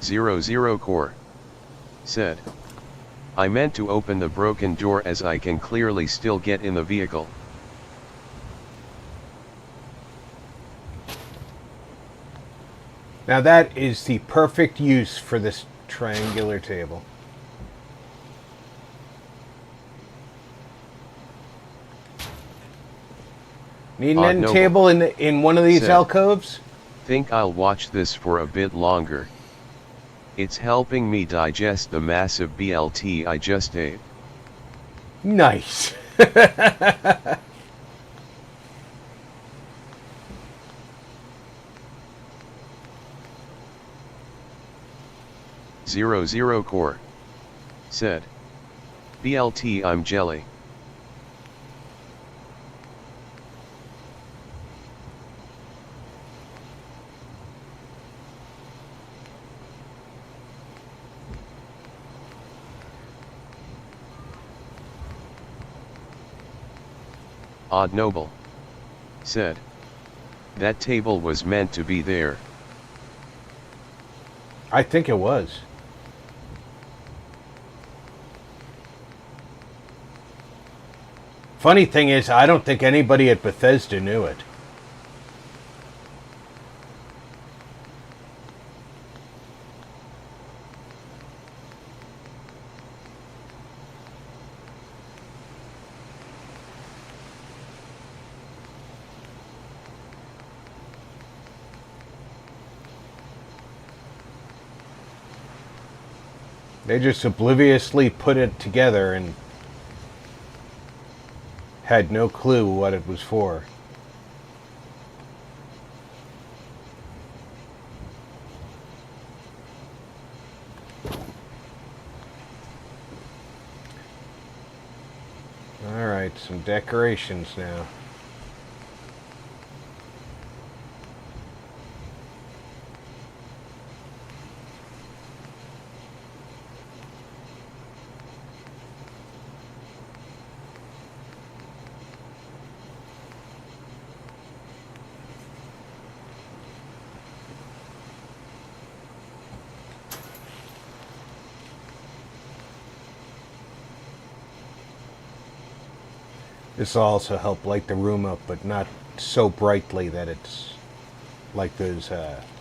Speaker 2: 00 Core said, I meant to open the broken door as I can clearly still get in the vehicle.
Speaker 1: Now that is the perfect use for this triangular table. Need an
Speaker 2: Odd
Speaker 1: end
Speaker 2: Noble
Speaker 1: table in one of these
Speaker 2: said,
Speaker 1: alcoves?
Speaker 2: Think I'll watch this for a bit longer. It's helping me digest the massive BLT I just ate.
Speaker 1: Nice.
Speaker 2: 00 Core said, BLT I'm jelly. Odd Noble said, that table was meant to be there.
Speaker 1: I think it was. Funny thing is, I don't think anybody at Bethesda knew it. They just obliviously put it together and had no clue what it was for. All right, some decorations now. This will also help light the room up, but not so brightly that it's like those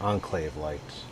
Speaker 1: enclave lights.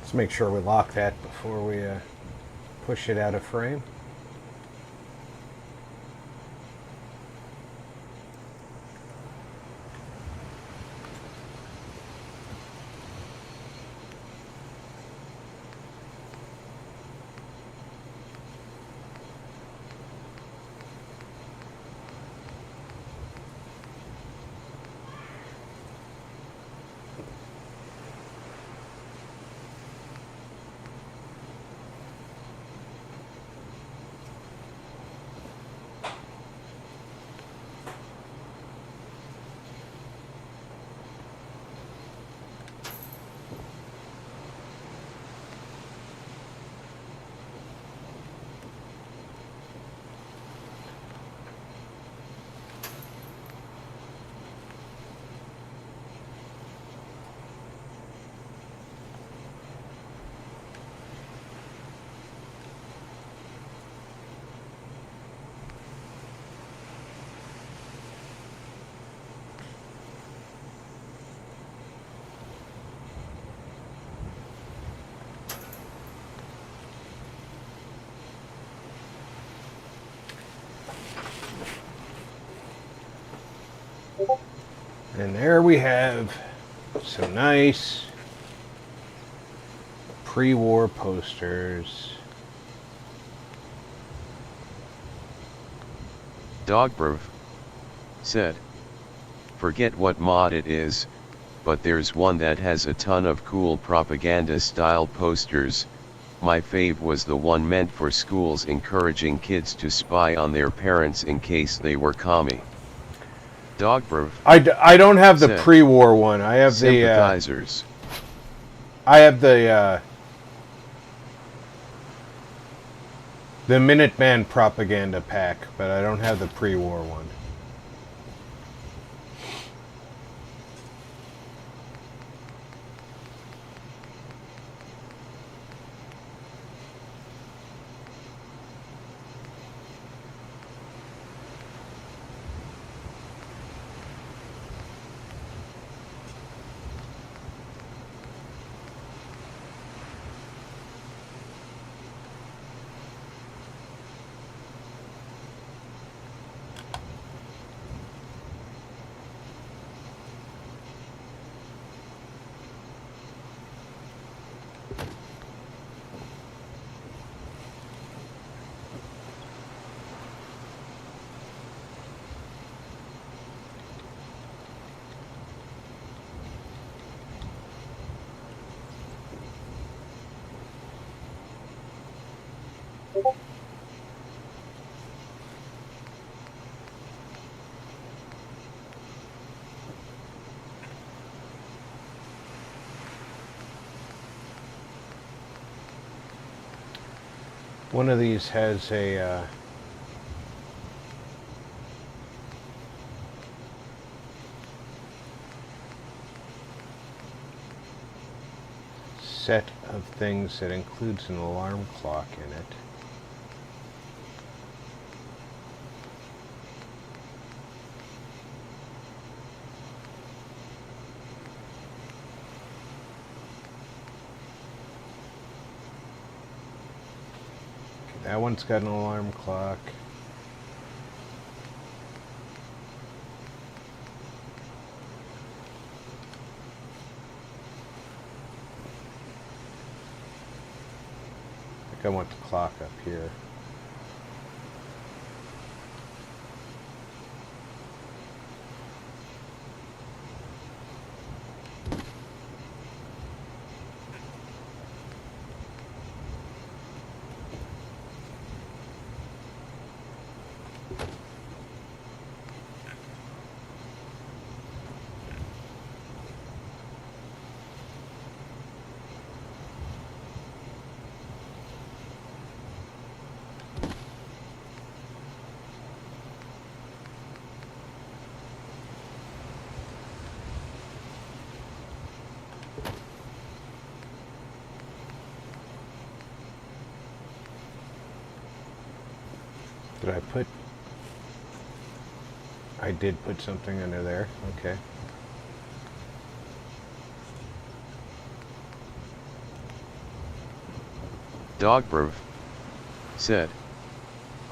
Speaker 1: Let's make sure we lock that before we push it out of frame. And there we have some nice pre-war posters.
Speaker 2: Dogbrov said, forget what mod it is, but there's one that has a ton of cool propaganda style posters. My fave was the one meant for schools encouraging kids to spy on their parents in case they were commie. Dogbrov
Speaker 1: I don't have the
Speaker 2: said,
Speaker 1: pre-war one. I have
Speaker 2: sympathizers.
Speaker 1: the Minuteman propaganda pack, but I don't have the pre-war one. One of these has a set of things that includes an alarm clock in it. That one's got an alarm clock. I think I want the clock up here. Did I put... I did put something under there. Okay.
Speaker 2: Dogbrov said,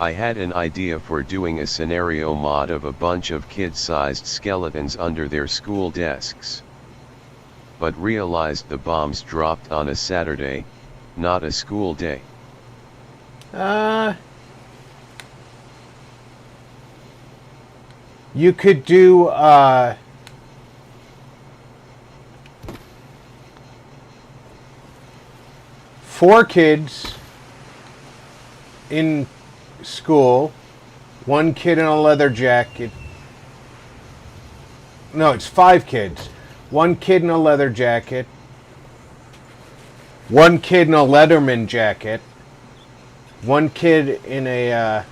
Speaker 2: I had an idea for doing a scenario mod of a bunch of kid-sized skeletons under their school desks. But realized the bombs dropped on a Saturday, not a school day.
Speaker 1: You could do, 4 kids in school, 1 kid in a leather jacket. No, it's 5 kids. 1 kid in a leather jacket, 1 kid in a Letterman jacket, 1 kid in a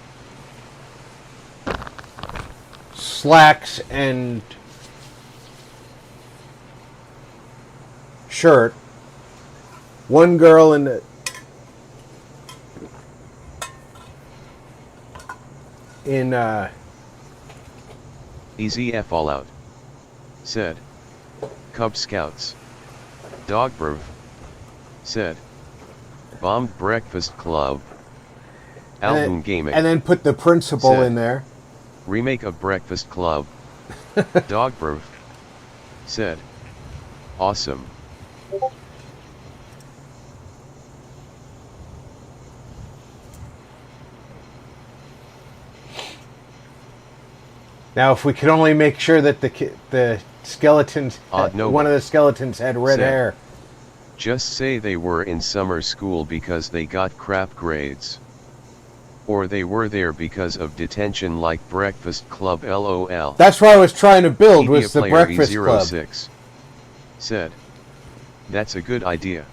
Speaker 1: slacks and shirt, 1 girl in the
Speaker 2: Easy F all out. Said, Cub Scouts. Dogbrov said, bombed breakfast club. Album gaming.
Speaker 1: and then put the principal
Speaker 2: Said,
Speaker 1: in there.
Speaker 2: remake of Breakfast Club. Dogbrov said. Awesome.
Speaker 1: Now, if we could only make sure that the skeletons,
Speaker 2: Odd noble.
Speaker 1: one of the skeletons had red
Speaker 2: Said.
Speaker 1: hair.
Speaker 2: Just say they were in summer school because they got crap grades. Or they were there because of detention like Breakfast Club LOL.
Speaker 1: That's what I was trying to build, was the
Speaker 2: Player
Speaker 1: Breakfast Club.
Speaker 2: E06 said. That's a good idea.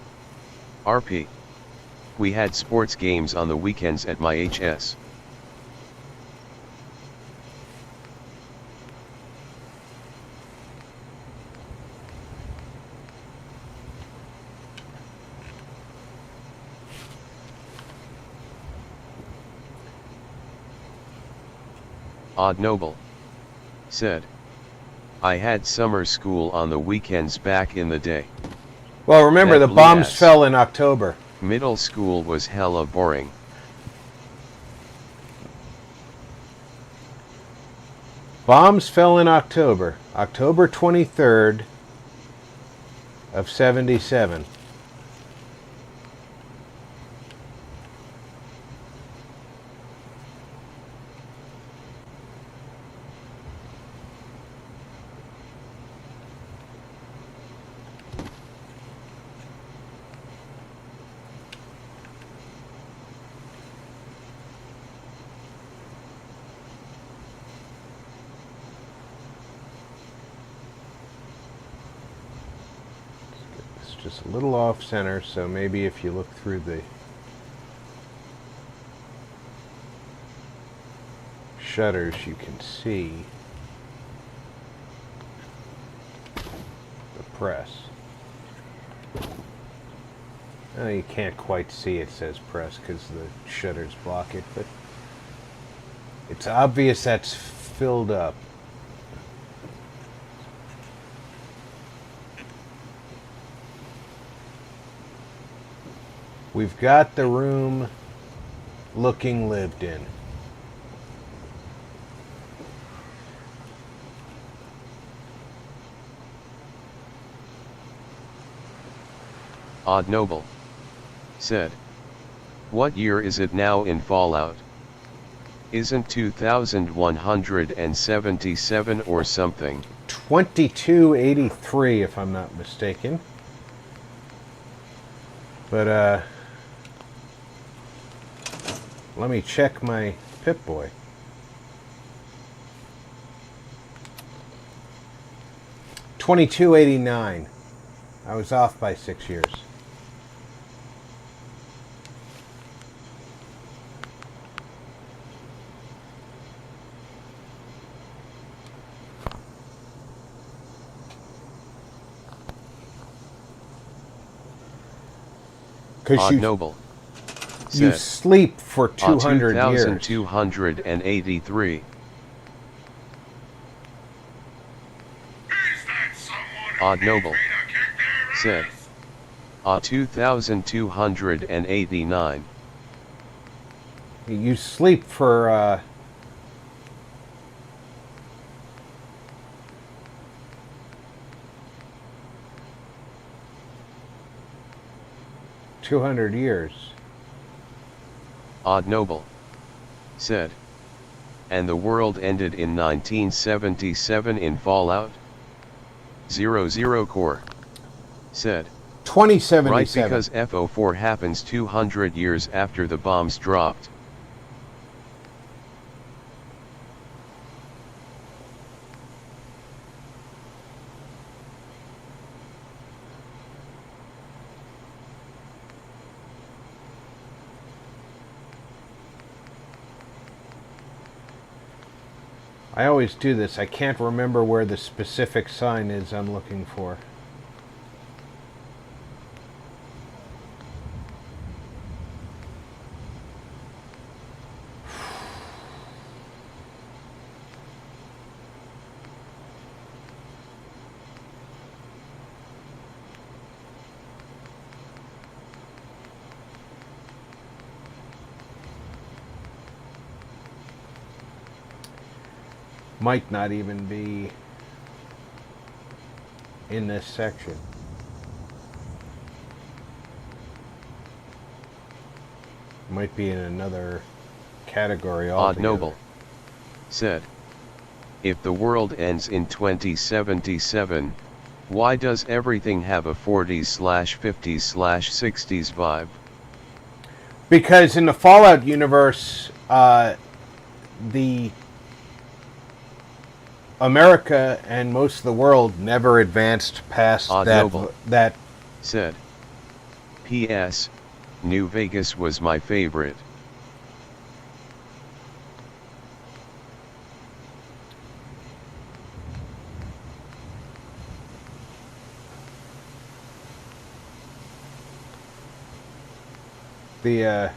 Speaker 2: RP. We had sports games on the weekends at my HS. Odd Noble said. I had summer school on the weekends back in the day.
Speaker 1: Well, remember,
Speaker 2: That
Speaker 1: the bombs
Speaker 2: bleed ass.
Speaker 1: fell in October.
Speaker 2: Middle school was hella boring.
Speaker 1: Bombs fell in October. October 23rd of 77. It's just a little off center, so maybe if you look through the shutters, you can see the press. Oh, you can't quite see it says press because the shutters block it, but it's obvious that's filled up. We've got the room looking lived in.
Speaker 2: Odd Noble said. What year is it now in Fallout? Isn't 2177 or something?
Speaker 1: 2283, if I'm not mistaken. But, let me check my Pip-Boy. $22.89. I was off by 6 years.
Speaker 2: Odd
Speaker 1: Because
Speaker 2: Noble
Speaker 1: you
Speaker 2: said.
Speaker 1: sleep for 200 years.
Speaker 2: 2283.
Speaker 4: Is that someone who
Speaker 2: Odd
Speaker 4: needs
Speaker 2: Noble
Speaker 4: me to kick their
Speaker 2: said.
Speaker 4: ass?
Speaker 2: 2289.
Speaker 1: You sleep for 200 years.
Speaker 2: Odd Noble said. And the world ended in 1977 in Fallout? 00 Core said.
Speaker 1: 2077.
Speaker 2: Right, because FO4 happens 200 years after the bombs dropped.
Speaker 1: I always do this. I can't remember where the specific sign is I'm looking for. Might not even be in this section. Might be in another category
Speaker 2: Odd
Speaker 1: altogether.
Speaker 2: Noble said, if the world ends in 2077, why does everything have a 40s/50s/60s vibe?
Speaker 1: Because in the Fallout universe, the America and most of the world never advanced past
Speaker 2: Odd
Speaker 1: that.
Speaker 2: Noble
Speaker 1: That
Speaker 2: said, P.S. New Vegas was my favorite.
Speaker 1: the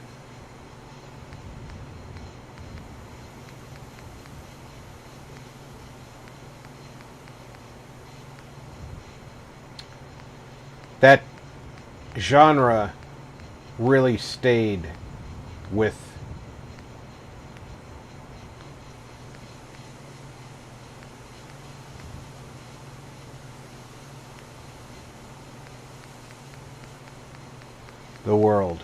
Speaker 1: that genre really stayed with the world.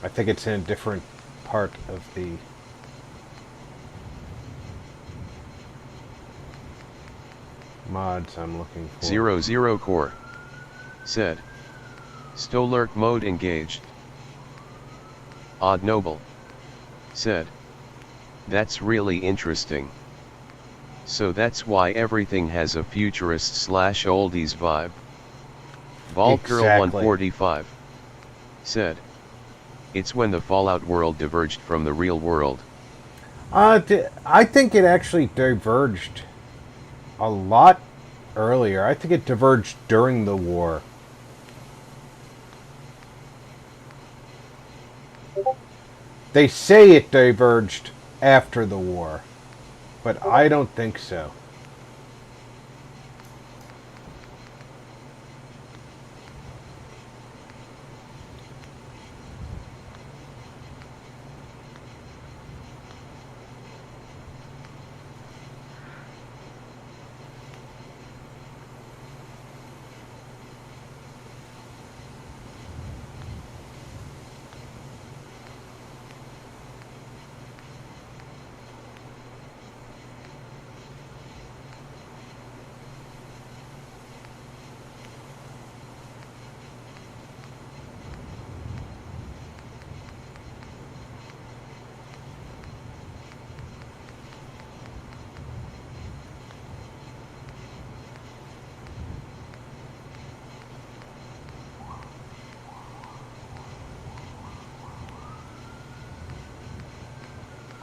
Speaker 1: I think it's in a different part of the mods I'm looking for.
Speaker 2: 00 Core said, Stolurk mode engaged. Odd Noble said, that's really interesting. So that's why everything has a futurist/oldies vibe. Vault Girl
Speaker 1: Exactly.
Speaker 2: 145 said, it's when the Fallout world diverged from the real world.
Speaker 1: I think it actually diverged a lot earlier. I think it diverged during the war. They say it diverged after the war, but I don't think so.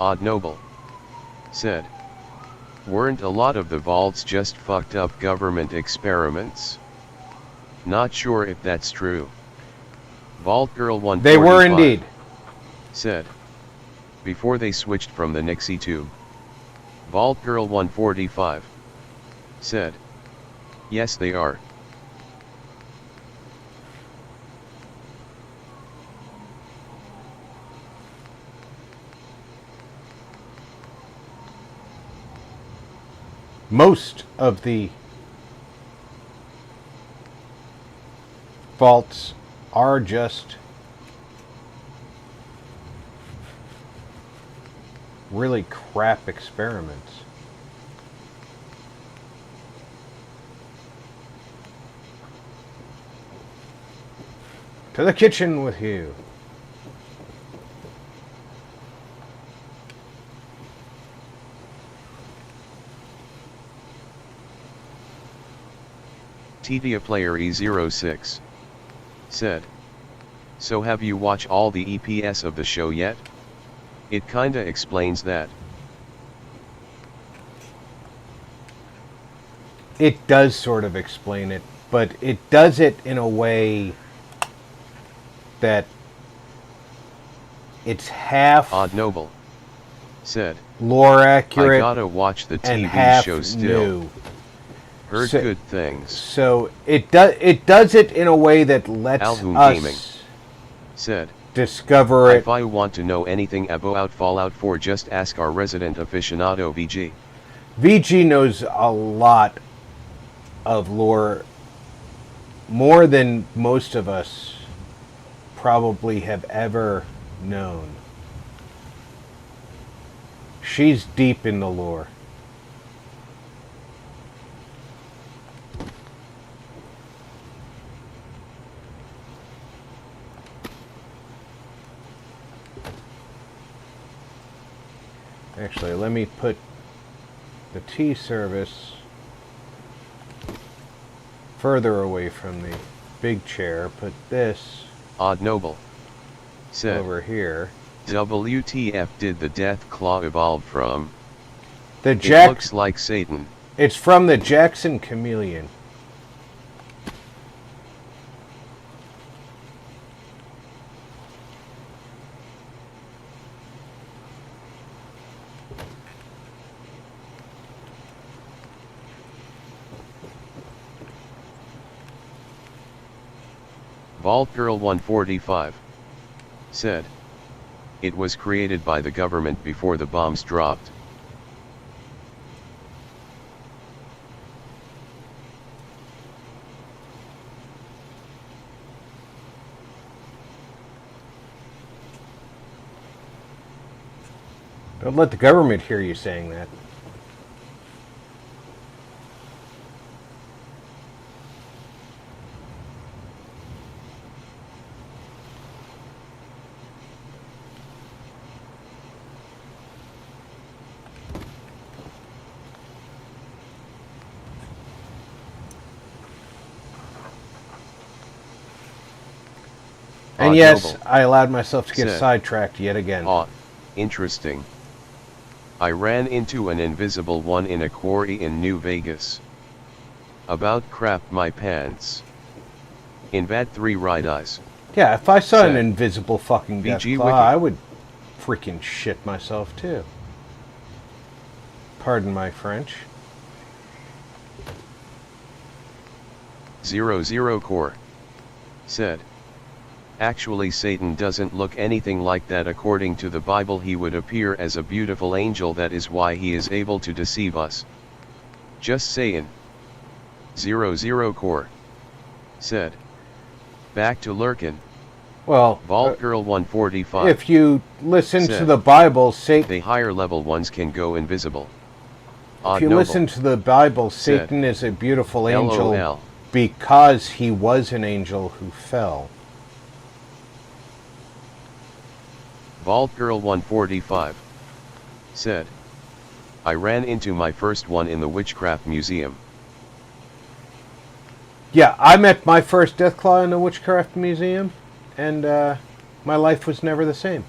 Speaker 2: Odd Noble said, weren't a lot of the vaults just fucked up government experiments? Not sure if that's true. Vault Girl 145
Speaker 1: They were indeed.
Speaker 2: said, before they switched from the Nixie tube. Vault Girl 145 said, yes they are.
Speaker 1: Most of the vaults are just really crap experiments. To the kitchen with you.
Speaker 2: Tetia Player E06 said, so have you watched all the EPS of the show yet? It kinda explains that.
Speaker 1: It does sort of explain it, but it does it in a way that it's half
Speaker 2: Odd Noble said,
Speaker 1: lore
Speaker 2: I
Speaker 1: accurate
Speaker 2: gotta watch the
Speaker 1: and
Speaker 2: TV
Speaker 1: half
Speaker 2: show still.
Speaker 1: new.
Speaker 2: Heard
Speaker 1: So-
Speaker 2: good things.
Speaker 1: So it does it in a way that lets
Speaker 2: Alhoon
Speaker 1: us
Speaker 2: Gaming said,
Speaker 1: discover it.
Speaker 2: If you want to know anything about Fallout 4, just ask our resident aficionado VG.
Speaker 1: VG knows a lot of lore, more than most of us probably have ever known. She's deep in the lore. Actually, let me put the tea service further away from the big chair. Put this
Speaker 2: Odd Noble said,
Speaker 1: over here.
Speaker 2: WTF did the Death Claw evolve from?
Speaker 1: The
Speaker 2: It
Speaker 1: Jack.
Speaker 2: looks like Satan.
Speaker 1: It's from the Jackson Chameleon.
Speaker 2: Vault Girl 145 said, it was created by the government before the bombs dropped.
Speaker 1: Don't let the government hear you saying that. And
Speaker 2: Odd
Speaker 1: yes,
Speaker 2: Noble
Speaker 1: I allowed myself to get
Speaker 2: said,
Speaker 1: sidetracked yet again.
Speaker 2: Interesting. I ran into an invisible one in a quarry in New Vegas. About crap my pants. In VAT 3 Ride Eyes.
Speaker 1: Yeah, if I saw an
Speaker 2: said,
Speaker 1: invisible fucking death
Speaker 2: VG
Speaker 1: claw,
Speaker 2: Wiki.
Speaker 1: I would freaking shit myself too. Pardon my French.
Speaker 2: 00 Core said, actually Satan doesn't look anything like that. According to the Bible he would appear as a beautiful angel, that is why he is able to deceive us. Just saying. 00 Core said, back to Lurkin.
Speaker 1: Well,
Speaker 2: Vault Girl 145
Speaker 1: if you listen to
Speaker 2: said,
Speaker 1: the Bible, Satan.
Speaker 2: the higher level ones can go invisible.
Speaker 1: If
Speaker 2: Odd
Speaker 1: you
Speaker 2: Noble
Speaker 1: listen to the Bible,
Speaker 2: said,
Speaker 1: Satan is a beautiful angel
Speaker 2: LOL.
Speaker 1: because he was an angel who fell.
Speaker 2: Vault Girl 145 said, I ran into my first one in the Witchcraft Museum.
Speaker 1: Yeah, I met my first Deathclaw in the Witchcraft Museum, and my life was never the same.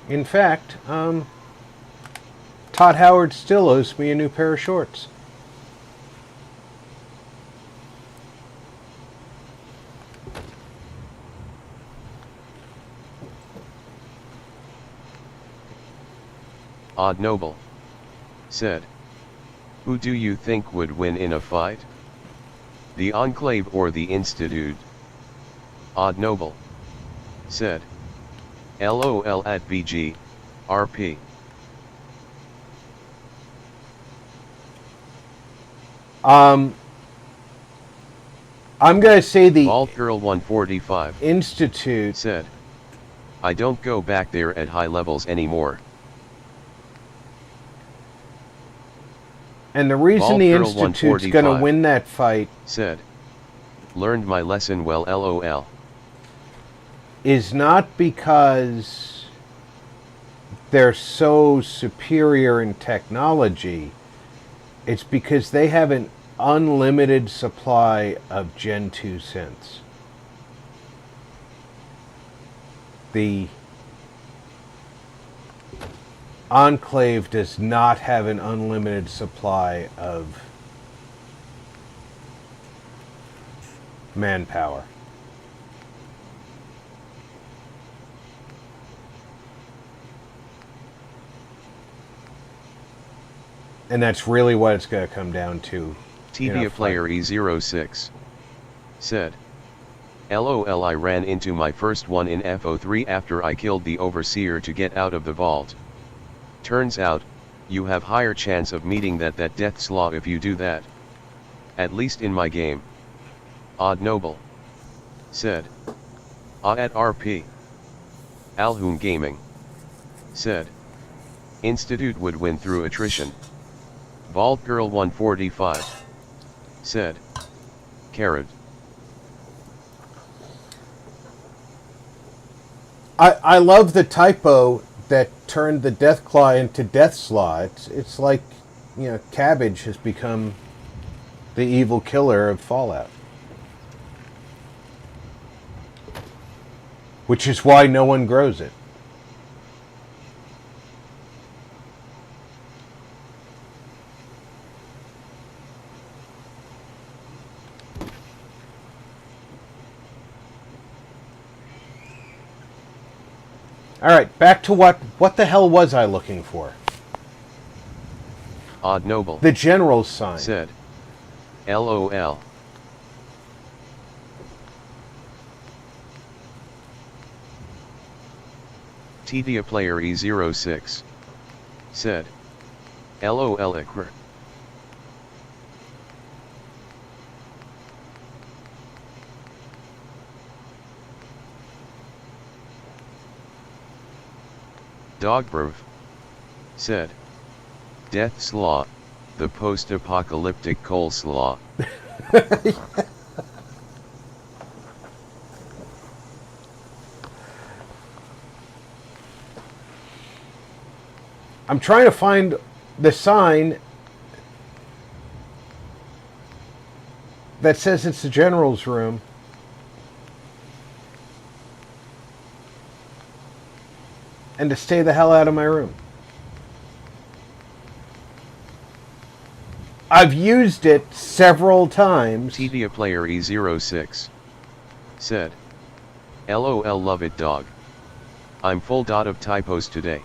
Speaker 1: In fact, Todd Howard still owes me a new pair of shorts.
Speaker 2: Odd Noble said, who do you think would win in a fight? The Enclave or the Institute? Odd Noble said, LOL at VG, RP.
Speaker 1: I'm gonna say the
Speaker 2: Vault Girl 145
Speaker 1: Institute
Speaker 2: said, I don't go back there at high levels anymore.
Speaker 1: And the reason
Speaker 2: Vault
Speaker 1: the
Speaker 2: Girl
Speaker 1: Institute's
Speaker 2: 145
Speaker 1: gonna win that fight
Speaker 2: said, learned my lesson well LOL.
Speaker 1: is not because they're so superior in technology. It's because they have an unlimited supply of Gen 2 synths. The Enclave does not have an unlimited supply of manpower. And that's really what it's going to come down to
Speaker 2: Tibia player E06 said, LOL, I ran into my first one in FO3 after I killed the overseer to get out of the vault. Turns out, you have higher chance of meeting that death slaw if you do that. At least in my game. Odd Noble said, at RP. Alhoon Gaming said, Institute would win through attrition. Vault Girl 145 said, Carrot.
Speaker 1: I love the typo that turned the Deathclaw into Deathslaw. It's like, cabbage has become the evil killer of Fallout. Which is why no one grows it. All right, back to what the hell was I looking for?
Speaker 2: Odd Noble.
Speaker 1: The general's sign.
Speaker 2: Said, LOL. Tibia player E06 said, LOL Ikr. Dogbrov said, Death Slaw, the post-apocalyptic coleslaw.
Speaker 1: I'm trying to find the sign that says it's the general's room. And to stay the hell out of my room. I've used it several times.
Speaker 2: Tibia player E06 said, LOL love it dog. I'm full dot of typos today.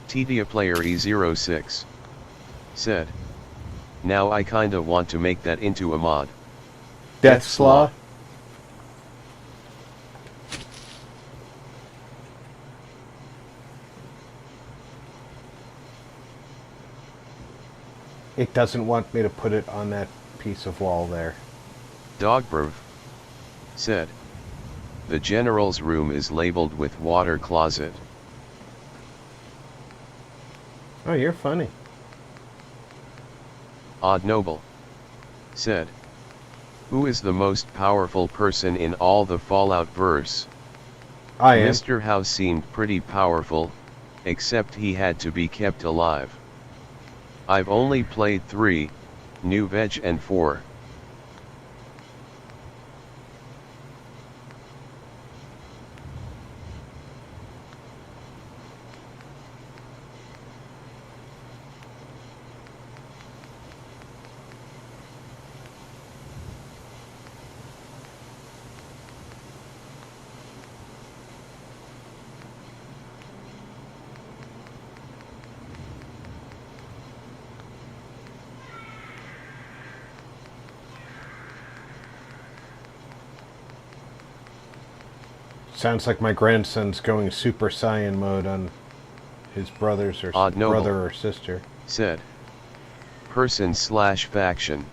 Speaker 2: Tibia player E06 said, now I kinda want to make that into a mod.
Speaker 1: Deathslaw. It doesn't want me to put it on that piece of wall there.
Speaker 2: Dogbrov said, the general's room is labeled with water closet.
Speaker 1: Oh, you're funny.
Speaker 2: Odd Noble said, who is the most powerful person in all the Fallout verse?
Speaker 1: I am.
Speaker 2: Mr. House seemed pretty powerful, except he had to be kept alive. I've only played 3, New Veg and 4.
Speaker 1: Sounds like my grandson's going Super Saiyan mode on his brothers or
Speaker 2: Odd Noble
Speaker 1: brother or sister.
Speaker 2: Said, person/faction.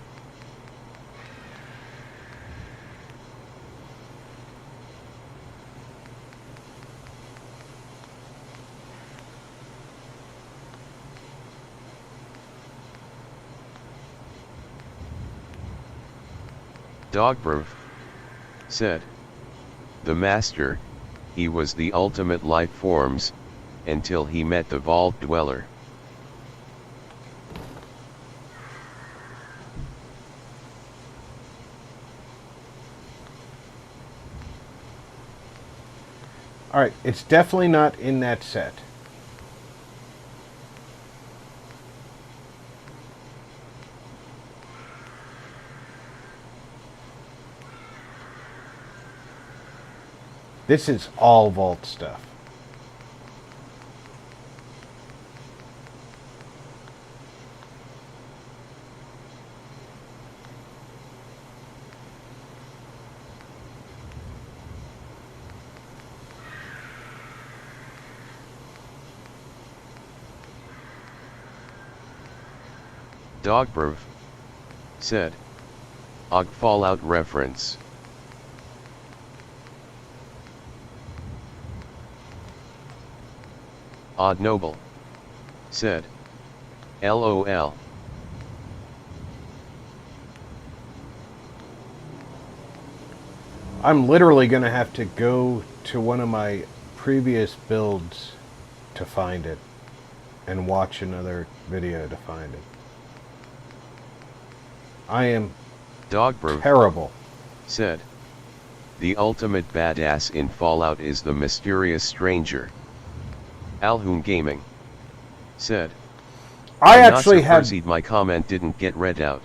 Speaker 2: Dogbrov said, the master, he was the ultimate life forms, until he met the vault dweller.
Speaker 1: Alright, it's definitely not in that set. This is all vault stuff.
Speaker 2: Dogberv said. Og Fallout reference. Odd Noble said. LOL.
Speaker 1: I'm literally going to have to go to one of my previous builds to find it and watch another video to find it. I am
Speaker 2: Dogberv
Speaker 1: terrible.
Speaker 2: said. The ultimate badass in Fallout is the mysterious stranger. Alhoon Gaming said.
Speaker 1: I
Speaker 2: I'm
Speaker 1: actually
Speaker 2: not
Speaker 1: have
Speaker 2: surprised my comment didn't get read out.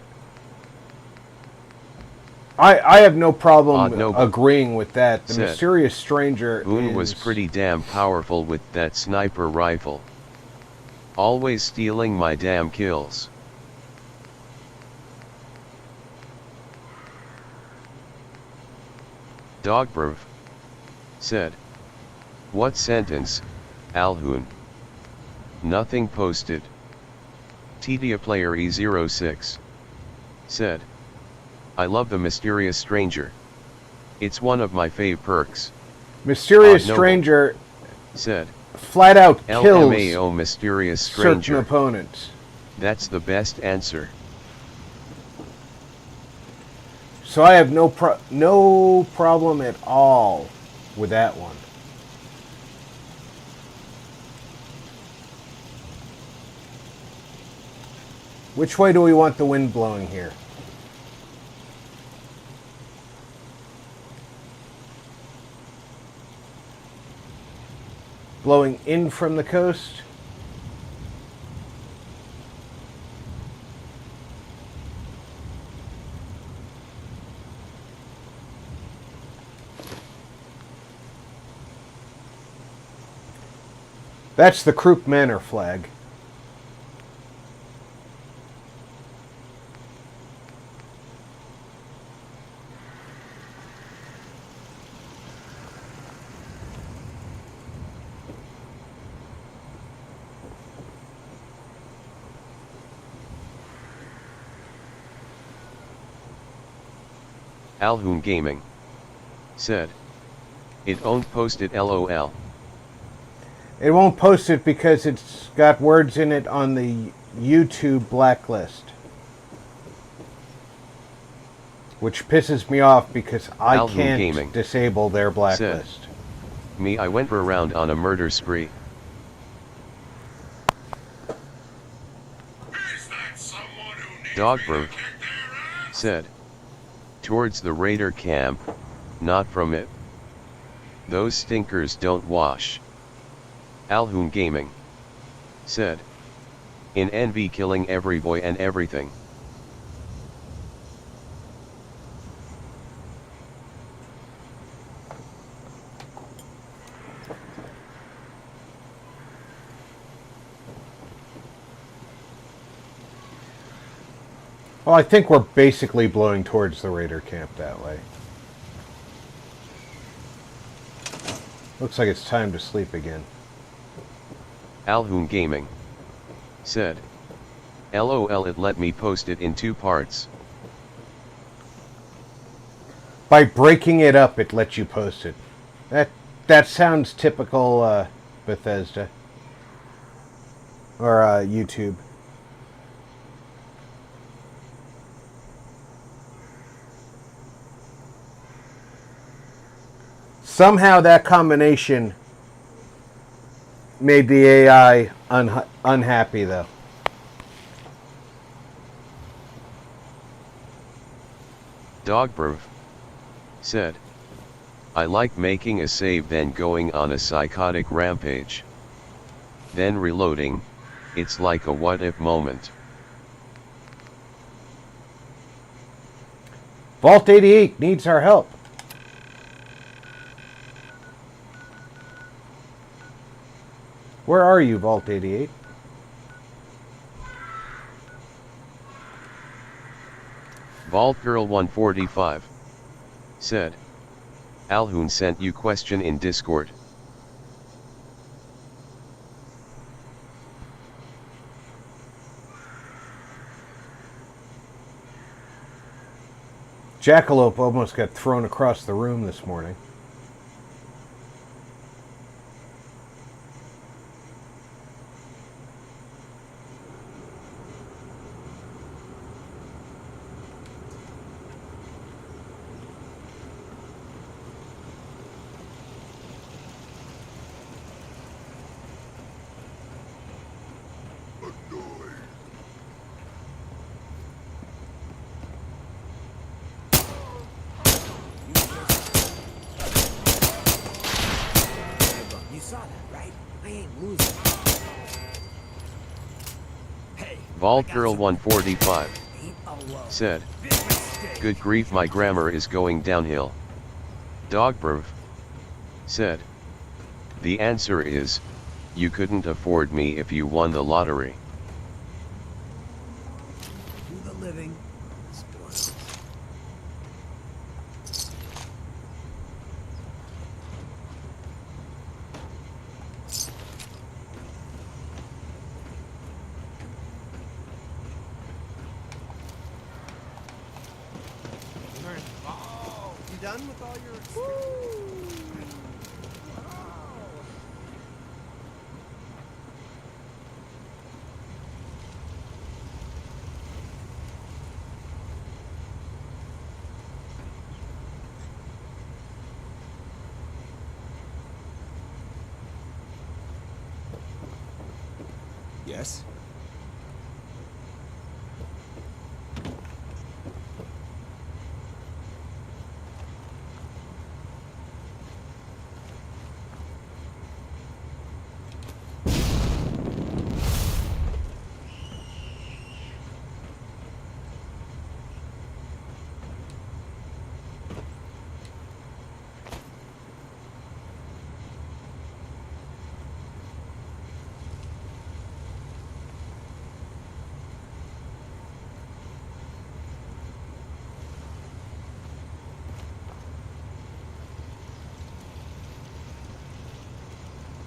Speaker 1: I have no problem
Speaker 2: Odd Noble
Speaker 1: agreeing with that. The
Speaker 2: said,
Speaker 1: mysterious stranger
Speaker 2: Boone was pretty damn powerful with that sniper rifle. Always stealing my damn kills. Dogberv said. What sentence, Alhoon? Nothing posted. Tedia player E06 said. I love the mysterious stranger. It's one of my fave perks.
Speaker 1: Mysterious
Speaker 2: Odd Noble
Speaker 1: stranger
Speaker 2: said.
Speaker 1: flat out kills
Speaker 2: LMAO mysterious
Speaker 1: certain
Speaker 2: stranger.
Speaker 1: opponents.
Speaker 2: That's the best answer.
Speaker 1: So I have no problem at all with that one. Which way do we want the wind blowing here? Blowing in from the coast? That's the Croup Manor flag.
Speaker 2: Alhoon Gaming said. It won't post it LOL.
Speaker 1: It won't post it because it's got words in it on the YouTube blacklist. Which pisses me off because I
Speaker 2: Alhoon
Speaker 1: can't
Speaker 2: Gaming
Speaker 1: disable their blacklist.
Speaker 2: Me, I went around on a murder spree.
Speaker 4: Is that someone who needs me to
Speaker 2: Dogberg
Speaker 4: kick their ass?
Speaker 2: said. Towards the raider camp, not from it. Those stinkers don't wash. Alhoon Gaming said. In envy killing every boy and everything.
Speaker 1: Well, I think we're basically blowing towards the raider camp that way. Looks like it's time to sleep again.
Speaker 2: Alhoon Gaming said. LOL, it let me post it in 2 parts.
Speaker 1: By breaking it up, it lets you post it. That sounds typical Bethesda. Or YouTube. Somehow that combination made the AI unhappy, though.
Speaker 2: Dogberv said. I like making a save then going on a psychotic rampage. Then reloading, it's like a what if moment.
Speaker 1: Vault 88 needs our help. Where are you, Vault 88?
Speaker 2: Vault Girl 145 said, Alhoon sent you question in Discord.
Speaker 1: Jackalope almost got thrown across the room this morning.
Speaker 3: You saw that, right? I ain't losing. Hey,
Speaker 2: Vault Girl 145
Speaker 3: ain't alone.
Speaker 2: said,
Speaker 3: Big mistake.
Speaker 2: good grief, my grammar is going downhill. Dogbrv said, the answer is, you couldn't afford me if you won the lottery.
Speaker 3: Do the living. Spoilers.
Speaker 5: You done with all your...
Speaker 3: Yes?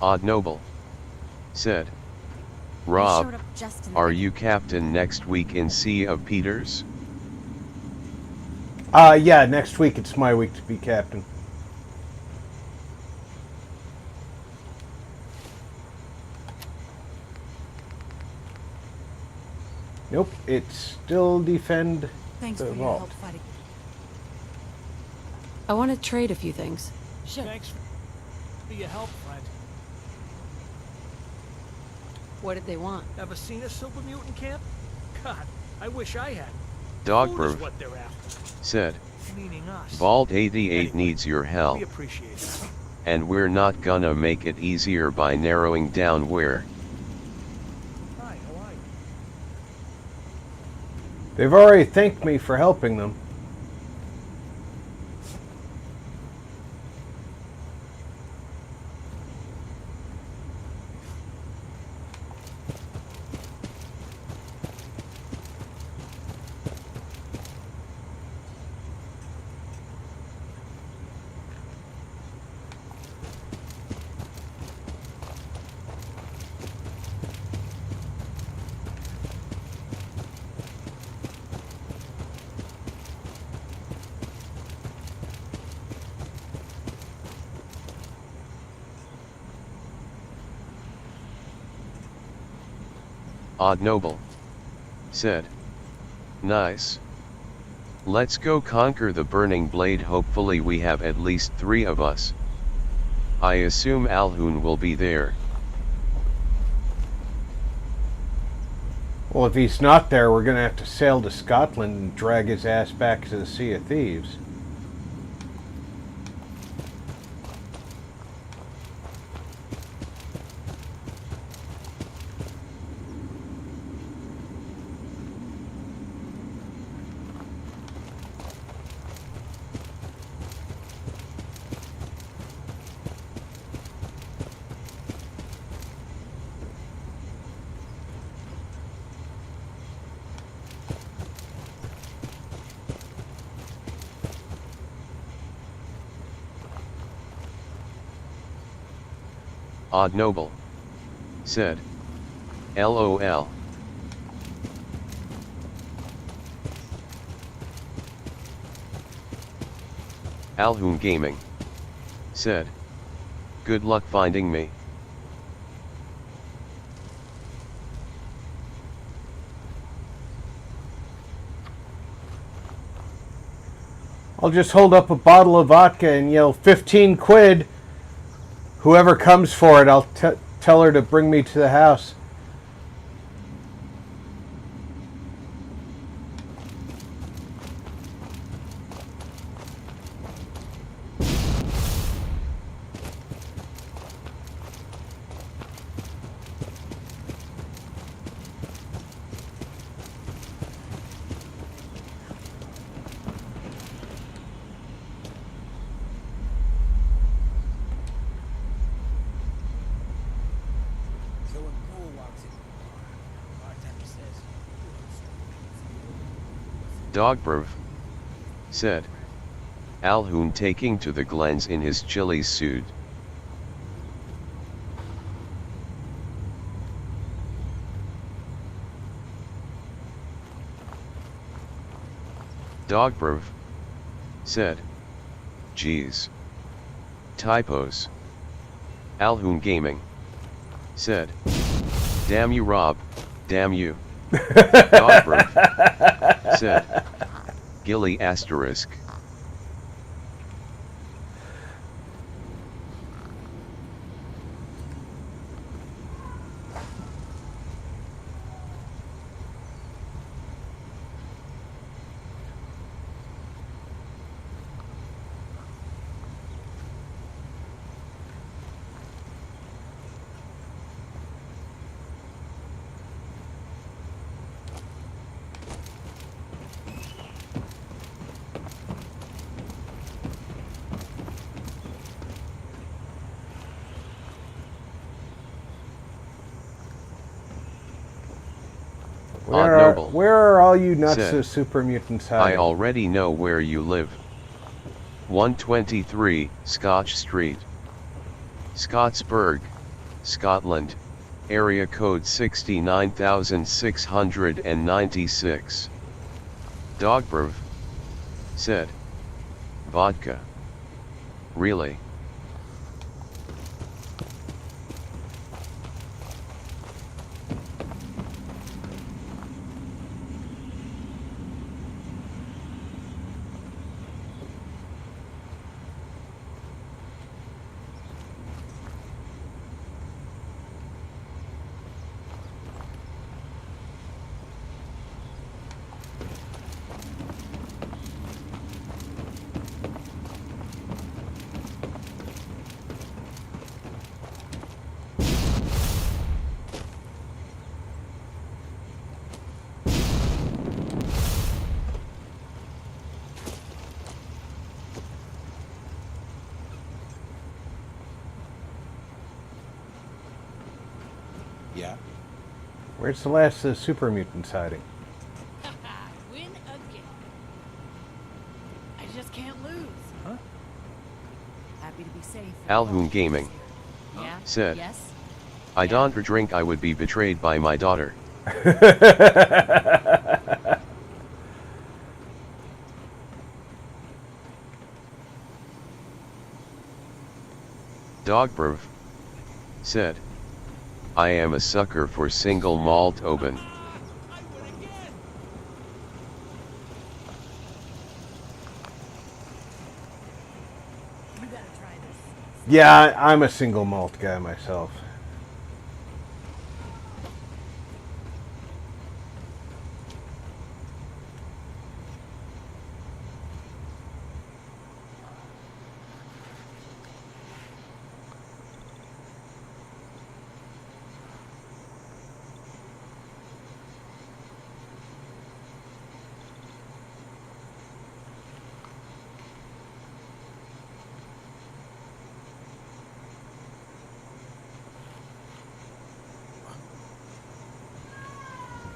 Speaker 2: Odd Noble said,
Speaker 6: I
Speaker 2: Rob,
Speaker 6: showed up just in the
Speaker 2: are
Speaker 6: nick.
Speaker 2: you captain next week in Sea of Peters?
Speaker 1: Yeah, next week it's my week to be captain. Nope, it's still defend
Speaker 6: Thanks
Speaker 1: the
Speaker 6: for your
Speaker 1: vault.
Speaker 6: help fighting.
Speaker 7: I want to trade a few things.
Speaker 6: Sure.
Speaker 8: Thanks for your help, friend.
Speaker 7: What did they want?
Speaker 8: Ever seen a silver mutant camp? God, I wish I had. Food is
Speaker 2: Dogbrv
Speaker 8: what they're after,
Speaker 2: said,
Speaker 8: meaning us.
Speaker 2: Vault 88
Speaker 8: Anyway,
Speaker 2: needs your help,
Speaker 8: We appreciate it.
Speaker 2: and we're not gonna make it easier by narrowing down where.
Speaker 8: Hi, how are you?
Speaker 1: They've already thanked me for helping them.
Speaker 2: Odd Noble said, nice. Let's go conquer the Burning Blade. Hopefully we have at least 3 of us. I assume Alhoon will be there.
Speaker 1: Well, if he's not there, we're going to have to sail to Scotland and drag his ass back to the Sea of Thieves.
Speaker 2: Odd Noble. Said. LOL. Alhoon Gaming. Said. Good luck finding me.
Speaker 1: I'll just hold up a bottle of vodka and yell 15 quid. Whoever comes for it, I'll tell her to bring me to the house.
Speaker 3: So when Cole walks in the bar, bartender says,
Speaker 2: Dogbrov. Said. Alhoon taking to the glens in his Chili's suit. Dogbrov. Said. Geez. Typos. Alhoon Gaming. Said. Damn you, Rob. Damn you. Dogbrov. Said. Gilly asterisk. Odd Noble.
Speaker 1: Where are all you nuts
Speaker 2: Said.
Speaker 1: of super mutants
Speaker 2: I
Speaker 1: hiding?
Speaker 2: already know where you live. 123, Scotch Street. Scottsburg, Scotland. Area code 69696. Dogbrov. Said. Vodka. Really?
Speaker 5: Yeah.
Speaker 1: Where's the last of the super mutants hiding?
Speaker 7: Win again. I just can't lose.
Speaker 8: Huh?
Speaker 7: Happy to be safe.
Speaker 2: Alhoon Gaming.
Speaker 7: Yeah?
Speaker 2: Said.
Speaker 7: Yes?
Speaker 2: I don't drink, I would be betrayed by my daughter. Dogbrov. Said. I am a sucker for single malt open.
Speaker 7: You gotta try this.
Speaker 1: Yeah, I'm a single malt guy myself.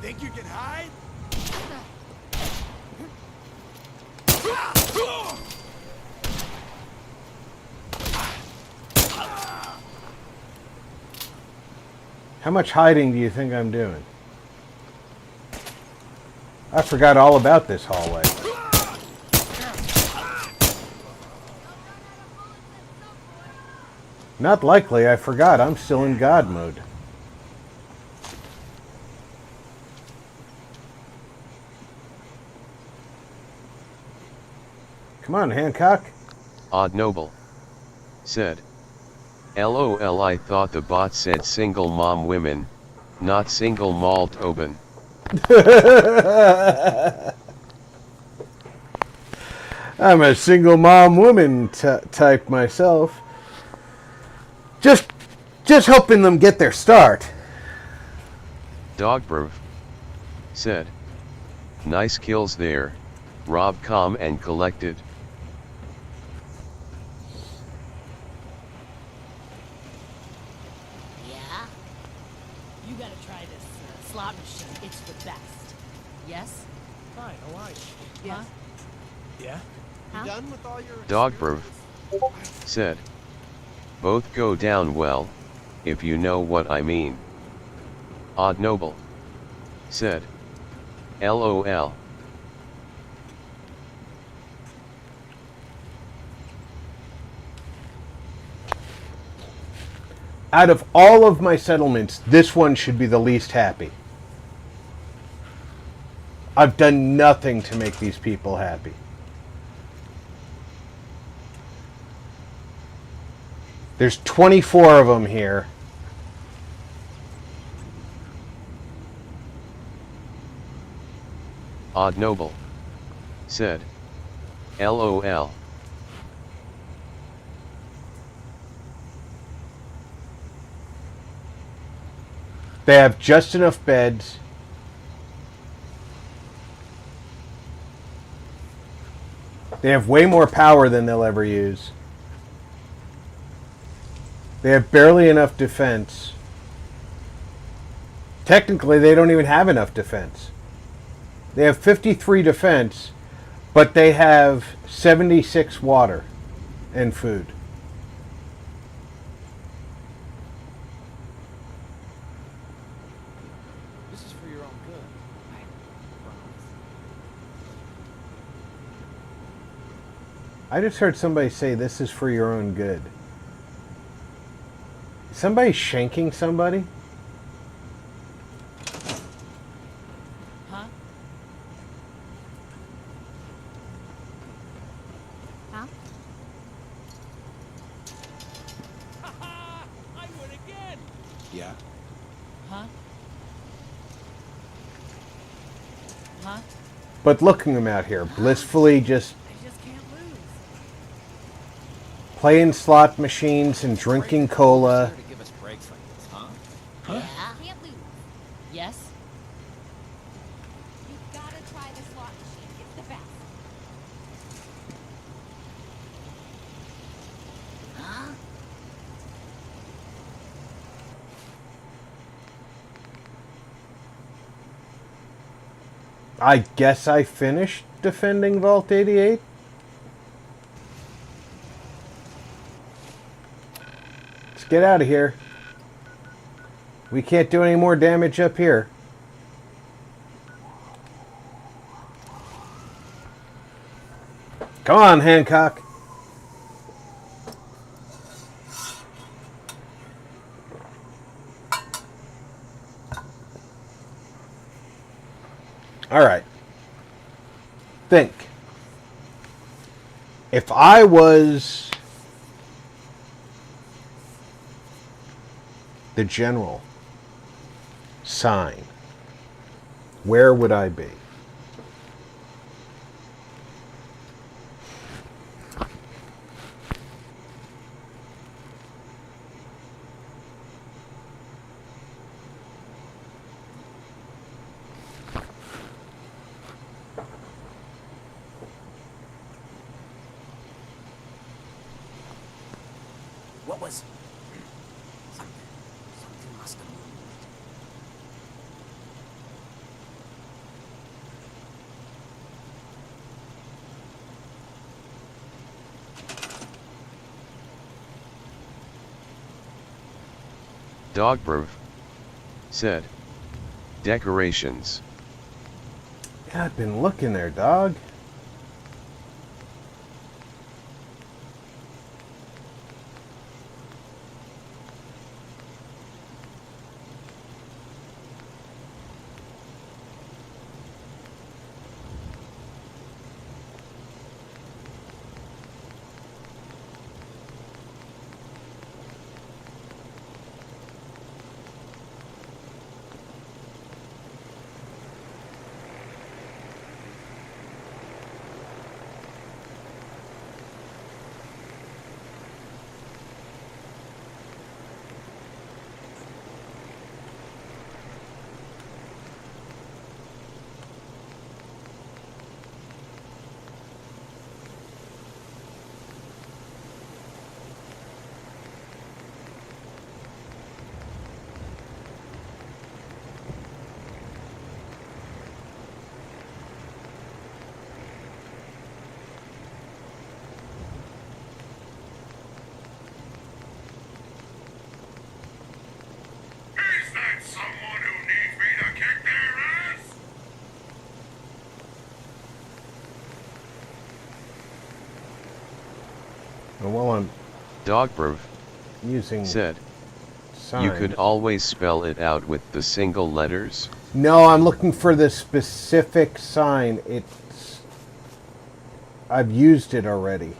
Speaker 5: Think you can hide?
Speaker 1: How much hiding do you think I'm doing? I forgot all about this hallway. Not likely, I forgot. I'm still in God mode. Come on, Hancock.
Speaker 2: Odd Noble said. LOL, I thought the bot said single mom women, not single malt open.
Speaker 1: I'm a single mom woman type myself. Just helping them get their start.
Speaker 2: Dogbrv said. Nice kills there, Rob, calm and collected.
Speaker 7: Yeah? You gotta try this slot machine. It's the best. Yes?
Speaker 8: Hi, how are you?
Speaker 7: Yeah.
Speaker 8: Yeah?
Speaker 7: Huh?
Speaker 5: Done with all your
Speaker 2: Dogbrv said. Both go down well, if you know what I mean. Odd Noble said. LOL.
Speaker 1: Out of all of my settlements, this one should be the least happy. I've done nothing to make these people happy. There's 24 of them here.
Speaker 2: Odd Noble said. LOL.
Speaker 1: They have just enough beds. They have way more power than they'll ever use. They have barely enough defense. Technically, they don't even have enough defense. They have 53 defense, but they have 76 water and food.
Speaker 5: This is for your own good.
Speaker 1: I just heard somebody say this is for your own good. Is somebody shanking somebody?
Speaker 7: Huh? Huh?
Speaker 8: I win again!
Speaker 5: Yeah.
Speaker 7: Huh? Huh?
Speaker 1: But looking them out here, blissfully just
Speaker 7: I just can't lose.
Speaker 1: playing slot machines and drinking cola.
Speaker 5: Here to give us breaks like this, huh?
Speaker 7: Yeah? Can't lose. Yes?
Speaker 6: You gotta try the slot machine. It's the best.
Speaker 7: Huh?
Speaker 1: I guess I finished defending Vault 88. Let's get out of here. We can't do any more damage up here. Come on, Hancock. All right. Think. If I was the general sign, where would I be?
Speaker 5: What was... Something must have moved.
Speaker 2: Dogbrv said. Decorations.
Speaker 1: Yeah, I've been looking there, dog.
Speaker 4: Is that someone who needs me to kick their ass?
Speaker 1: And while I'm
Speaker 2: Dogproof,
Speaker 1: using
Speaker 2: said.
Speaker 1: signs.
Speaker 2: You could always spell it out with the single letters.
Speaker 1: No, I'm looking for the specific sign. I've used it already.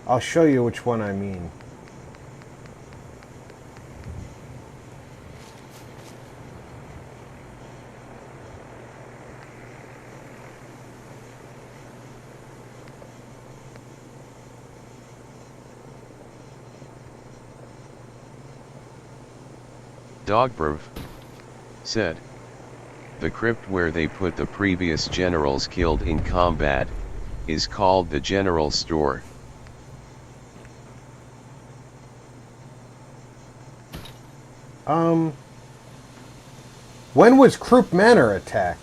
Speaker 1: I'll show you which one I mean.
Speaker 2: Dogproof, said. The crypt where they put the previous generals killed in combat is called the General Store.
Speaker 1: When was Croup Manor attacked?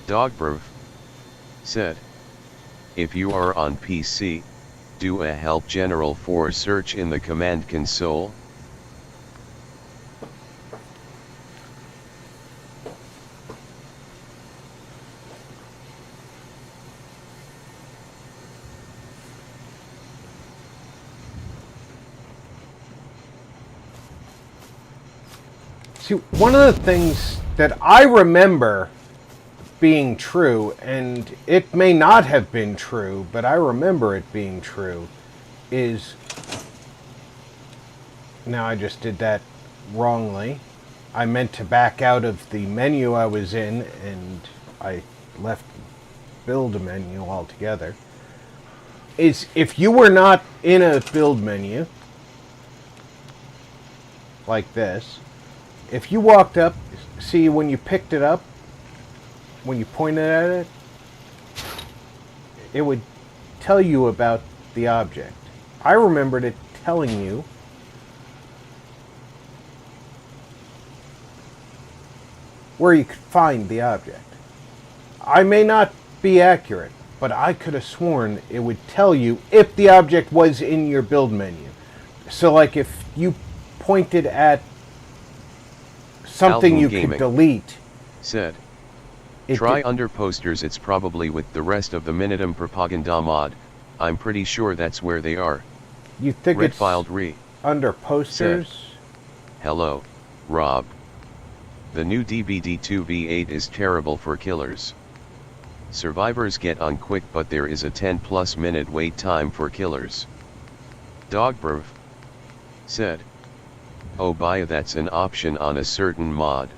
Speaker 2: Dogproof, said. If you are on PC, do a help general for search in the command console.
Speaker 1: See, one of the things that I remember being true, and it may not have been true, but I remember it being true, is... Now I just did that wrongly. I meant to back out of the menu I was in, and I left build menu altogether. Is if you were not in a build menu, like this, if you walked up, see when you picked it up, when you pointed at it, it would tell you about the object. I remembered it telling you where you could find the object. I may not be accurate, but I could have sworn it would tell you if the object was in your build menu. So like if you pointed at something
Speaker 2: Alvin
Speaker 1: you
Speaker 2: Gaming
Speaker 1: could delete,
Speaker 2: said,
Speaker 1: it
Speaker 2: try
Speaker 1: did-
Speaker 2: under posters. It's probably with the rest of the Minitum Propaganda mod. I'm pretty sure that's where they are.
Speaker 1: you think
Speaker 2: Red
Speaker 1: it's
Speaker 2: filed re.
Speaker 1: under posters?
Speaker 2: Hello, Rob. The new DBD2V8 is terrible for killers. Survivors get on quick, but there is a 10+ minute wait time for killers. Dogberv said, oh bye, that's an option on a certain mod.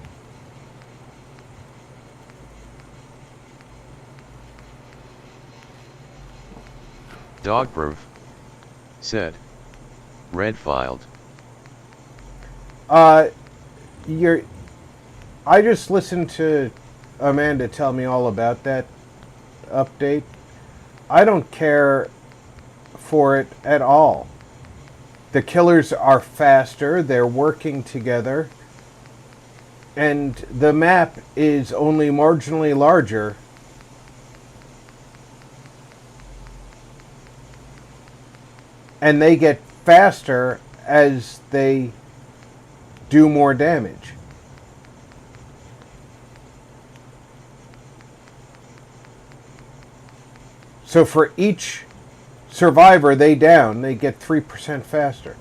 Speaker 2: Dogberv said, red filed.
Speaker 1: You're. I just listened to Amanda tell me all about that update. I don't care for it at all. The killers are faster, they're working together, and the map is only marginally larger. And they get faster as they do more damage. So for each survivor they down, they get 3% faster.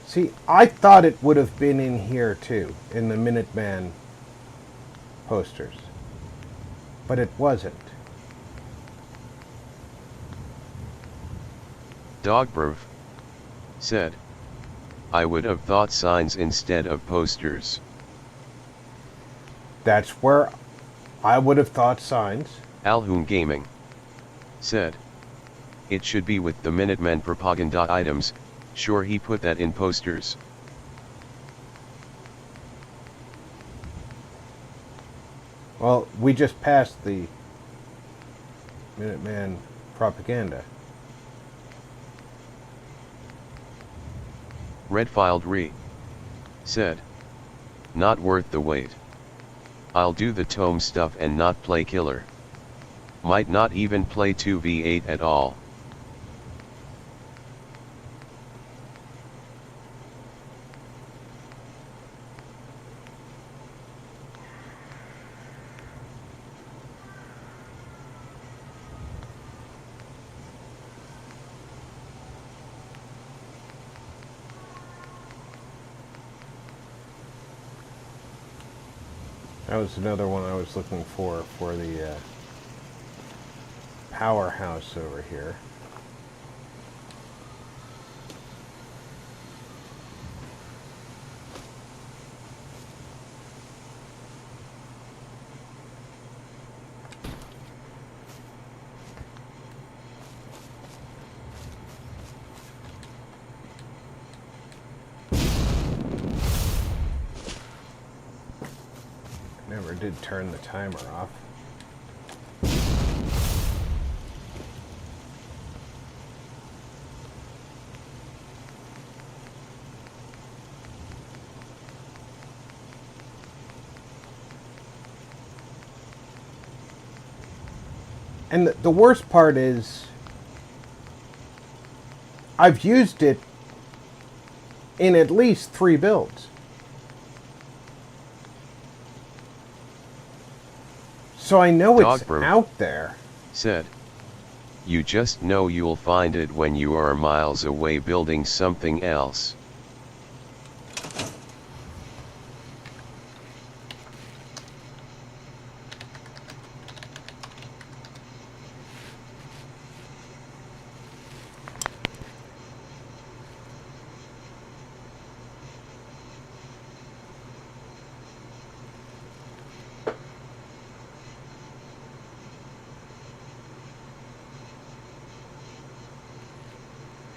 Speaker 1: See, I thought it would have been in here too, in the Minuteman posters. But it wasn't.
Speaker 2: Dogberv said, I would have thought signs instead of posters.
Speaker 1: That's where I would have thought signs.
Speaker 2: Alhoon Gaming said, it should be with the Minutemen propaganda items. Sure, he put that in posters.
Speaker 1: Well, we just passed the Minuteman propaganda.
Speaker 2: Red filed re said, not worth the wait. I'll do the tome stuff and not play killer. Might not even play 2v8 at all.
Speaker 1: That was another one I was looking for the powerhouse over here. Never did turn the timer off. And the worst part is, I've used it in at least 3 builds. So I know it's
Speaker 2: Dogberg
Speaker 1: out there.
Speaker 2: said, you just know you'll find it when you are miles away building something else.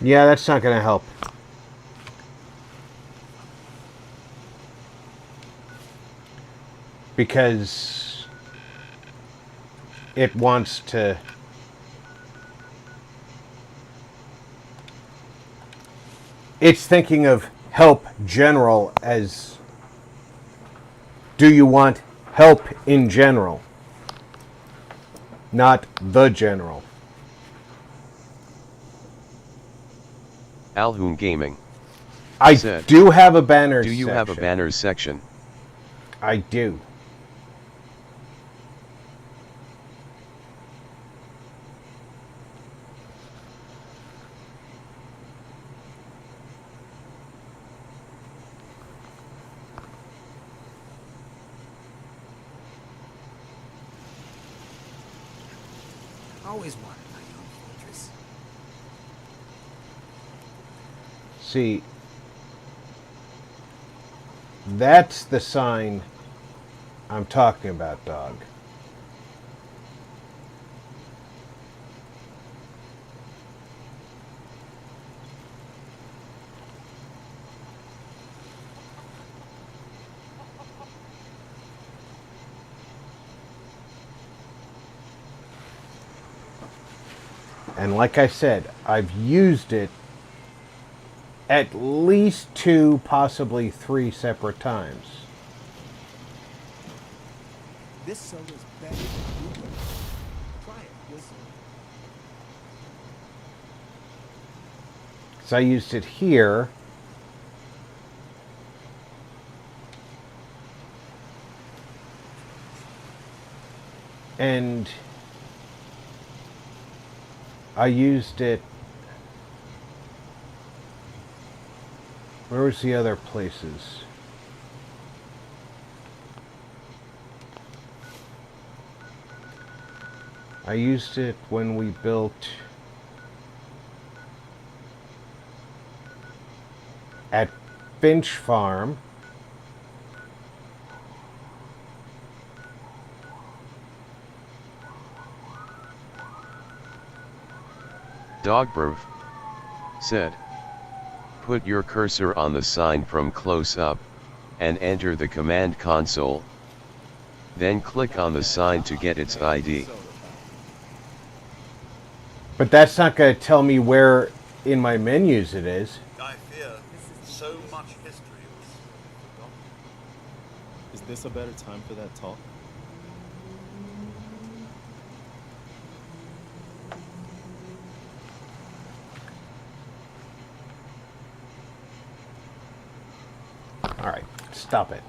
Speaker 1: Yeah, that's not going to help. Because it wants to... It's thinking of help general as... Do you want help in general? Not the general.
Speaker 2: Alhoon Gaming.
Speaker 1: I
Speaker 2: said,
Speaker 1: do have a banners
Speaker 2: Do you
Speaker 1: section.
Speaker 2: have a banners section?
Speaker 1: I do.
Speaker 5: Always wanted my own fortress.
Speaker 1: See, that's the sign I'm talking about, dog. And like I said, I've used it at least 2, possibly 3 separate times.
Speaker 5: This soda's better than you can. Try it. You'll see.
Speaker 1: So I used it here. And I used it... Where was the other places? I used it when we built at Finch Farm.
Speaker 2: Dogbrov said, put your cursor on the sign from close up, and enter the command console. Then click on the sign to get its ID.
Speaker 1: But that's not going to tell me where in my menus it is.
Speaker 4: I fear so much history was forgotten.
Speaker 9: Is this a better time for that talk?
Speaker 1: All right, stop it.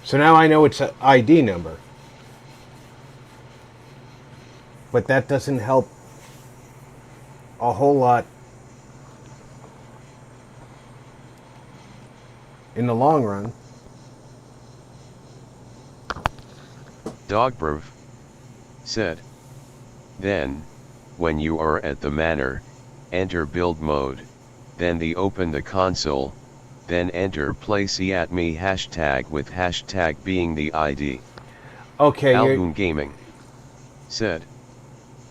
Speaker 1: So now I know it's an ID number. But that doesn't help a whole lot in the long run.
Speaker 2: Dogbrov said, then, when you are at the manor, enter build mode, then open the console, then enter place @me hashtag with hashtag being the ID.
Speaker 1: Okay.
Speaker 2: Alhoon Gaming said,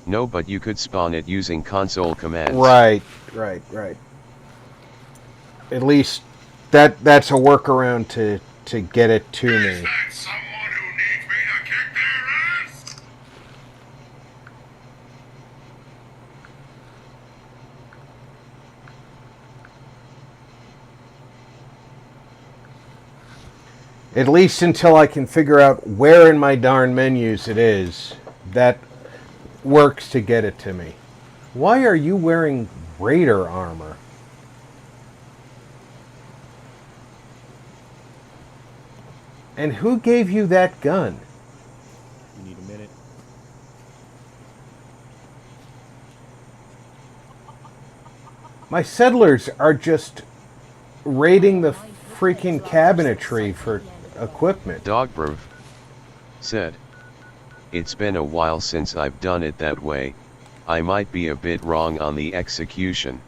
Speaker 2: no, but you could spawn it using console commands.
Speaker 1: Right. At least that's a workaround to get it to me.
Speaker 4: Is that someone who needs me to kick their ass?
Speaker 1: At least until I can figure out where in my darn menus it is. That works to get it to me. Why are you wearing raider armor? And who gave you that gun?
Speaker 9: You need a minute?
Speaker 1: My settlers are just raiding the freaking cabinetry for equipment.
Speaker 2: Dogbrov said, it's been a while since I've done it that way, I might be a bit wrong on the execution.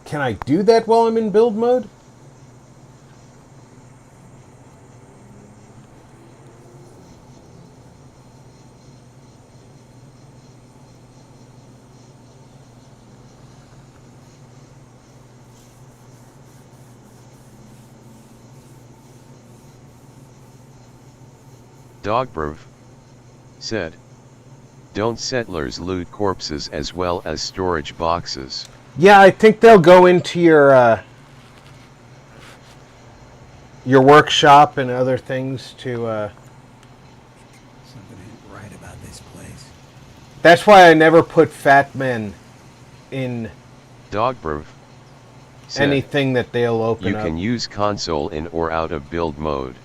Speaker 1: Can I do that while I'm in build mode?
Speaker 2: Dogbrov said, don't settlers loot corpses as well as storage boxes?
Speaker 1: Yeah, I think they'll go into your workshop and other things to.
Speaker 3: Something ain't right about this place.
Speaker 1: That's why I never put fat men in
Speaker 2: Dogbrov said,
Speaker 1: anything that they'll open
Speaker 2: you
Speaker 1: up.
Speaker 2: can use console in or out of build mode.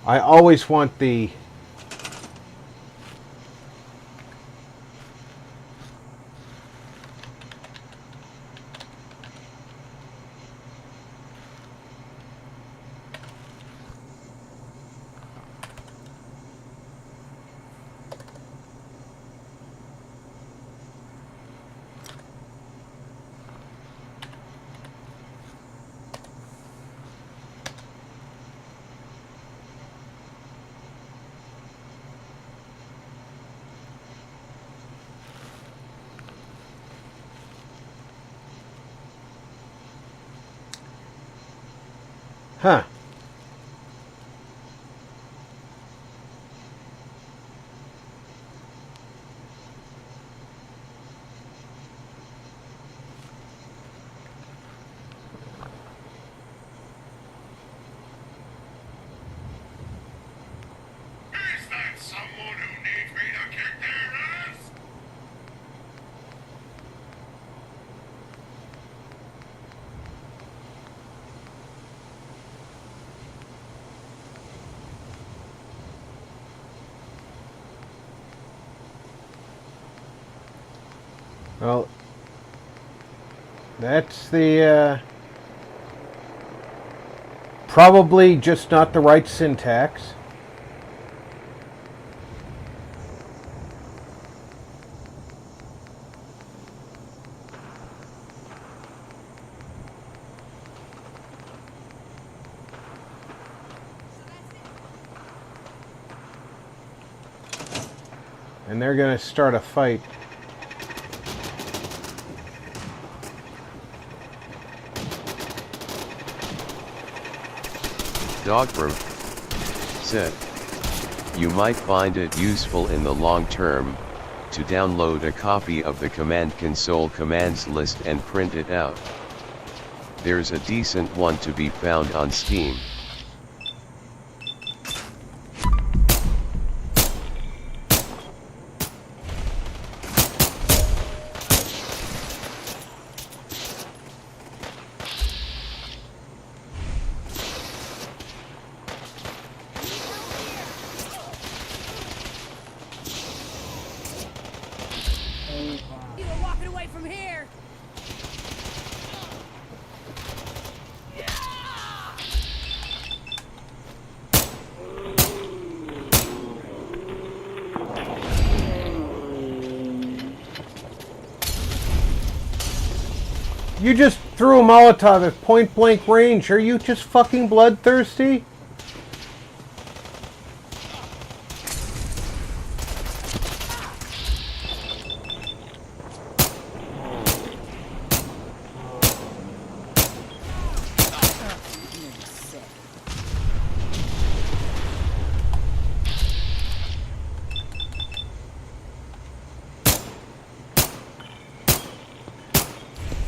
Speaker 1: I always want the Huh.
Speaker 4: Is that someone who needs me to kick their ass?
Speaker 1: Well, that's the probably just not the right syntax. And they're going to start a fight.
Speaker 2: Dogbrov said, you might find it useful in the long term to download a copy of the command console commands list and print it out. There's a decent one to be found on Steam.
Speaker 7: You were walking away from here.
Speaker 1: You just threw a Molotov at point blank range. Are you just fucking bloodthirsty?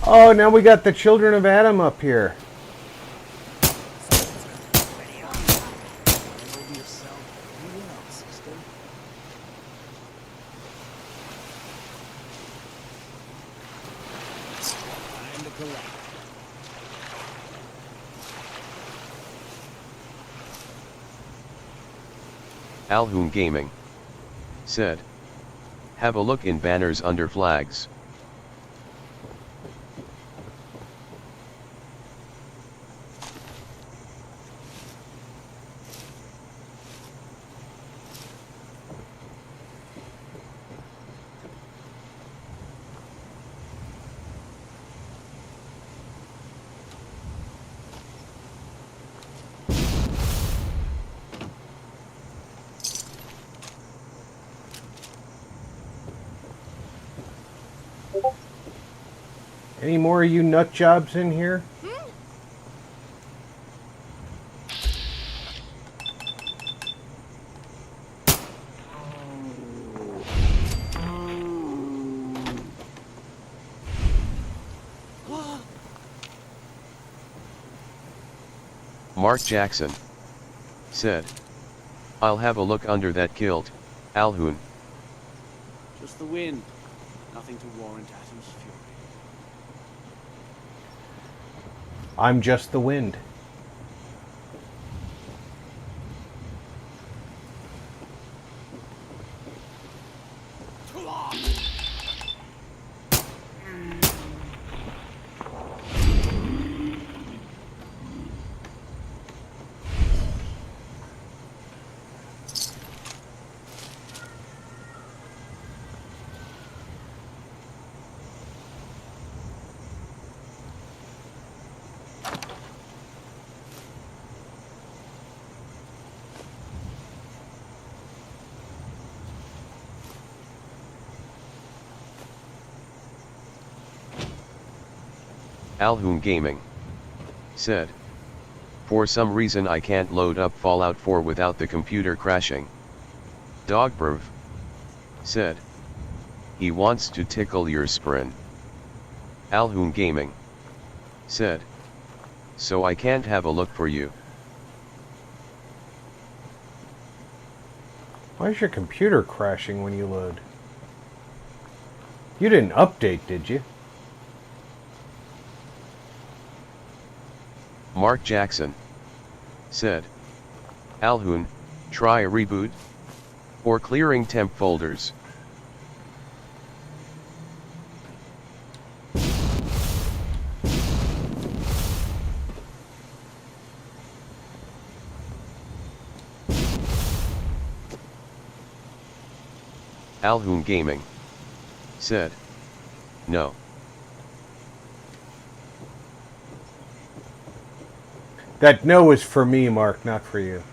Speaker 1: Oh, now we got the children of Adam up here.
Speaker 3: Time to collect.
Speaker 2: Alhoon Gaming said, have a look in banners under flags.
Speaker 1: Any more of you nut jobs in here?
Speaker 2: Mark Jackson said, "I'll have a look under that kilt, Alhoun."
Speaker 5: Just the wind. Nothing to warrant Atom's fury.
Speaker 1: I'm just the wind.
Speaker 2: Alhoun Gaming said, "For some reason I can't load up Fallout 4 without the computer crashing." Dogberv said, "He wants to tickle your sprin." Alhoun Gaming said, "So I can't have a look for you."
Speaker 1: Why is your computer crashing when you load? You didn't update, did you?
Speaker 2: Mark Jackson said, "Alhoun, try a reboot? Or clearing temp folders." Alhoun Gaming said, "No."
Speaker 1: That no is for me, Mark, not for you.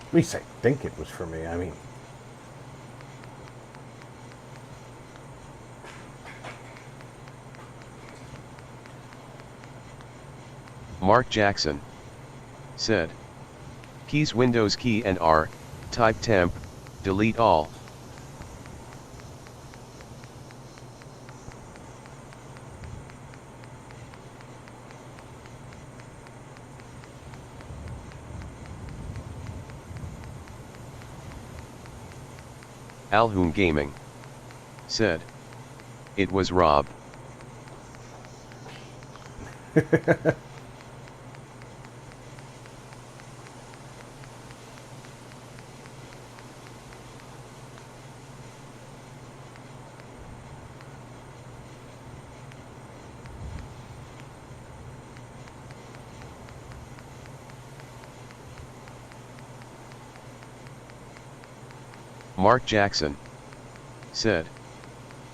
Speaker 1: At least I think it was for me. I mean,
Speaker 2: Mark Jackson said, "Keys Windows key and R, type temp, delete all." Alhoun Gaming said, "It was Rob." Mark Jackson said,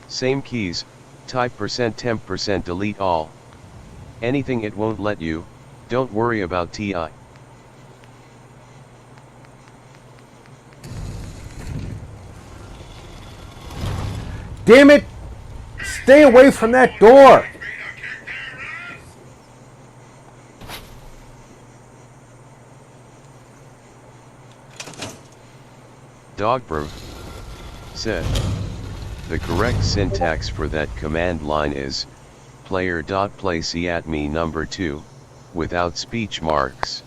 Speaker 2: "Same keys, type %temp% delete all. Anything it won't let you, don't worry about TI."
Speaker 1: damn it! Stay away from that door!
Speaker 2: Dogberv said, "The correct syntax for that command line is player.play number 2, without speech marks."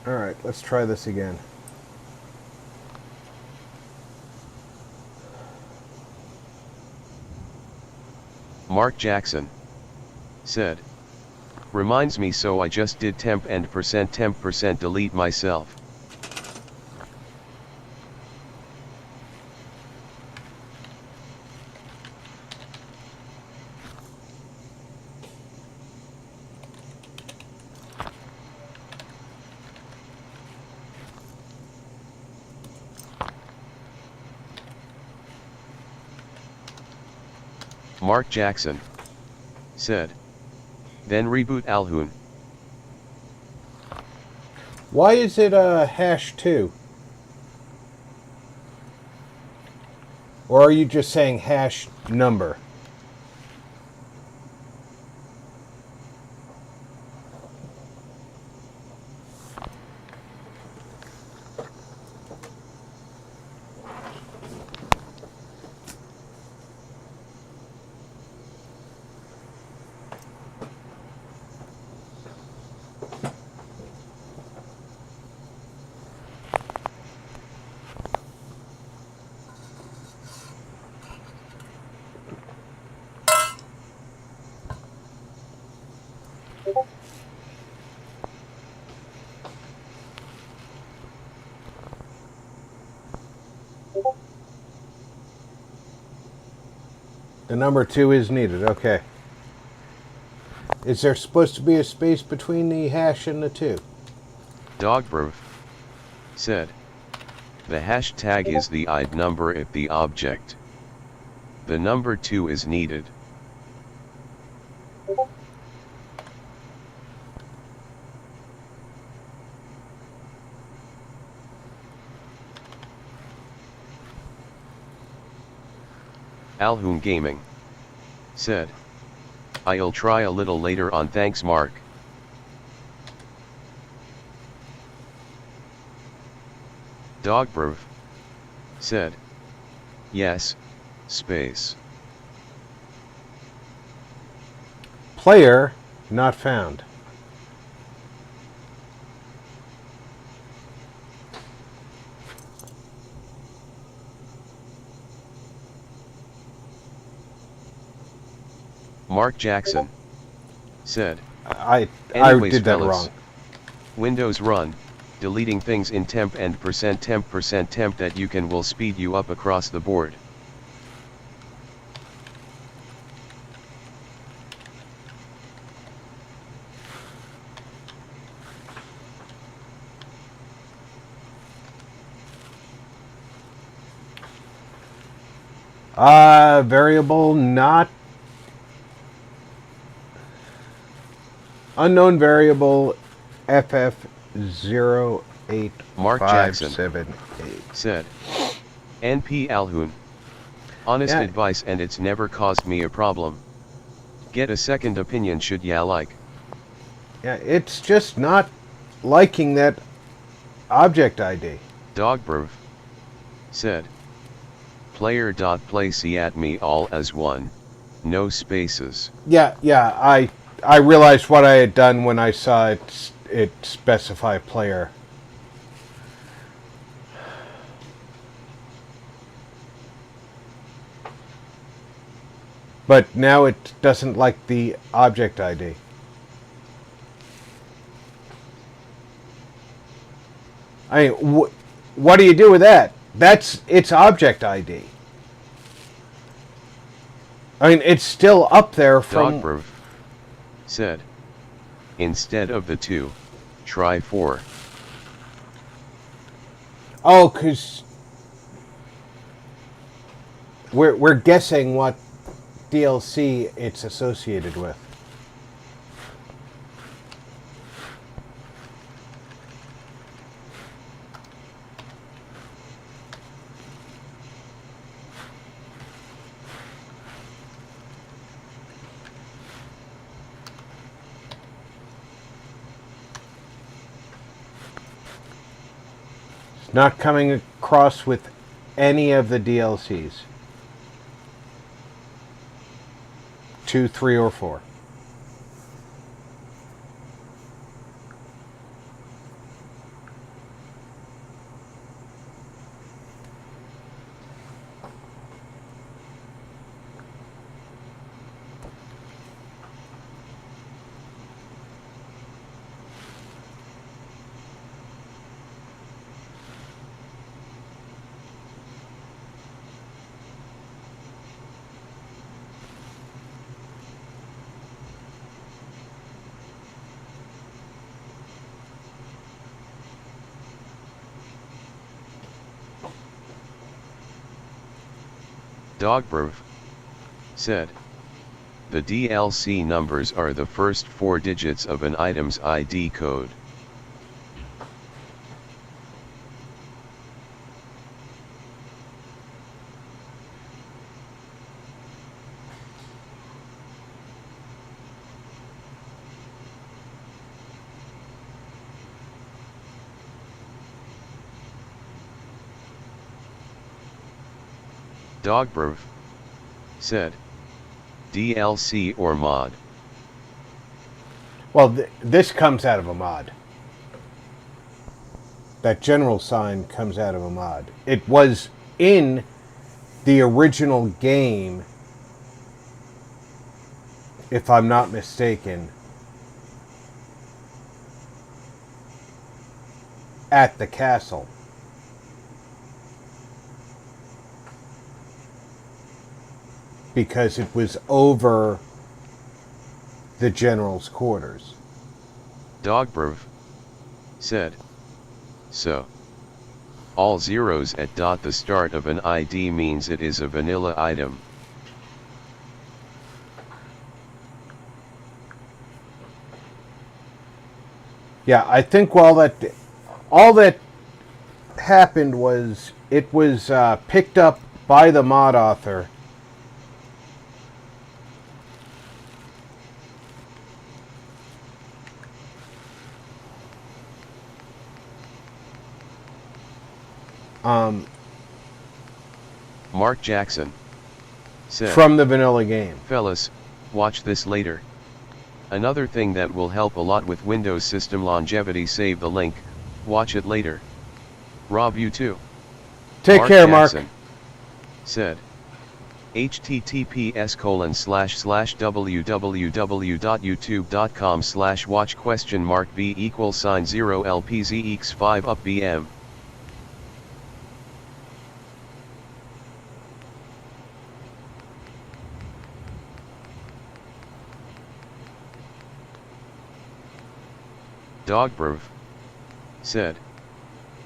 Speaker 1: Alright, let's try this again.
Speaker 2: Mark Jackson said, "Reminds me, so I just did temp and %temp% delete myself." Mark Jackson said. Then reboot Alhoon.
Speaker 1: Why is it hash 2? Or are you just saying hash number? The number 2 is needed, okay. Is there supposed to be a space between the hash and the 2?
Speaker 2: Dogbrov said. The hashtag is the ID number of the object. The number 2 is needed. Alhoon Gaming said. I'll try a little later on, thanks Mark. Dogbrov said. Yes, space.
Speaker 1: Player not found.
Speaker 2: Mark Jackson said.
Speaker 1: I
Speaker 2: Anyways,
Speaker 1: did that
Speaker 2: fellas,
Speaker 1: wrong.
Speaker 2: Windows run, deleting things in temp and %temp that you can will speed you up across the board.
Speaker 1: Variable not unknown variable FF08578
Speaker 2: Mark Jackson said. NP Alhoon. Honest
Speaker 1: Yeah.
Speaker 2: advice, and it's never caused me a problem. Get a second opinion should ya like.
Speaker 1: Yeah, it's just not liking that object ID.
Speaker 2: Dogbrov said. Player.place at me all as one. No spaces.
Speaker 1: Yeah, I realized what I had done when I saw it specify player. But now it doesn't like the object ID. I mean, what do you do with that? That's its object ID. I mean, it's still up there from...
Speaker 2: Dogbrov said. Instead of the 2, try 4.
Speaker 1: Oh, because we're guessing what DLC it's associated with. Not coming across with any of the DLCs. 2, 3, or 4.
Speaker 2: Dogbrov said. The DLC numbers are the first 4 digits of an item's ID code. Dogbrv said, DLC or mod?
Speaker 1: Well, this comes out of a mod. That general sign comes out of a mod. It was in the original game, if I'm not mistaken, at the castle. Because it was over the general's quarters.
Speaker 2: Dogbrv said, so all zeros at the start of an ID means it is a vanilla item.
Speaker 1: Yeah, I think all that happened was it was picked up by the mod author.
Speaker 2: Mark Jackson said,
Speaker 1: From the vanilla game.
Speaker 2: fellas, watch this later. Another thing that will help a lot with Windows system longevity, save the link, watch it later. Rob, you too.
Speaker 1: Take care, Mark.
Speaker 2: Jackson said, https://www.youtube.com/watch?b=0 LPZX5 up BM. Dogbrv said,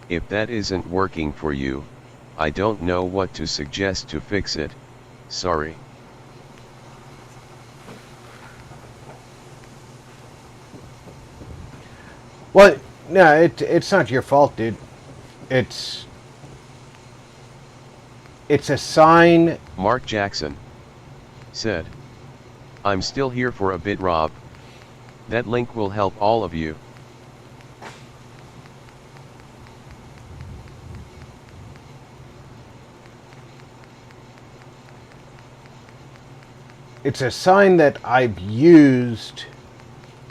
Speaker 2: if that isn't working for you, I don't know what to suggest to fix it, sorry.
Speaker 1: Well, no, it's not your fault, dude. It's a sign.
Speaker 2: Mark Jackson said, I'm still here for a bit, Rob. That link will help all of you.
Speaker 1: It's a sign that I've used,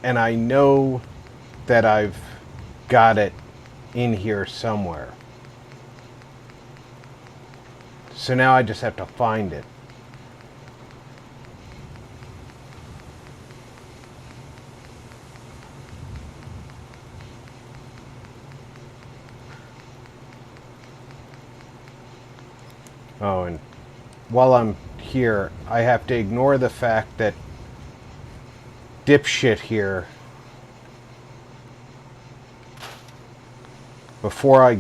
Speaker 1: and I know that I've got it in here somewhere. So now I just have to find it. Oh, and while I'm here, I have to ignore the fact that dipshit here, before I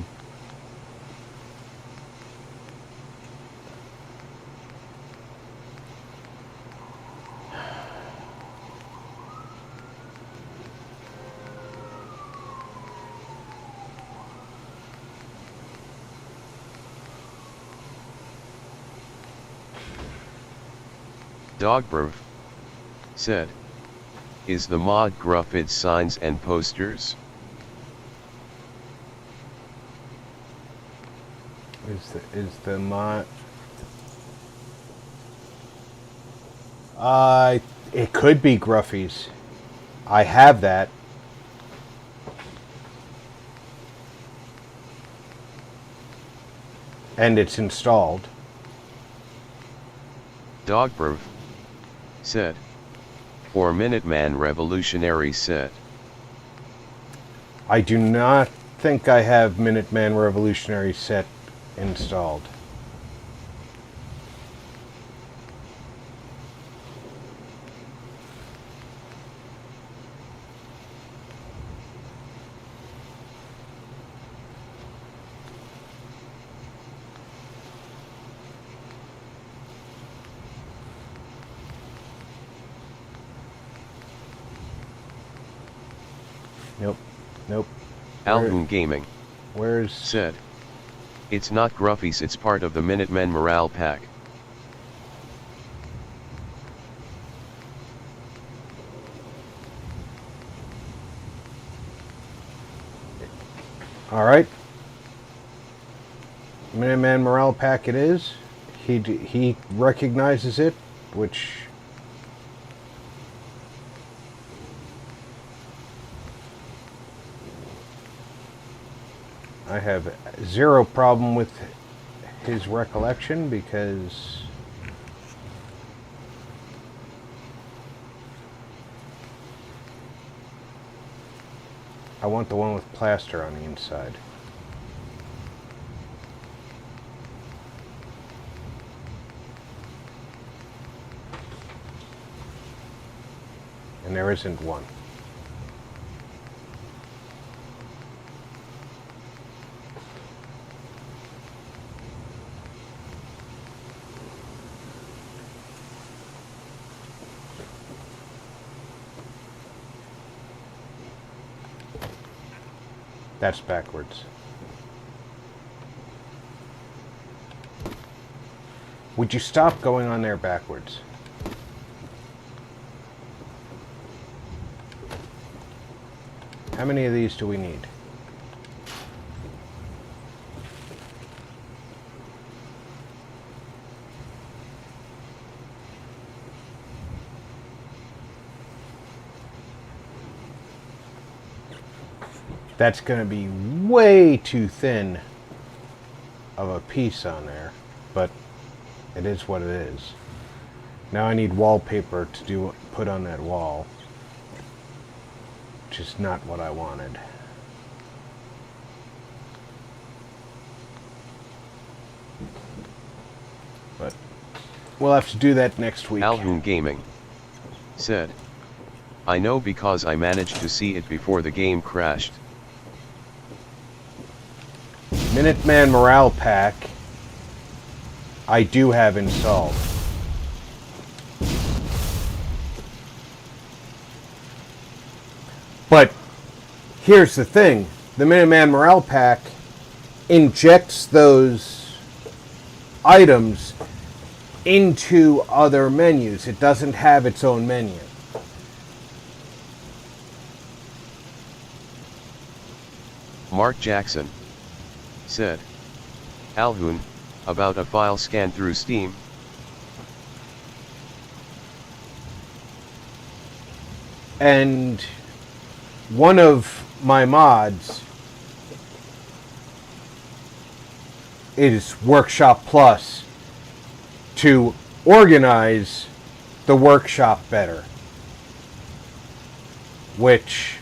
Speaker 2: Dogbrv said, is the mod Gruffid signs and posters?
Speaker 1: is the mod it could be Gruffy's. I have that. And it's installed.
Speaker 2: Dogbrv said, or Minuteman Revolutionary set.
Speaker 1: I do not think I have Minuteman Revolutionary set installed. Nope. Nope.
Speaker 2: Alhoon Gaming
Speaker 1: Where's...
Speaker 2: said, "It's not Gruffies, it's part of the Minutemen morale pack."
Speaker 1: Alright. Minuteman morale pack it is. He recognizes it, which... I have zero problem with his recollection because I want the one with plaster on the inside. And there isn't one. That's backwards. Would you stop going on there backwards? How many of these do we need? That's going to be way too thin of a piece on there, but it is what it is. Now I need wallpaper to put on that wall, which is not what I wanted. But we'll have to do that next week.
Speaker 2: Alhoon Gaming said, "I know because I managed to see it before the game crashed."
Speaker 1: Minuteman Morale Pack I do have installed. But here's the thing. The Minuteman Morale Pack injects those items into other menus. It doesn't have its own menu.
Speaker 2: Mark Jackson said, "Alhoon, about a file scan through Steam."
Speaker 1: And one of my mods is Workshop Plus to organize the workshop better, which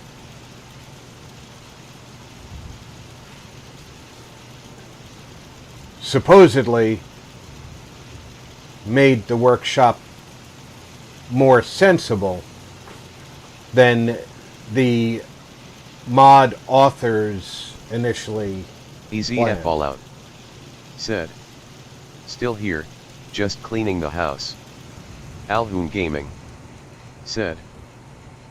Speaker 1: supposedly made the workshop more sensible than the mod authors initially
Speaker 2: Easy
Speaker 1: planned.
Speaker 2: F Fallout said, "Still here, just cleaning the house." Alhoon Gaming said,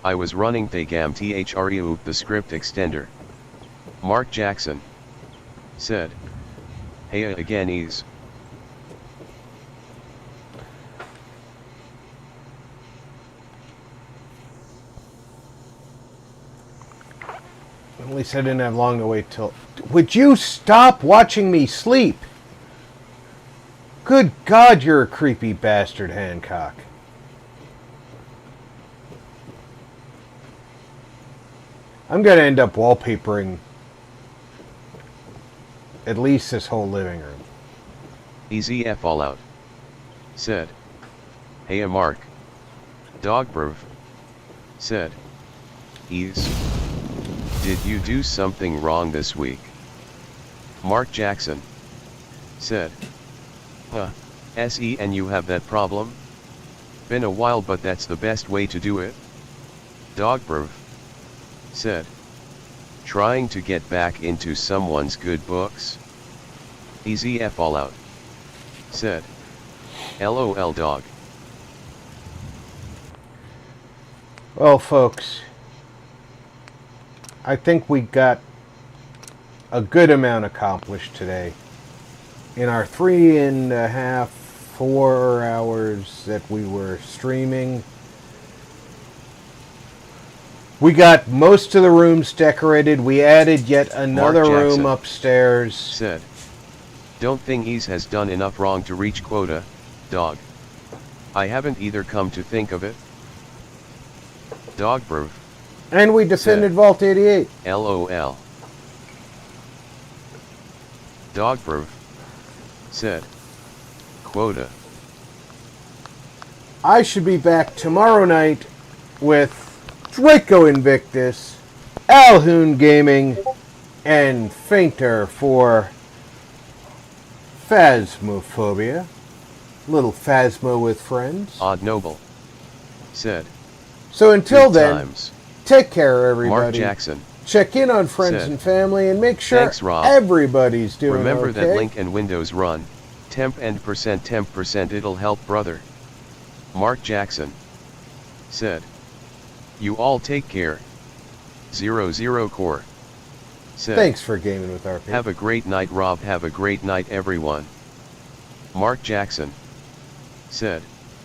Speaker 2: "I was running Thegam Threu the script extender." Mark Jackson said, "Hey again ease."
Speaker 1: At least I didn't have long to wait till... Would you stop watching me sleep? Good God, you're a creepy bastard, Hancock. I'm going to end up wallpapering at least this whole living room.
Speaker 2: Easy F Fallout said, "Hey Mark." Dogbrov said, "Ease. Did you do something wrong this week?" Mark Jackson said, "SE and you have that problem? Been a while but that's the best way to do it." Dogbrov said, "Trying to get back into someone's good books?" Easy F Fallout said, "LOL dog."
Speaker 1: Well, folks, I think we got a good amount accomplished today. In our 3.5, 4 hours that we were streaming, we got most of the rooms decorated. We added yet another room upstairs.
Speaker 2: Said, don't think Ease has done enough wrong to reach quota, dog. I haven't either, come to think of it. Dog bro.
Speaker 1: And we defended Vault 88.
Speaker 2: LOL. Dog bro. Said, quota.
Speaker 1: I should be back tomorrow night with Draco Invictus, Alhoon Gaming, and Fainter for Phasmophobia. Little Phasmo with friends.
Speaker 2: Odd Noble. Said.
Speaker 1: So until
Speaker 2: Good
Speaker 1: then,
Speaker 2: times.
Speaker 1: take care, everybody.
Speaker 2: Mark Jackson.
Speaker 1: Check in on friends
Speaker 2: Said.
Speaker 1: and family and make sure
Speaker 2: Thanks, Rob.
Speaker 1: everybody's doing
Speaker 2: Remember
Speaker 1: okay.
Speaker 2: that link and Windows run. Temp and %, it'll help, brother. Mark Jackson. Said. You all take care. 00 Core. Said.
Speaker 1: Thanks for gaming with RP.
Speaker 2: Have a great night, Rob. Have a great night, everyone. Mark Jackson. Said.